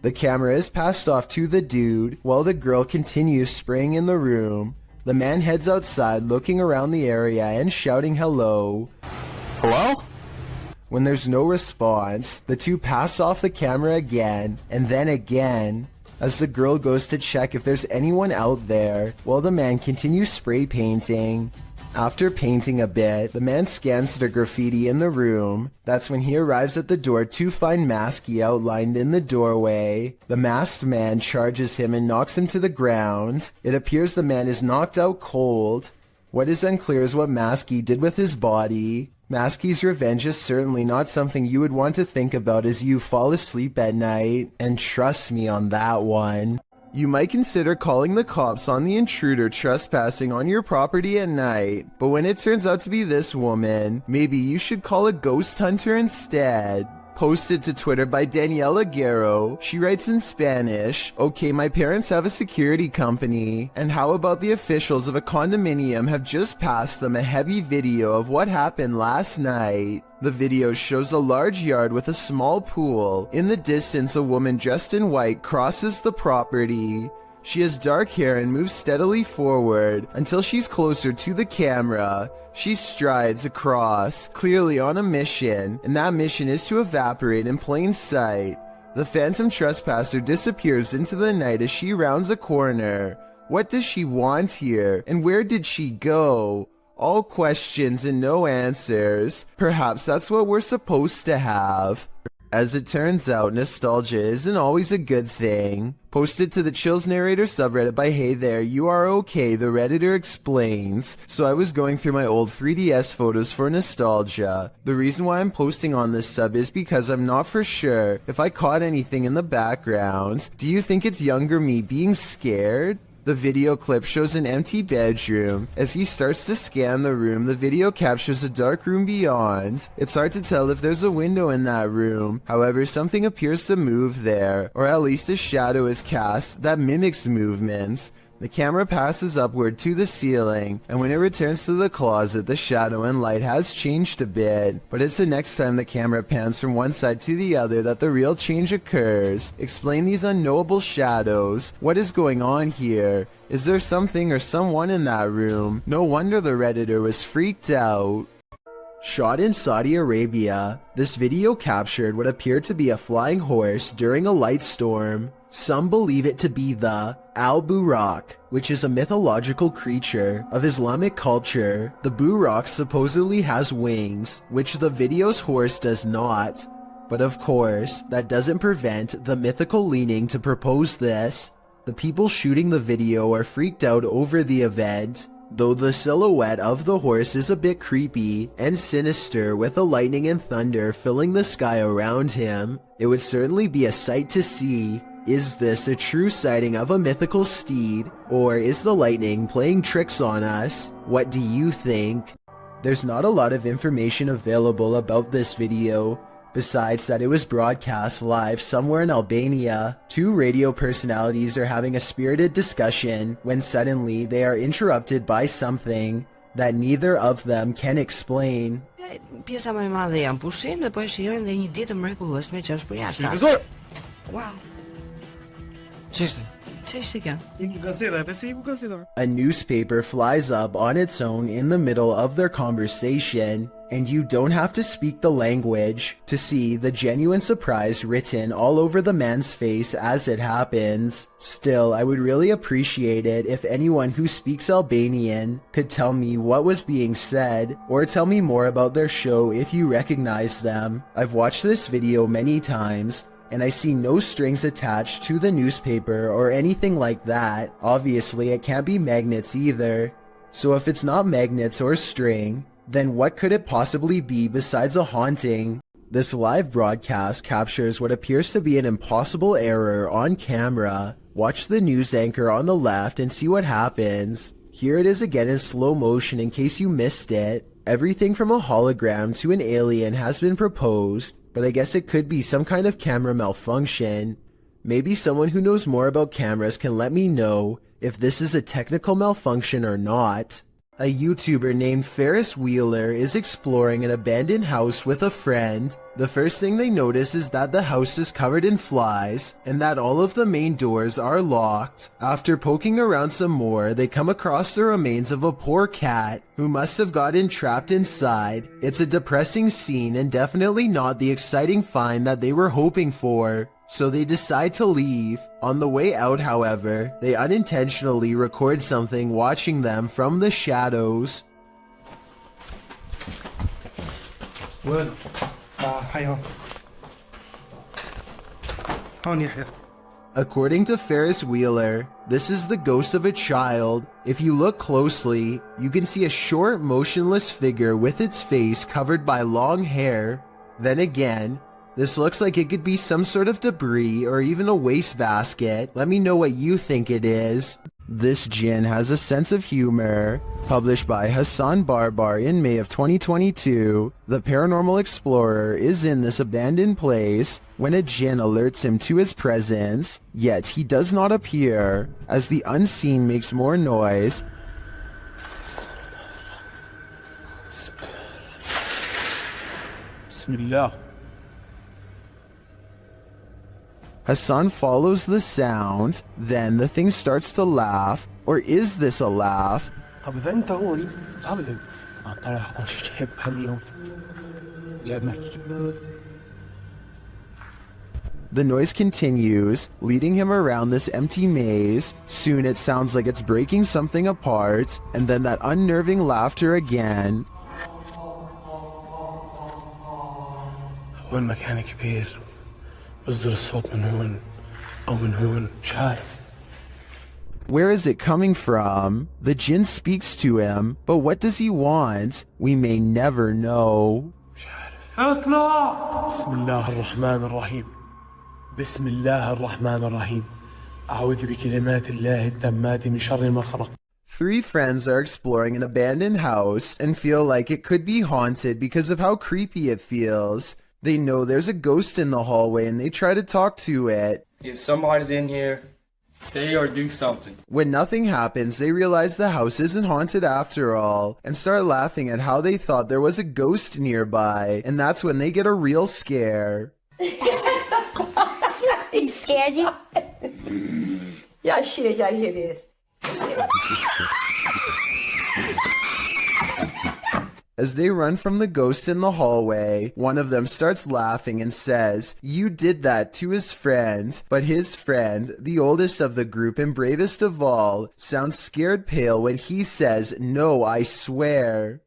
S1: The camera is passed off to the dude, while the girl continues spraying in the room. The man heads outside, looking around the area and shouting hello.
S22: Hello?
S1: When there's no response, the two pass off the camera again, and then again, as the girl goes to check if there's anyone out there, while the man continues spray painting. After painting a bit, the man scans the graffiti in the room. That's when he arrives at the door to find Maskey outlined in the doorway. The masked man charges him and knocks him to the ground. It appears the man is knocked out cold. What is unclear is what Maskey did with his body. Maskey's revenge is certainly not something you would want to think about as you fall asleep at night, and trust me on that one. You might consider calling the cops on the intruder trespassing on your property at night, but when it turns out to be this woman, maybe you should call a ghost hunter instead. Posted to Twitter by Daniela Guerrero, she writes in Spanish, "Okay, my parents have a security company, and how about the officials of a condominium have just passed them a heavy video of what happened last night. The video shows a large yard with a small pool. In the distance, a woman dressed in white crosses the property. She has dark hair and moves steadily forward until she's closer to the camera. She strides across, clearly on a mission, and that mission is to evaporate in plain sight. The phantom trespasser disappears into the night as she rounds a corner. What does she want here, and where did she go? All questions and no answers. Perhaps that's what we're supposed to have." As it turns out, nostalgia isn't always a good thing. Posted to the Chills Narrator subreddit by Hey There, You Are Okay, the Redditor explains, "So I was going through my old 3DS photos for nostalgia. The reason why I'm posting on this sub is because I'm not for sure if I caught anything in the background. Do you think it's younger me being scared?" The video clip shows an empty bedroom. As he starts to scan the room, the video captures a dark room beyond. It's hard to tell if there's a window in that room. However, something appears to move there, or at least a shadow is cast that mimics movements. The camera passes upward to the ceiling, and when it returns to the closet, the shadow and light has changed a bit. But it's the next time the camera pans from one side to the other that the real change occurs. Explain these unknowable shadows. What is going on here? Is there something or someone in that room? No wonder the Redditor was freaked out. Shot in Saudi Arabia, this video captured what appeared to be a flying horse during a light storm. Some believe it to be the Al-Buraq, which is a mythological creature of Islamic culture. The Buraq supposedly has wings, which the video's horse does not. But of course, that doesn't prevent the mythical leaning to propose this. The people shooting the video are freaked out over the event, though the silhouette of the horse is a bit creepy and sinister with the lightning and thunder filling the sky around him. It would certainly be a sight to see. Is this a true sighting of a mythical steed, or is the lightning playing tricks on us? What do you think? There's not a lot of information available about this video, besides that it was broadcast live somewhere in Albania. Two radio personalities are having a spirited discussion when suddenly they are interrupted by something that neither of them can explain.
S21: Pjesa më e madhe janë pushim dhe po e shijojnë dhe një ditë mrekullueshme që është për jashtë. Wow.
S1: A newspaper flies up on its own in the middle of their conversation, and you don't have to speak the language to see the genuine surprise written all over the man's face as it happens. Still, I would really appreciate it if anyone who speaks Albanian could tell me what was being said, or tell me more about their show if you recognize them. I've watched this video many times, and I see no strings attached to the newspaper or anything like that. Obviously, it can't be magnets either. So if it's not magnets or string, then what could it possibly be besides a haunting? This live broadcast captures what appears to be an impossible error on camera. Watch the news anchor on the left and see what happens. Here it is again in slow motion in case you missed it. Everything from a hologram to an alien has been proposed, but I guess it could be some kind of camera malfunction. Maybe someone who knows more about cameras can let me know if this is a technical malfunction or not. A YouTuber named Ferris Wheeler is exploring an abandoned house with a friend. The first thing they notice is that the house is covered in flies and that all of the main doors are locked. After poking around some more, they come across the remains of a poor cat who must have gotten trapped inside. It's a depressing scene and definitely not the exciting find that they were hoping for. So they decide to leave. On the way out, however, they unintentionally record something watching them from the shadows.
S17: وين؟ حي هون. هون يحيى.
S1: According to Ferris Wheeler, this is the ghost of a child. If you look closely, you can see a short, motionless figure with its face covered by long hair. Then again, this looks like it could be some sort of debris or even a wastebasket. Let me know what you think it is. This Jinn has a sense of humor. Published by Hassan Barbar in May of 2022, the paranormal explorer is in this abandoned place when a Jinn alerts him to his presence, yet he does not appear. As the unseen makes more noise,
S17: Bismillah.
S1: Hassan follows the sound, then the thing starts to laugh. Or is this a laugh?
S17: طب إذا أنت هون صعب طلع الشيب اليوم
S1: The noise continues, leading him around this empty maze. Soon it sounds like it's breaking something apart, and then that unnerving laughter again.
S17: هو المكان كبير بصدر الصوت من هون أو من هون مش عارف.
S1: Where is it coming from? The Jinn speaks to him, but what does he want? We may never know.
S17: اطلع. بسم الله الرحمن الرحيم. بسم الله الرحمن الرحيم. أعوذ بكلمات الله التامات من شر ما خلق.
S1: Three friends are exploring an abandoned house and feel like it could be haunted because of how creepy it feels. They know there's a ghost in the hallway and they try to talk to it.
S2: If somebody's in here, say or do something.
S1: When nothing happens, they realize the house isn't haunted after all and start laughing at how they thought there was a ghost nearby, and that's when they get a real scare.
S10: He scared you?
S21: Ja, shit, jag hear this.
S1: As they run from the ghost in the hallway, one of them starts laughing and says, "You did that," to his friend. But his friend, the oldest of the group and bravest of all, sounds scared pale when he says, "No, I swear."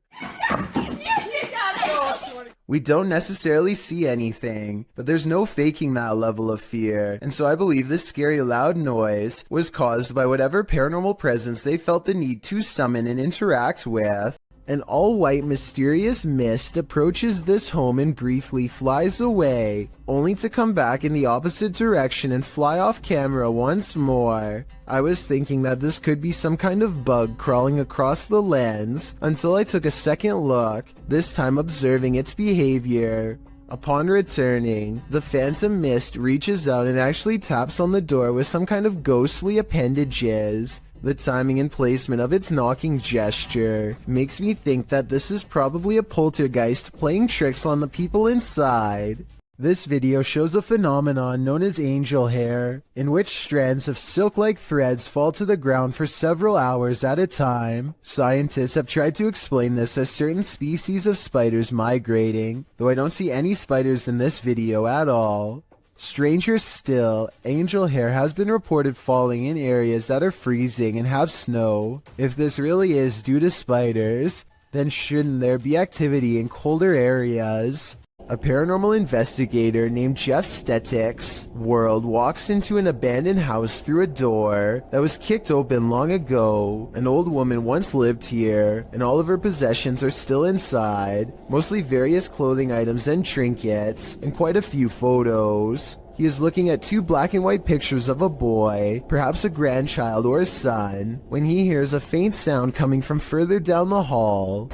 S1: We don't necessarily see anything, but there's no faking that level of fear, and so I believe this scary loud noise was caused by whatever paranormal presence they felt the need to summon and interact with. An all-white mysterious mist approaches this home and briefly flies away, only to come back in the opposite direction and fly off camera once more. I was thinking that this could be some kind of bug crawling across the lens until I took a second look, this time observing its behavior. Upon returning, the phantom mist reaches out and actually taps on the door with some kind of ghostly appendages. The timing and placement of its knocking gesture makes me think that this is probably a poltergeist playing tricks on the people inside. This video shows a phenomenon known as angel hair, in which strands of silk-like threads fall to the ground for several hours at a time. Scientists have tried to explain this as certain species of spiders migrating, though I don't see any spiders in this video at all. Stranger still, angel hair has been reported falling in areas that are freezing and have snow. If this really is due to spiders, then shouldn't there be activity in colder areas? A paranormal investigator named Jeff Stetik's world walks into an abandoned house through a door that was kicked open long ago. An old woman once lived here, and all of her possessions are still inside, mostly various clothing items and trinkets, and quite a few photos. He is looking at two black and white pictures of a boy, perhaps a grandchild or a son, when he hears a faint sound coming from further down the hall.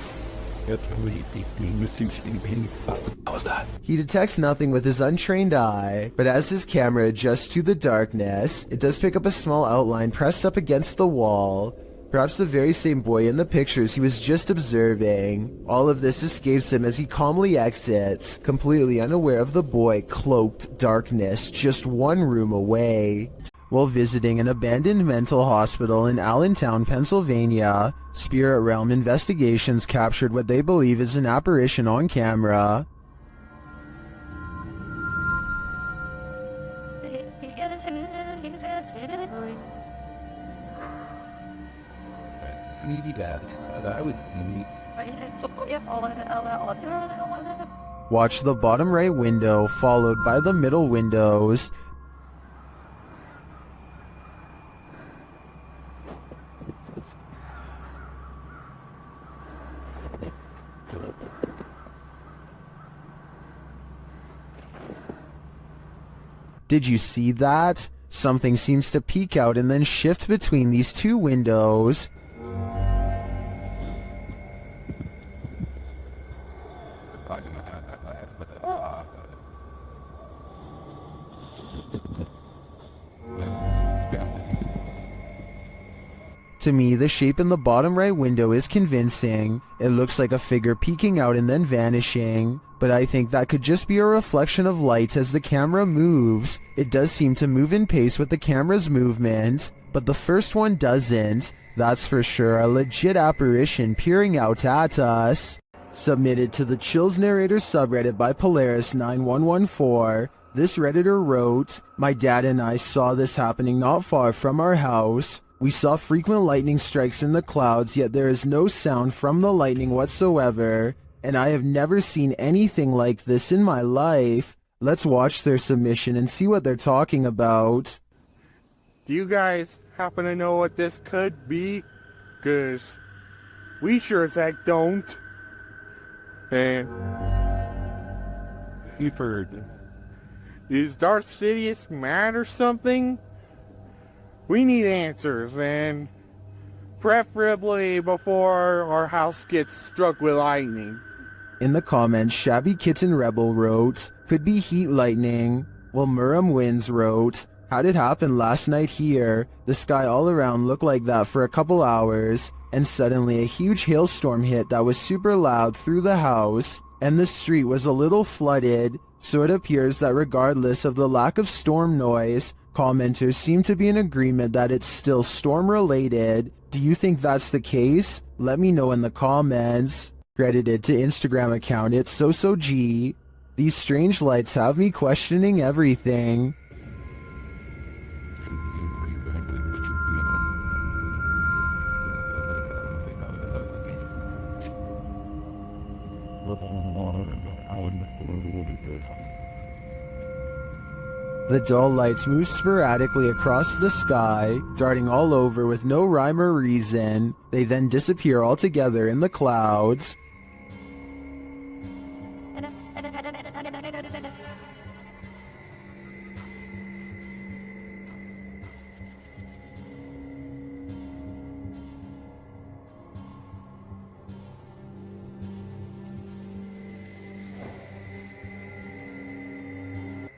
S1: He detects nothing with his untrained eye, but as his camera adjusts to the darkness, it does pick up a small outline pressed up against the wall, perhaps the very same boy in the pictures he was just observing. All of this escapes him as he calmly exits, completely unaware of the boy cloaked darkness just one room away. While visiting an abandoned mental hospital in Allentown, Pennsylvania, Spirit Realm Investigations captured what they believe is an apparition on camera. Watch the bottom right window followed by the middle windows. Did you see that? Something seems to peek out and then shift between these two windows. To me, the shape in the bottom right window is convincing. It looks like a figure peeking out and then vanishing, but I think that could just be a reflection of light as the camera moves. It does seem to move in pace with the camera's movement, but the first one doesn't. That's for sure a legit apparition peering out at us. Submitted to the Chills Narrator subreddit by Polaris9114, this redditor wrote, "My dad and I saw this happening not far from our house. We saw frequent lightning strikes in the clouds, yet there is no sound from the lightning whatsoever, and I have never seen anything like this in my life." Let's watch their submission and see what they're talking about.
S19: Do you guys happen to know what this could be? 'Cause we sure as heck don't. And you've heard. Is Darth Sidious mad or something? We need answers, and preferably before our house gets struck with lightning.
S1: In the comments, Shabby Kitten Rebel wrote, "Could be heat lightning." While Muram Wins wrote, "How'd it happen last night here? The sky all around looked like that for a couple hours, and suddenly a huge hailstorm hit that was super loud through the house, and the street was a little flooded, so it appears that regardless of the lack of storm noise, commenters seem to be in agreement that it's still storm-related. Do you think that's the case? Let me know in the comments." Credited to Instagram account it's SoSoG. "These strange lights have me questioning everything." The dull lights move sporadically across the sky, darting all over with no rhyme or reason. They then disappear altogether in the clouds.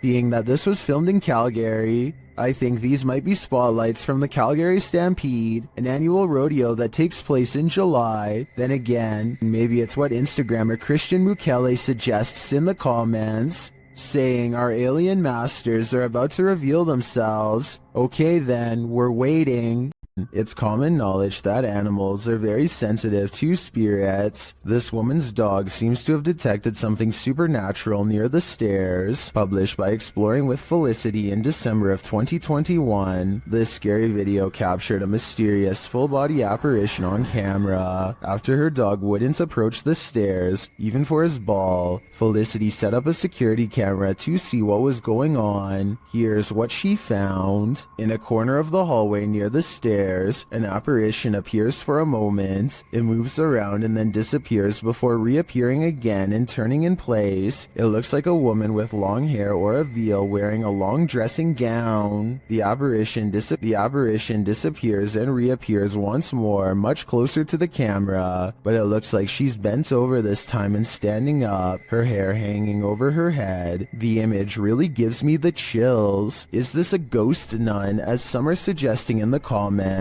S1: Being that this was filmed in Calgary, I think these might be spotlights from the Calgary Stampede, an annual rodeo that takes place in July. Then again, maybe it's what Instagrammer Christian Mukele suggests in the comments, saying our alien masters are about to reveal themselves. Okay then, we're waiting. It's common knowledge that animals are very sensitive to spirits. This woman's dog seems to have detected something supernatural near the stairs. Published by Exploring with Felicity in December of 2021, this scary video captured a mysterious full-body apparition on camera. After her dog wouldn't approach the stairs, even for his ball, Felicity set up a security camera to see what was going on. Here's what she found. In a corner of the hallway near the stairs, an apparition appears for a moment. It moves around and then disappears before reappearing again and turning in place. It looks like a woman with long hair or a veil wearing a long dressing gown. The apparition disappears and reappears once more, much closer to the camera, but it looks like she's bent over this time and standing up, her hair hanging over her head. The image really gives me the chills. Is this a ghost nun, as some are suggesting in the comments?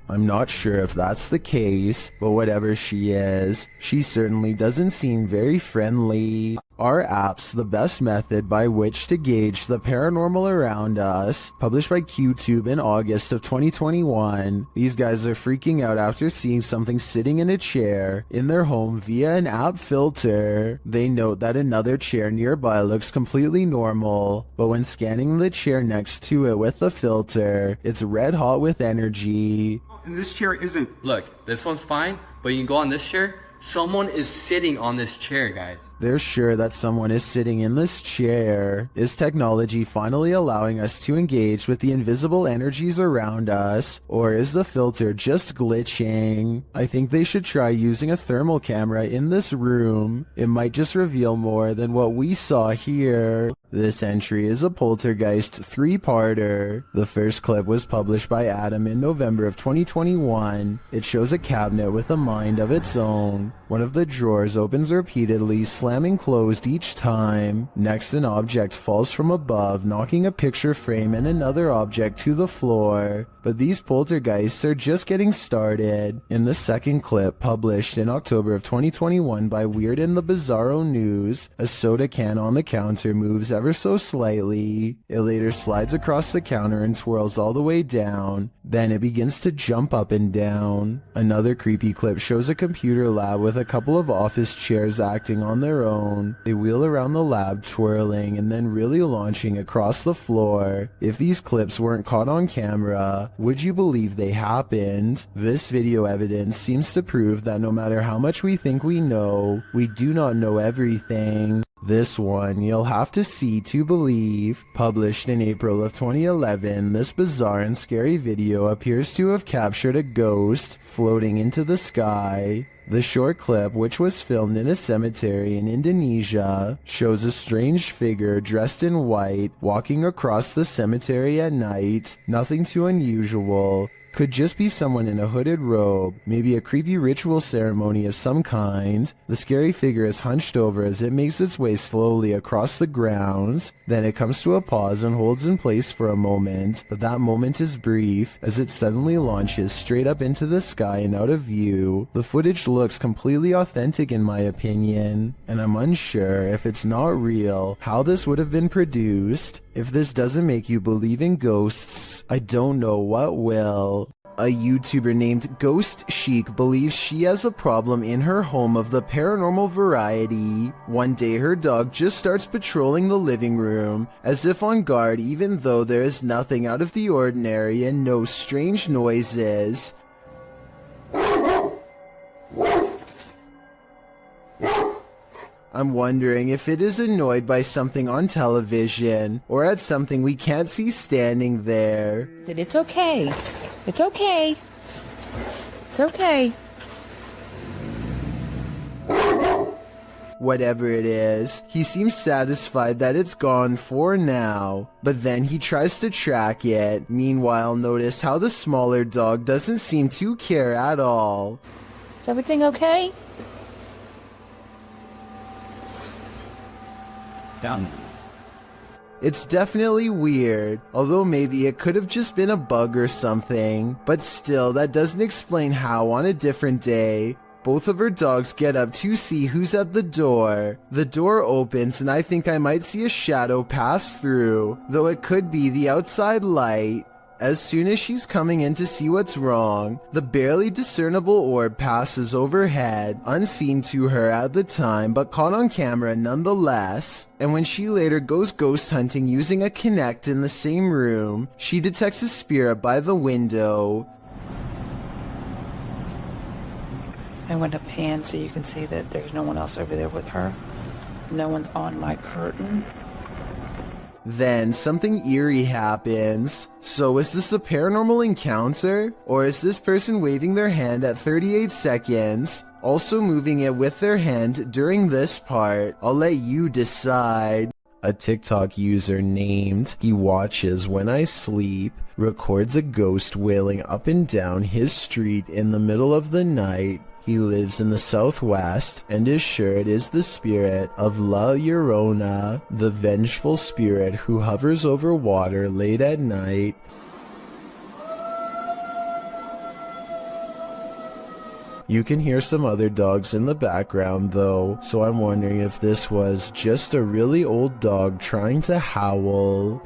S1: I'm not sure if that's the case, but whatever she is, she certainly doesn't seem very friendly. Are apps the best method by which to gauge the paranormal around us? Published by QTube in August of 2021. These guys are freaking out after seeing something sitting in a chair in their home via an app filter. They note that another chair nearby looks completely normal, but when scanning the chair next to it with the filter, it's red hot with energy.
S11: And this chair isn't.
S13: Look, this one's fine, but you can go on this chair. Someone is sitting on this chair, guys.
S1: They're sure that someone is sitting in this chair. Is technology finally allowing us to engage with the invisible energies around us, or is the filter just glitching? I think they should try using a thermal camera in this room. It might just reveal more than what we saw here. This entry is a poltergeist 3-parter. The first clip was published by Adam in November of 2021. It shows a cabinet with a mind of its own. One of the drawers opens repeatedly, slamming closed each time. Next, an object falls from above, knocking a picture frame and another object to the floor. But these poltergeists are just getting started. In the second clip, published in October of 2021 by Weird and the Bizarro News, a soda can on the counter moves ever so slightly. It later slides across the counter and twirls all the way down. Then it begins to jump up and down. Another creepy clip shows a computer lab with a couple of office chairs acting on their own. They wheel around the lab, twirling and then really launching across the floor. If these clips weren't caught on camera, would you believe they happened? This video evidence seems to prove that no matter how much we think we know, we do not know everything. This one you'll have to see to believe. Published in April of 2011, this bizarre and scary video appears to have captured a ghost floating into the sky. The short clip, which was filmed in a cemetery in Indonesia, shows a strange figure dressed in white walking across the cemetery at night. Nothing too unusual. Could just be someone in a hooded robe, maybe a creepy ritual ceremony of some kind. The scary figure is hunched over as it makes its way slowly across the grounds. Then it comes to a pause and holds in place for a moment, but that moment is brief as it suddenly launches straight up into the sky and out of view. The footage looks completely authentic in my opinion, and I'm unsure if it's not real how this would have been produced. If this doesn't make you believe in ghosts, I don't know what will. A YouTuber named Ghost Chic believes she has a problem in her home of the paranormal variety. One day her dog just starts patrolling the living room, as if on guard even though there is nothing out of the ordinary and no strange noises. I'm wondering if it is annoyed by something on television, or at something we can't see standing there.
S14: It's okay. It's okay. It's okay.
S1: Whatever it is, he seems satisfied that it's gone for now, but then he tries to track it. Meanwhile, notice how the smaller dog doesn't seem to care at all.
S14: Is everything okay?
S13: Down.
S1: It's definitely weird, although maybe it could have just been a bug or something, but still that doesn't explain how on a different day, both of her dogs get up to see who's at the door. The door opens and I think I might see a shadow pass through, though it could be the outside light. As soon as she's coming in to see what's wrong, the barely discernible orb passes overhead, unseen to her at the time but caught on camera nonetheless. And when she later goes ghost hunting using a Kinect in the same room, she detects a spirit by the window.
S21: I went up pan so you can see that there's no one else over there with her. No one's on my curtain.
S1: Then something eerie happens. So is this a paranormal encounter? Or is this person waving their hand at 38 seconds, also moving it with their hand during this part? I'll let you decide. A TikTok user named He Watches When I Sleep records a ghost wailing up and down his street in the middle of the night. He lives in the southwest and is sure it is the spirit of La Llorona, the vengeful spirit who hovers over water late at night. You can hear some other dogs in the background though, so I'm wondering if this was just a really old dog trying to howl.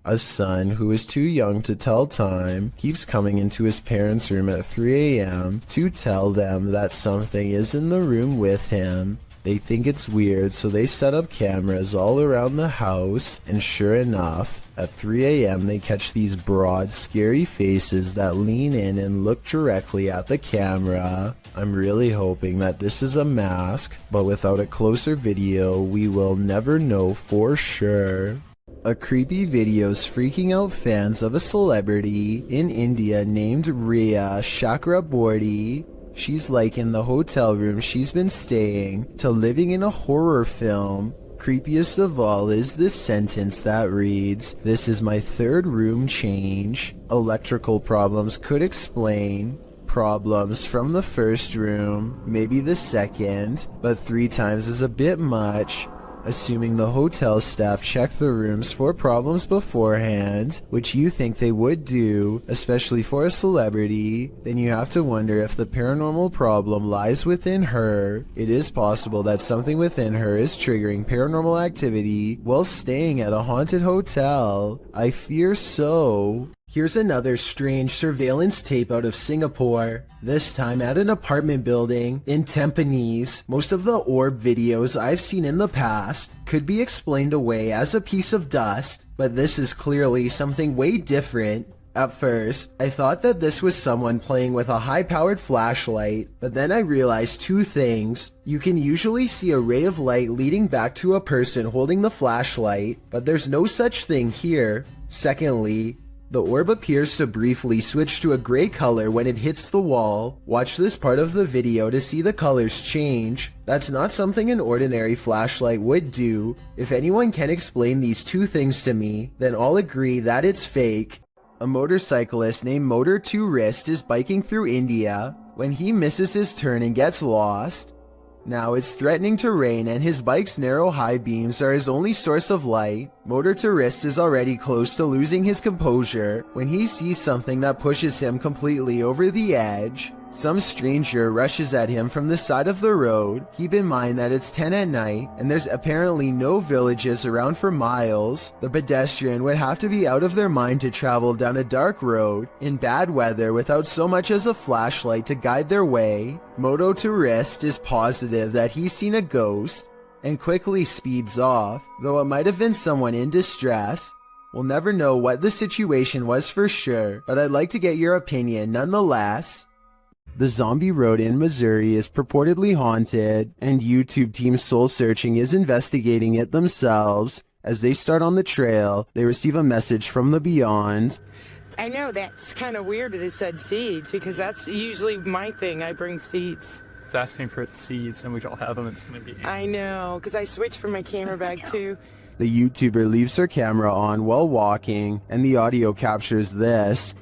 S1: A son who is too young to tell time keeps coming into his parents' room at 3 a.m. to tell them that something is in the room with him. They think it's weird, so they set up cameras all around the house, and sure enough, at 3 a.m. they catch these broad, scary faces that lean in and look directly at the camera. I'm really hoping that this is a mask, but without a closer video, we will never know for sure. A creepy video's freaking out fans of a celebrity in India named Rhea Chakraborty. She's likened the hotel room she's been staying to living in a horror film. Creepiest of all is this sentence that reads, "This is my third room change. Electrical problems could explain. Problems from the first room, maybe the second, but 3 times is a bit much." Assuming the hotel staff checked the rooms for problems beforehand, which you think they would do, especially for a celebrity, then you have to wonder if the paranormal problem lies within her. It is possible that something within her is triggering paranormal activity while staying at a haunted hotel. I fear so. Here's another strange surveillance tape out of Singapore, this time at an apartment building in Tampines. Most of the orb videos I've seen in the past could be explained away as a piece of dust, but this is clearly something way different. At first, I thought that this was someone playing with a high-powered flashlight, but then I realized 2 things. You can usually see a ray of light leading back to a person holding the flashlight, but there's no such thing here. Secondly, the orb appears to briefly switch to a gray color when it hits the wall. Watch this part of the video to see the colors change. That's not something an ordinary flashlight would do. If anyone can explain these 2 things to me, then I'll agree that it's fake. A motorcyclist named Motor 2 Wrist is biking through India when he misses his turn and gets lost. Now it's threatening to rain and his bike's narrow high beams are his only source of light. Motor 2 Wrist is already close to losing his composure when he sees something that pushes him completely over the edge. Some stranger rushes at him from the side of the road. Keep in mind that it's 10 at night and there's apparently no villages around for miles. The pedestrian would have to be out of their mind to travel down a dark road in bad weather without so much as a flashlight to guide their way. Moto 2 Wrist is positive that he's seen a ghost and quickly speeds off, though it might have been someone in distress. We'll never know what the situation was for sure, but I'd like to get your opinion nonetheless. The zombie road in Missouri is purportedly haunted, and YouTube Team Soul Searching is investigating it themselves. As they start on the trail, they receive a message from the beyond.
S10: I know, that's kind of weird that it said seeds, because that's usually my thing. I bring seeds.
S12: It's asking for seeds, and we don't have them. It's going to be...
S10: I know, because I switched from my camera bag, too.
S1: The YouTuber leaves her camera on while walking, and the audio captures this.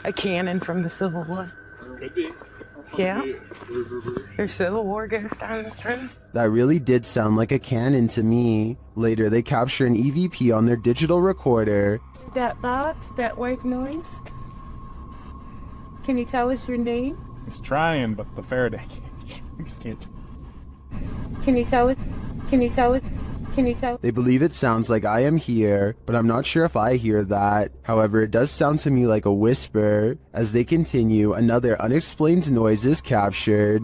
S10: A cannon from the Civil War.
S12: Could be.
S10: Yeah. There's Civil War goes down this road.
S1: That really did sound like a cannon to me. Later, they capture an EVP on their digital recorder.
S10: That box, that white noise. Can you tell us your name?
S12: He's trying, but the Faraday just can't.
S10: Can you tell it? Can you tell it? Can you tell?
S1: They believe it sounds like I am here, but I'm not sure if I hear that. However, it does sound to me like a whisper. As they continue, another unexplained noise is captured.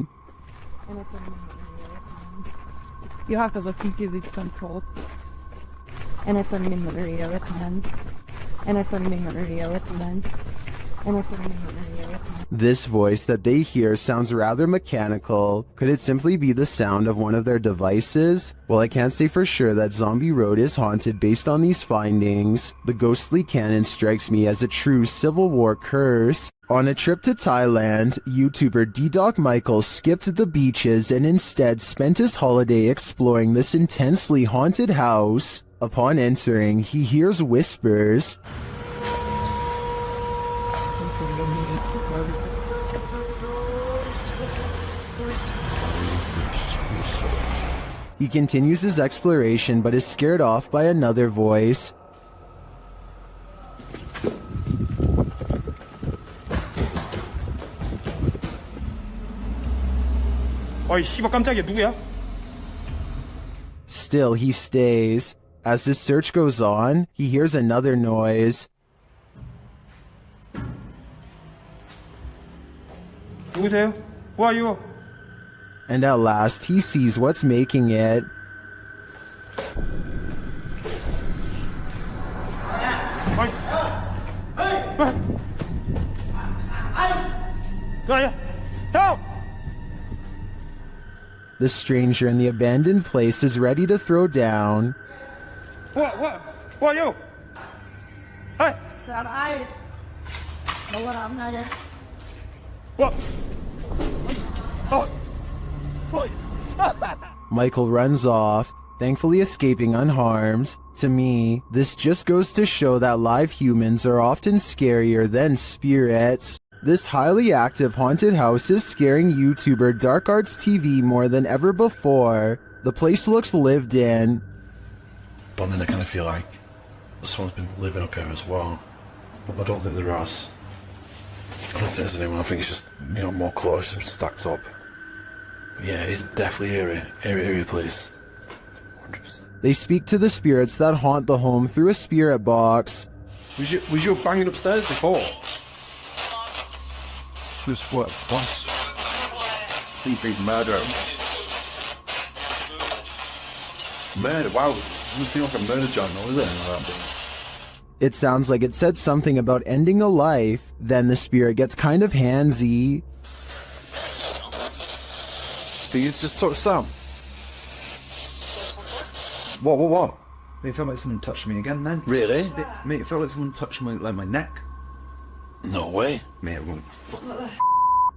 S21: You have to look into the control. And I put him in the radio at the end. And I put him in the radio at the end. And I put him in the radio at the end.
S1: This voice that they hear sounds rather mechanical. Could it simply be the sound of one of their devices? Well, I can't say for sure that Zombie Road is haunted based on these findings. The ghostly canon strikes me as a true Civil War curse. On a trip to Thailand, YouTuber D-Doc Michael skipped the beaches and instead spent his holiday exploring this intensely haunted house. Upon entering, he hears whispers. He continues his exploration but is scared off by another voice.
S5: 어이 씨발 깜짝이야 누구야?
S1: Still, he stays. As his search goes on, he hears another noise.
S5: 누구세요? Who are you?
S1: And at last, he sees what's making it.
S5: Help!
S1: The stranger in the abandoned place is ready to throw down.
S5: Who are you? Hey!
S21: Sad eye. Know what I'm not.
S5: What? Oh!
S1: Michael runs off, thankfully escaping unharmed. To me, this just goes to show that live humans are often scarier than spirits. This highly active haunted house is scaring YouTuber Dark Arts TV more than ever before. The place looks lived in.
S11: But then I kind of feel like someone's been living up here as well. But I don't think there is. I don't think there's anyone. I think it's just, you know, more clothes stacked up. But yeah, it's definitely eerie place. 100%.
S1: They speak to the spirits that haunt the home through a spirit box.
S11: Was you banging upstairs before?
S6: Just what?
S11: Seafood murder. Murder? Wow. It doesn't seem like a murder journal, is it?
S1: It sounds like it said something about ending a life, then the spirit gets kind of handsy.
S11: Did you just sort of sound? What?
S6: Mate, it felt like someone touched me again then.
S11: Really?
S6: Mate, it felt like someone touched my neck.
S11: No way.
S6: Mate, it won't.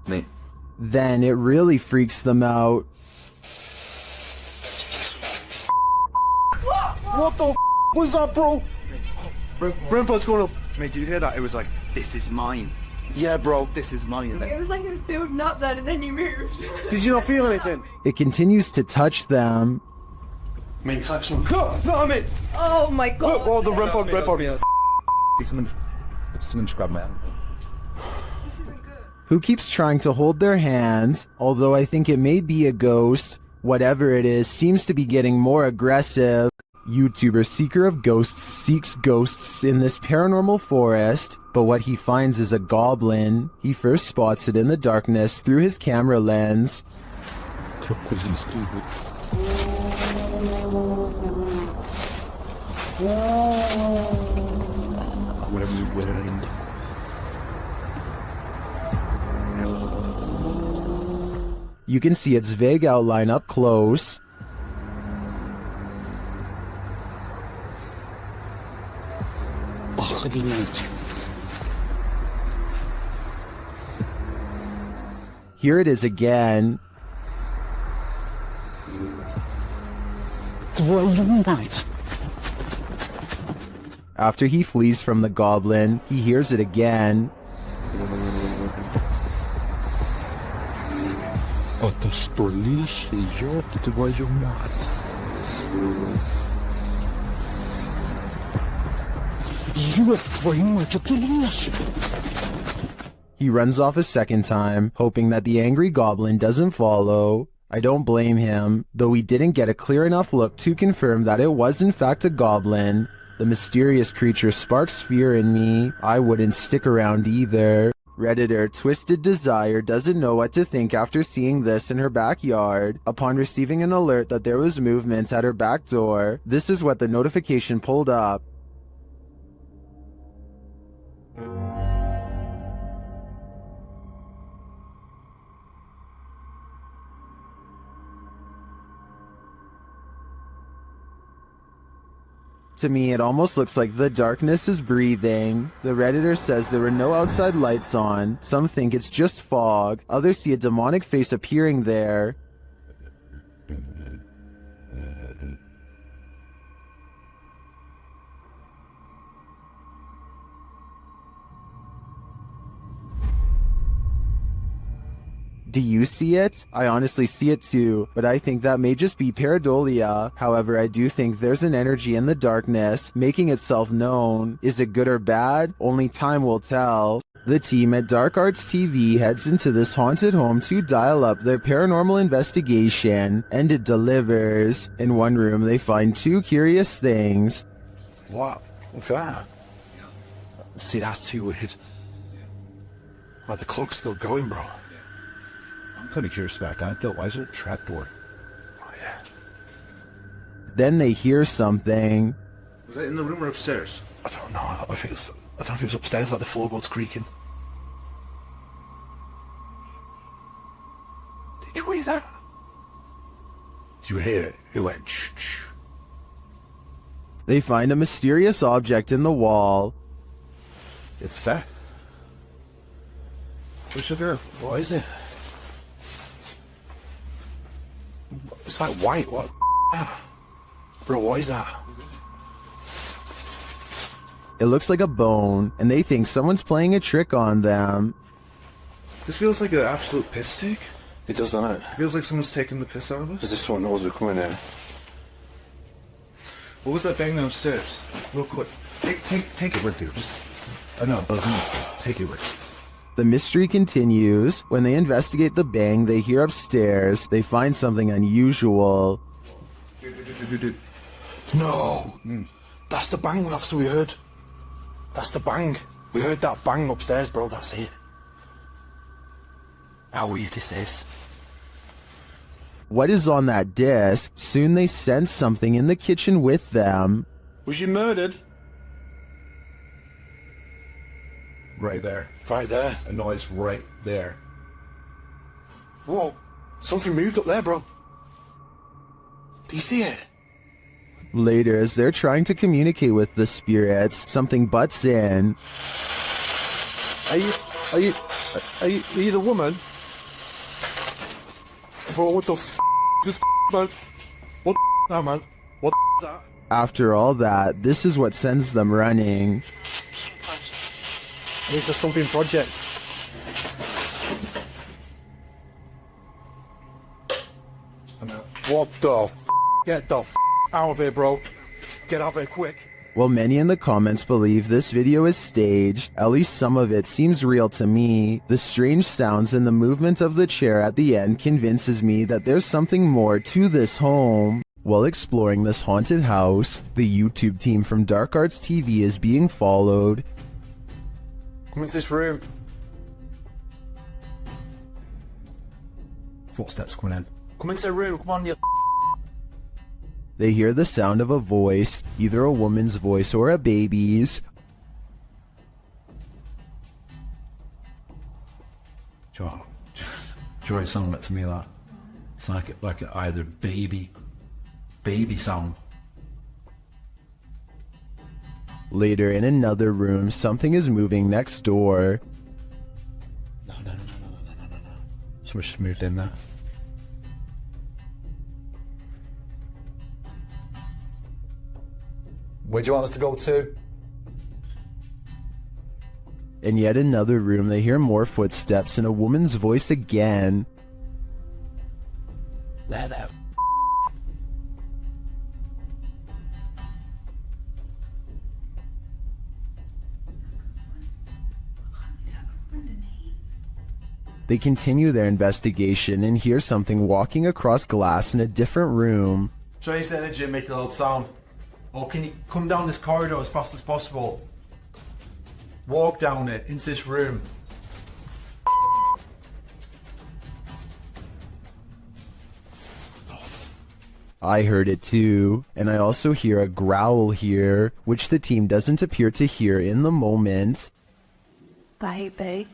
S6: Mate.
S1: Then it really freaks them out.
S11: What the was that, bro? Brentford's going up.
S6: Mate, did you hear that? It was like, this is mine.
S11: Yeah, bro.
S6: This is mine.
S21: It was like it was building up then and then you moved.
S11: Did you not feel anything?
S1: It continues to touch them.
S11: Mate, it's like someone... No, I mean...
S21: Oh my god.
S11: Oh, the red body.
S6: Someone just grabbed my hand.
S1: Who keeps trying to hold their hands, although I think it may be a ghost. Whatever it is, seems to be getting more aggressive. YouTuber Seeker of Ghosts seeks ghosts in this paranormal forest, but what he finds is a goblin. He first spots it in the darkness through his camera lens.
S6: Whatever you wearing.
S1: You can see its vague outline up close. Here it is again. After he flees from the goblin, he hears it again. He runs off a second time, hoping that the angry goblin doesn't follow. I don't blame him, though we didn't get a clear enough look to confirm that it was in fact a goblin. The mysterious creature sparks fear in me. I wouldn't stick around either. Redditor Twisted Desire doesn't know what to think after seeing this in her backyard. Upon receiving an alert that there was movement at her back door, this is what the notification pulled up. To me, it almost looks like the darkness is breathing. The Redditor says there were no outside lights on. Some think it's just fog. Others see a demonic face appearing there. Do you see it? I honestly see it too, but I think that may just be pareidolia. However, I do think there's an energy in the darkness, making itself known. Is it good or bad? Only time will tell. The team at Dark Arts TV heads into this haunted home to dial up their paranormal investigation, and it delivers. In one room, they find two curious things.
S11: What? Look at that. See, that's too weird. Like, the clock's still going, bro. I'm kind of curious about that. Why is there a trapdoor? Oh, yeah.
S1: Then they hear something.
S11: Was that in the room or upstairs? I don't know. I don't know if it was upstairs, like the floorboards creaking. Did you hear that? Did you hear it? It went shh, shh.
S1: They find a mysterious object in the wall.
S11: It's that. What's it there? What is it? It's like white. What? Bro, what is that?
S1: It looks like a bone, and they think someone's playing a trick on them.
S11: This feels like an absolute piss take. It does, doesn't it? It feels like someone's taking the piss out of us. As if someone knows we're coming in. What was that bang downstairs? Real quick. Take it with you. I know, but take it with you.
S1: The mystery continues. When they investigate the bang they hear upstairs, they find something unusual.
S11: No! That's the bang officer we heard. That's the bang. We heard that bang upstairs, bro. That's it. How weird is this?
S1: What is on that disc? Soon they sense something in the kitchen with them.
S11: Was you murdered? Right there. Right there? A noise right there. Whoa! Something moved up there, bro. Do you see it?
S1: Later, as they're trying to communicate with the spirits, something butts in.
S11: Are you the woman? Bro, what the f*** is this man? What the now, man? What the is that?
S1: After all that, this is what sends them running.
S11: This is something project. What the f***? Get the f*** out of here, bro. Get out of here quick.
S1: While many in the comments believe this video is staged, at least some of it seems real to me. The strange sounds and the movement of the chair at the end convinces me that there's something more to this home. While exploring this haunted house, the YouTube team from Dark Arts TV is being followed.
S11: Come into this room. Footsteps coming in. Come into the room, come on, you.
S1: They hear the sound of a voice, either a woman's voice or a baby's.
S6: Joy sounded like to me that. It's like either baby sound.
S1: Later in another room, something is moving next door.
S11: No. Someone's just moved in there. Where do you want us to go to?
S1: In yet another room, they hear more footsteps and a woman's voice again.
S11: There.
S1: They continue their investigation and hear something walking across glass in a different room.
S6: Try to energy and make a loud sound. Or can you come down this corridor as fast as possible? Walk down it into this room.
S1: I heard it too, and I also hear a growl here, which the team doesn't appear to hear in the moment.
S21: Baby.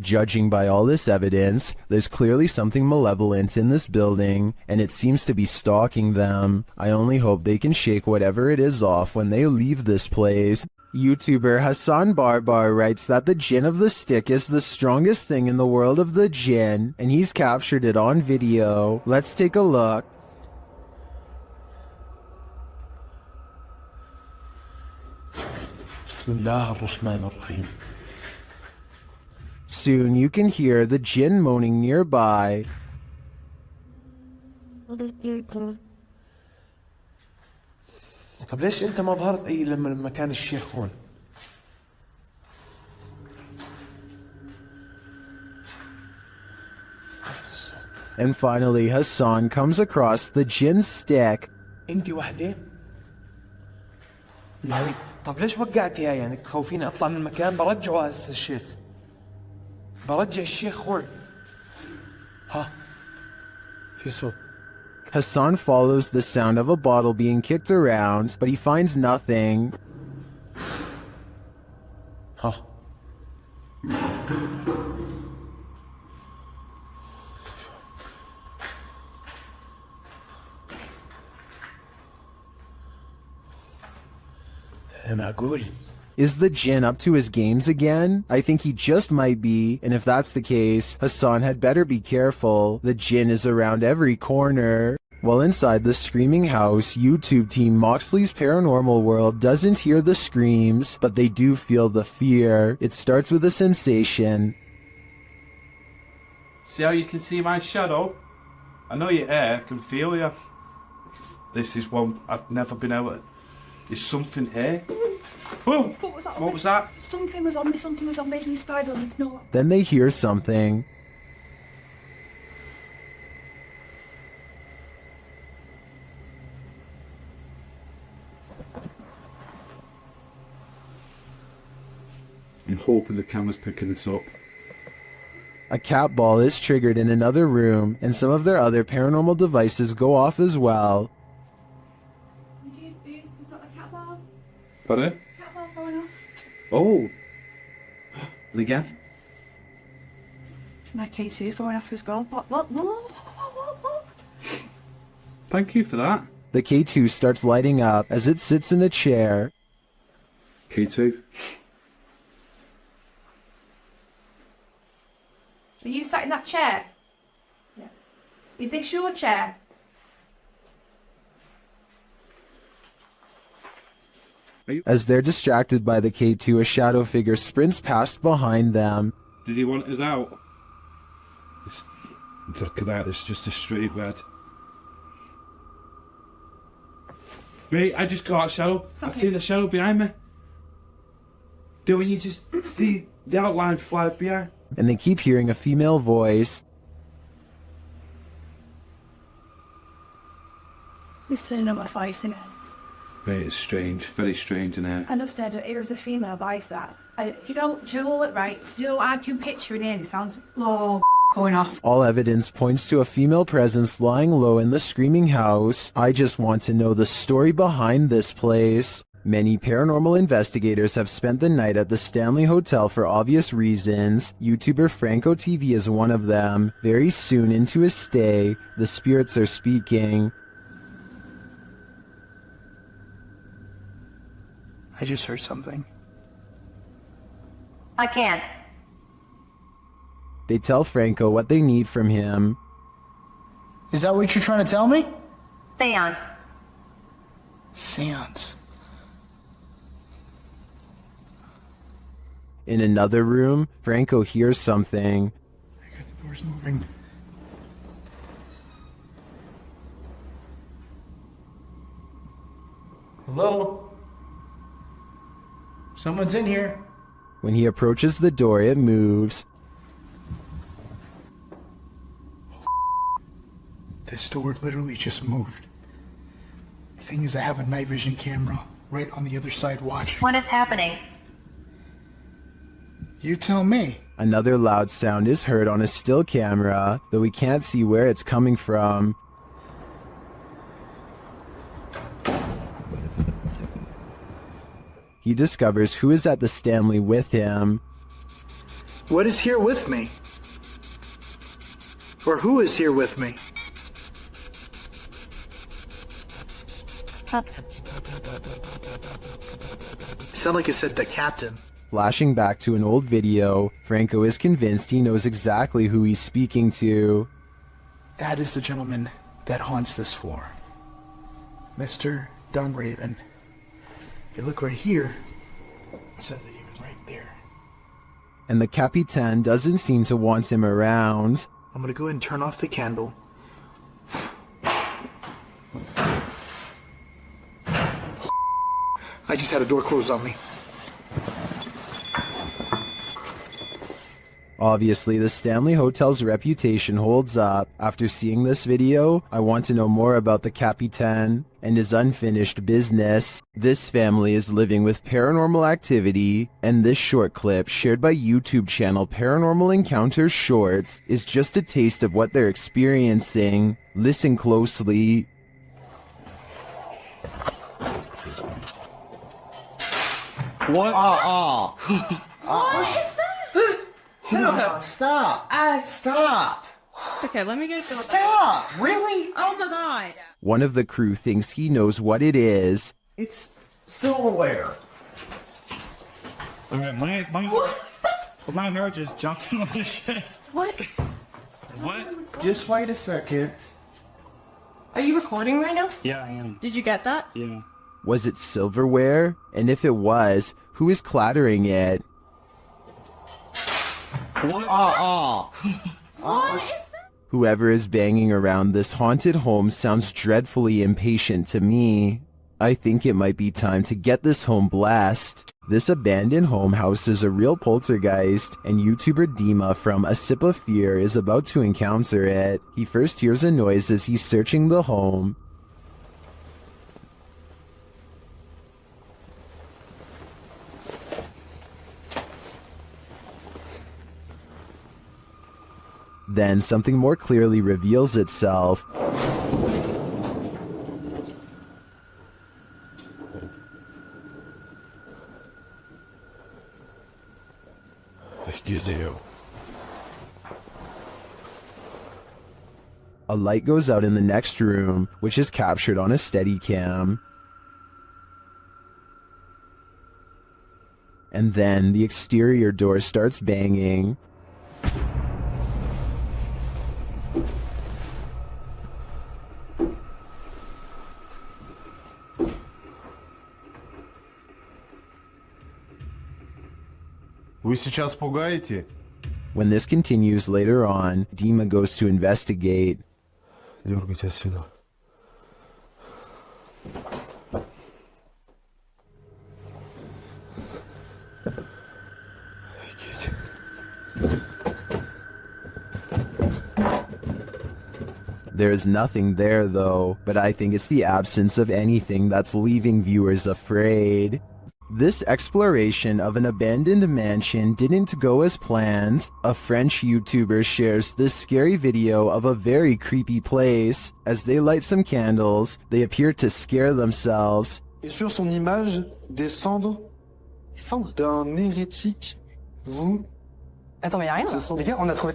S1: Judging by all this evidence, there's clearly something malevolent in this building, and it seems to be stalking them. I only hope they can shake whatever it is off when they leave this place. YouTuber Hassan Barbar writes that the Jinn of the Stick is the strongest thing in the world of the Jinn, and he's captured it on video. Let's take a look.
S17: Bismillah ar-Rahman ar-Rahim.
S1: Soon you can hear the Jinn moaning nearby.
S17: طب ليش انت ما ظهرت اي لما كان الشيخ هون؟
S1: And finally, Hassan comes across the Jinn stick.
S17: انت وحده؟ يعني طب ليش وقعت اياه؟ يعني تخوفيني اطلع من المكان؟ برجعه هسه الشيخ. برجع الشيخ هون. ها في صوت.
S1: Hassan follows the sound of a bottle being kicked around, but he finds nothing.
S17: ها. معقول.
S1: Is the Jinn up to his games again? I think he just might be, and if that's the case, Hassan had better be careful. The Jinn is around every corner. While inside the screaming house, YouTube team Moxley's Paranormal World doesn't hear the screams, but they do feel the fear. It starts with a sensation.
S6: See how you can see my shadow? I know you're here, I can feel you. This is one I've never been able to... There's something here. Boom! What was that?
S21: Something was on me, basically spider. No.
S1: Then they hear something.
S6: I'm hoping the camera's picking this up.
S1: A cat ball is triggered in another room, and some of their other paranormal devices go off as well.
S6: Pardon?
S21: Cat ball's going off.
S6: Oh! And again?
S21: My K2's going off as well. Look.
S6: Thank you for that.
S1: The K2 starts lighting up as it sits in a chair.
S6: K2.
S21: Are you sat in that chair? Yeah. Is this your chair?
S1: As they're distracted by the K2, a shadow figure sprints past behind them.
S6: Did he want us out? Look at that, it's just a straight red. Wait, I just got a shadow. I've seen a shadow behind me. Don't you just see the outline fly behind?
S1: And they keep hearing a female voice.
S21: He's turning on my face, isn't it?
S6: Wait, it's strange, very strange in here.
S21: And upstairs, here is a female voice that. You know what, right? I can picture it in. It sounds going off.
S1: All evidence points to a female presence lying low in the screaming house. I just want to know the story behind this place. Many paranormal investigators have spent the night at the Stanley Hotel for obvious reasons. YouTuber Franco TV is one of them. Very soon into his stay, the spirits are speaking.
S9: I just heard something.
S8: I can't.
S1: They tell Franco what they need from him.
S9: Is that what you're trying to tell me?
S8: Seance.
S9: Seance.
S1: In another room, Franco hears something.
S9: The door's moving. Hello? Someone's in here.
S1: When he approaches the door, it moves.
S9: This door literally just moved. Thing is, I have a night vision camera right on the other side watching.
S3: What is happening?
S9: You tell me.
S1: Another loud sound is heard on a still camera, though we can't see where it's coming from. He discovers who is at the Stanley with him.
S9: What is here with me? Or who is here with me?
S21: Captain.
S9: Sound like you said the captain.
S1: Flashing back to an old video, Franco is convinced he knows exactly who he's speaking to.
S9: That is the gentleman that haunts this floor. Mr. Dunraven. You look right here, it says that he was right there.
S1: And the Capitan doesn't seem to want him around.
S9: I'm gonna go ahead and turn off the candle. I just had a door closed on me.
S1: Obviously, the Stanley Hotel's reputation holds up. After seeing this video, I want to know more about the Capitan and his unfinished business. This family is living with paranormal activity, and this short clip, shared by YouTube channel Paranormal Encounters Shorts, is just a taste of what they're experiencing. Listen closely.
S5: What?
S4: No, stop. Stop.
S21: Okay, let me get to
S4: Stop. Really?
S21: Oh my god.
S1: One of the crew thinks he knows what it is.
S4: It's silverware.
S12: Alright, my hair just jumped on the shit.
S21: What?
S12: What?
S4: Just wait a second.
S21: Are you recording right now?
S12: Yeah, I am.
S21: Did you get that?
S12: Yeah.
S1: Was it silverware? And if it was, who is clattering it?
S12: What?
S1: Whoever is banging around this haunted home sounds dreadfully impatient to me. I think it might be time to get this home blessed. This abandoned home houses a real poltergeist, and YouTuber Dima from A Sip of Fear is about to encounter it. He first hears a noise as he's searching the home. Then something more clearly reveals itself. A light goes out in the next room, which is captured on a Steadicam. And then the exterior door starts banging.
S16: Вы сейчас пугаете?
S1: When this continues later on, Dima goes to investigate.
S16: Дергайте отсюда.
S1: There is nothing there though, but I think it's the absence of anything that's leaving viewers afraid. This exploration of an abandoned mansion didn't go as planned. A French YouTuber shares this scary video of a very creepy place. As they light some candles, they appear to scare themselves.
S23: Et sur son image, des cendres d'un hérétique. Vous...
S10: Attends, mais y'a rien là.
S23: Les gars, on a trouvé...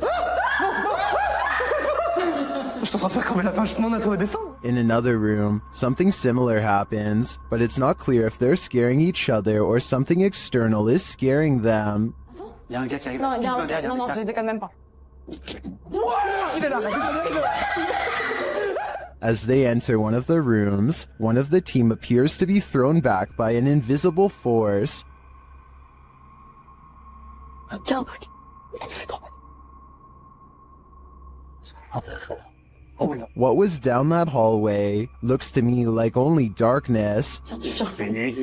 S23: Je suis en train de faire crever la page. On a trouvé des cendres.
S1: In another room, something similar happens, but it's not clear if they're scaring each other or something external is scaring them.
S23: Y'a un gars qui arrive.
S10: Non, non, je déconne même pas.
S1: As they enter one of the rooms, one of the team appears to be thrown back by an invisible force.
S10: Tiens, truc. Elle fait trop mal.
S1: What was down that hallway looks to me like only darkness.
S10: Grave,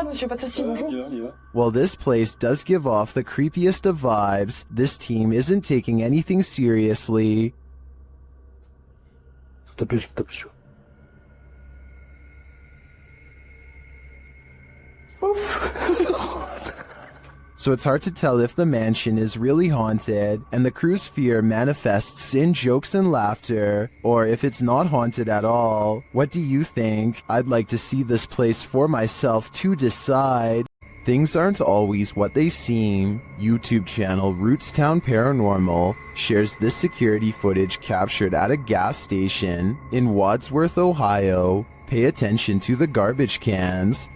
S10: monsieur, pas de soucis, bonjour.
S1: While this place does give off the creepiest of vibes, this team isn't taking anything seriously.
S16: Dépêche-toi.
S1: So it's hard to tell if the mansion is really haunted and the crew's fear manifests in jokes and laughter, or if it's not haunted at all. What do you think? I'd like to see this place for myself to decide. Things aren't always what they seem. YouTube channel Rootstown Paranormal shares this security footage captured at a gas station in Wadsworth, Ohio. Pay attention to the garbage cans.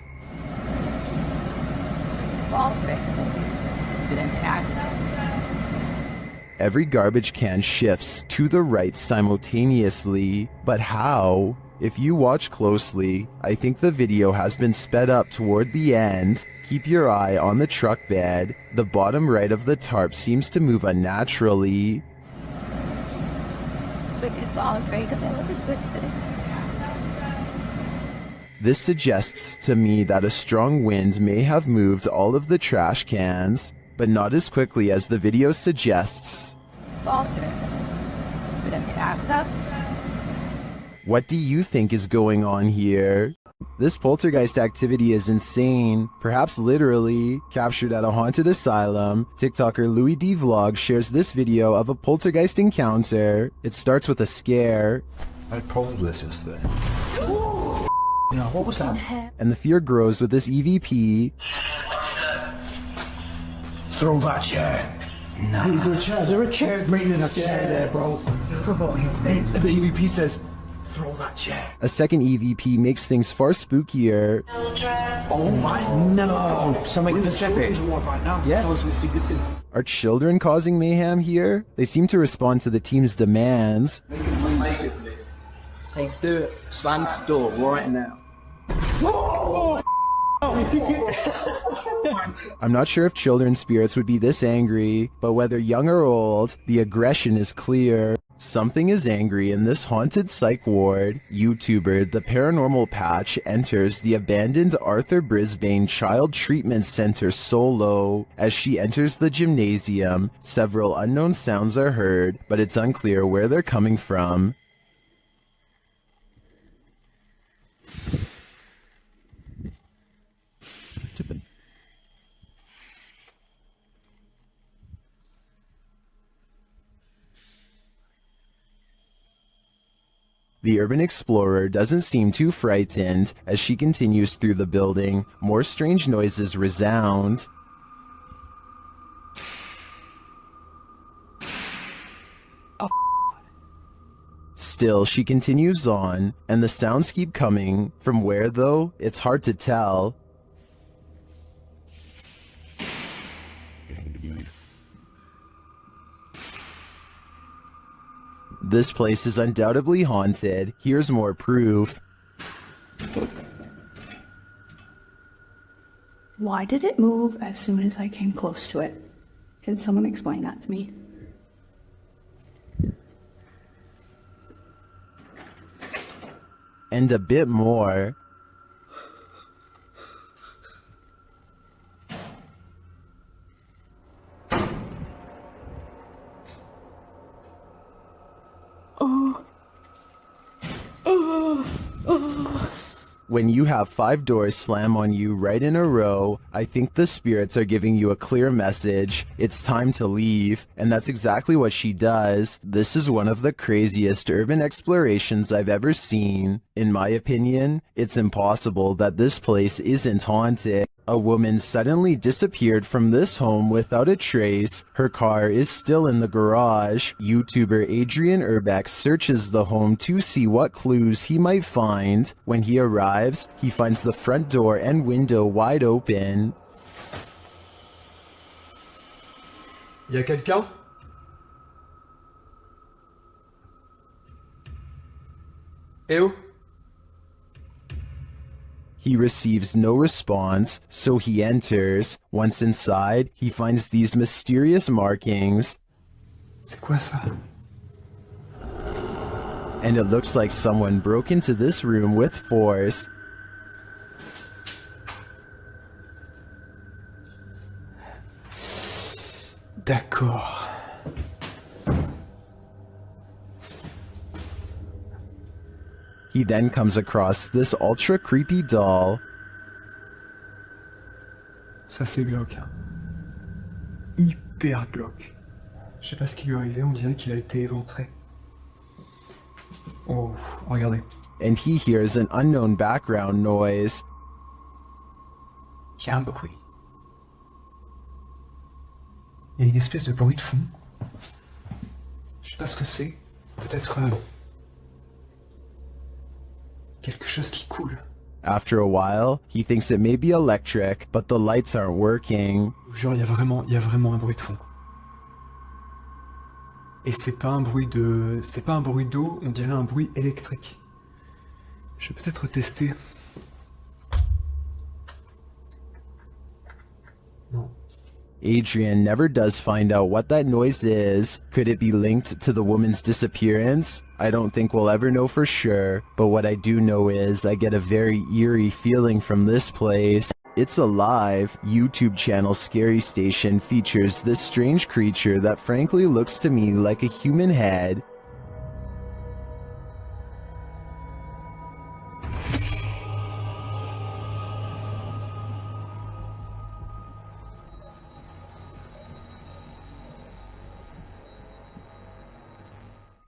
S1: Every garbage can shifts to the right simultaneously, but how? If you watch closely, I think the video has been sped up toward the end. Keep your eye on the truck bed. The bottom right of the tarp seems to move unnaturally. This suggests to me that a strong wind may have moved all of the trash cans, but not as quickly as the video suggests. What do you think is going on here? This poltergeist activity is insane, perhaps literally. Captured at a haunted asylum, TikToker Louis D Vlog shares this video of a poltergeist encounter. It starts with a scare.
S16: I probably this yesterday. Yeah, what was that?
S1: And the fear grows with this EVP.
S16: Throw that chair. No. Is there a chair? Bring a chair there, bro. The EVP says, throw that chair.
S1: A second EVP makes things far spookier.
S16: Oh my no! Something specific. Yeah.
S1: Are children causing mayhem here? They seem to respond to the team's demands.
S9: Hey, do it. Slam the door right now.
S1: I'm not sure if children's spirits would be this angry, but whether young or old, the aggression is clear. Something is angry in this haunted psych ward. YouTuber The Paranormal Patch enters the abandoned Arthur Brisbane Child Treatment Center solo. As she enters the gymnasium, several unknown sounds are heard, but it's unclear where they're coming from. The urban explorer doesn't seem too frightened as she continues through the building. More strange noises resound. Still, she continues on, and the sounds keep coming. From where, though? It's hard to tell. This place is undoubtedly haunted. Here's more proof.
S3: Why did it move as soon as I came close to it? Can someone explain that to me?
S1: And a bit more. When you have 5 doors slam on you right in a row, I think the spirits are giving you a clear message. It's time to leave, and that's exactly what she does. This is one of the craziest urban explorations I've ever seen. In my opinion, it's impossible that this place isn't haunted. A woman suddenly disappeared from this home without a trace. Her car is still in the garage. YouTuber Adrian Urbeck searches the home to see what clues he might find. When he arrives, he finds the front door and window wide open.
S15: Y'a quelqu'un? Eh oh?
S1: He receives no response, so he enters. Once inside, he finds these mysterious markings.
S9: C'est quoi ça?
S1: And it looks like someone broke into this room with force.
S9: D'accord.
S1: He then comes across this ultra creepy doll.
S9: Ça c'est glauque. Hein. Hyper glauque. Je sais pas ce qui lui est arrivé, on dirait qu'il a été éventré. Oh, regardez.
S1: And he hears an unknown background noise.
S9: Il y a un bruit. Il y a une espèce de bruit de fond. Je sais pas ce que c'est. Peut-être quelque chose qui coule.
S1: After a while, he thinks it may be electric, but the lights aren't working.
S9: Je vous jure, il y a vraiment un bruit de fond. Et c'est pas un bruit d'eau, on dirait un bruit électrique. Je vais peut-être tester. Non.
S1: Adrian never does find out what that noise is. Could it be linked to the woman's disappearance? I don't think we'll ever know for sure, but what I do know is I get a very eerie feeling from this place. It's Alive YouTube channel Scary Station features this strange creature that frankly looks to me like a human head.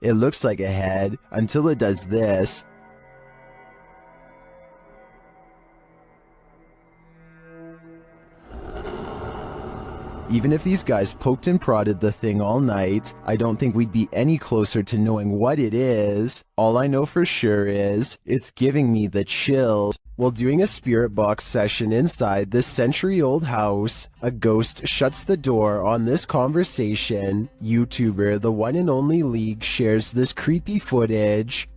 S1: It looks like a head until it does this. Even if these guys poked and prodded the thing all night, I don't think we'd be any closer to knowing what it is. All I know for sure is, it's giving me the chills. While doing a spirit box session inside this century-old house, a ghost shuts the door on this conversation. YouTuber The One and Only League shares this creepy footage.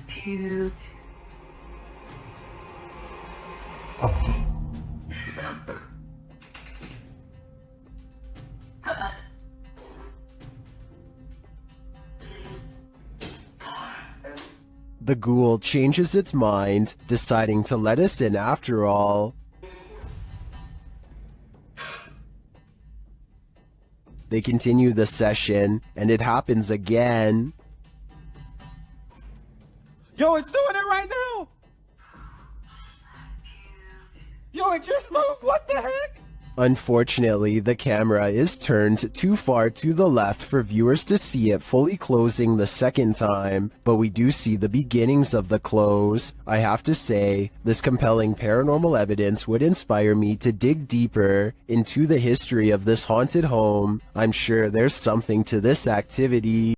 S14: Cute.
S1: The ghoul changes its mind, deciding to let us in after all. They continue the session, and it happens again.
S19: Yo, it's doing it right now! Yo, it just moved, what the heck?
S1: Unfortunately, the camera is turned too far to the left for viewers to see it fully closing the second time, but we do see the beginnings of the close. I have to say, this compelling paranormal evidence would inspire me to dig deeper into the history of this haunted home. I'm sure there's something to this activity.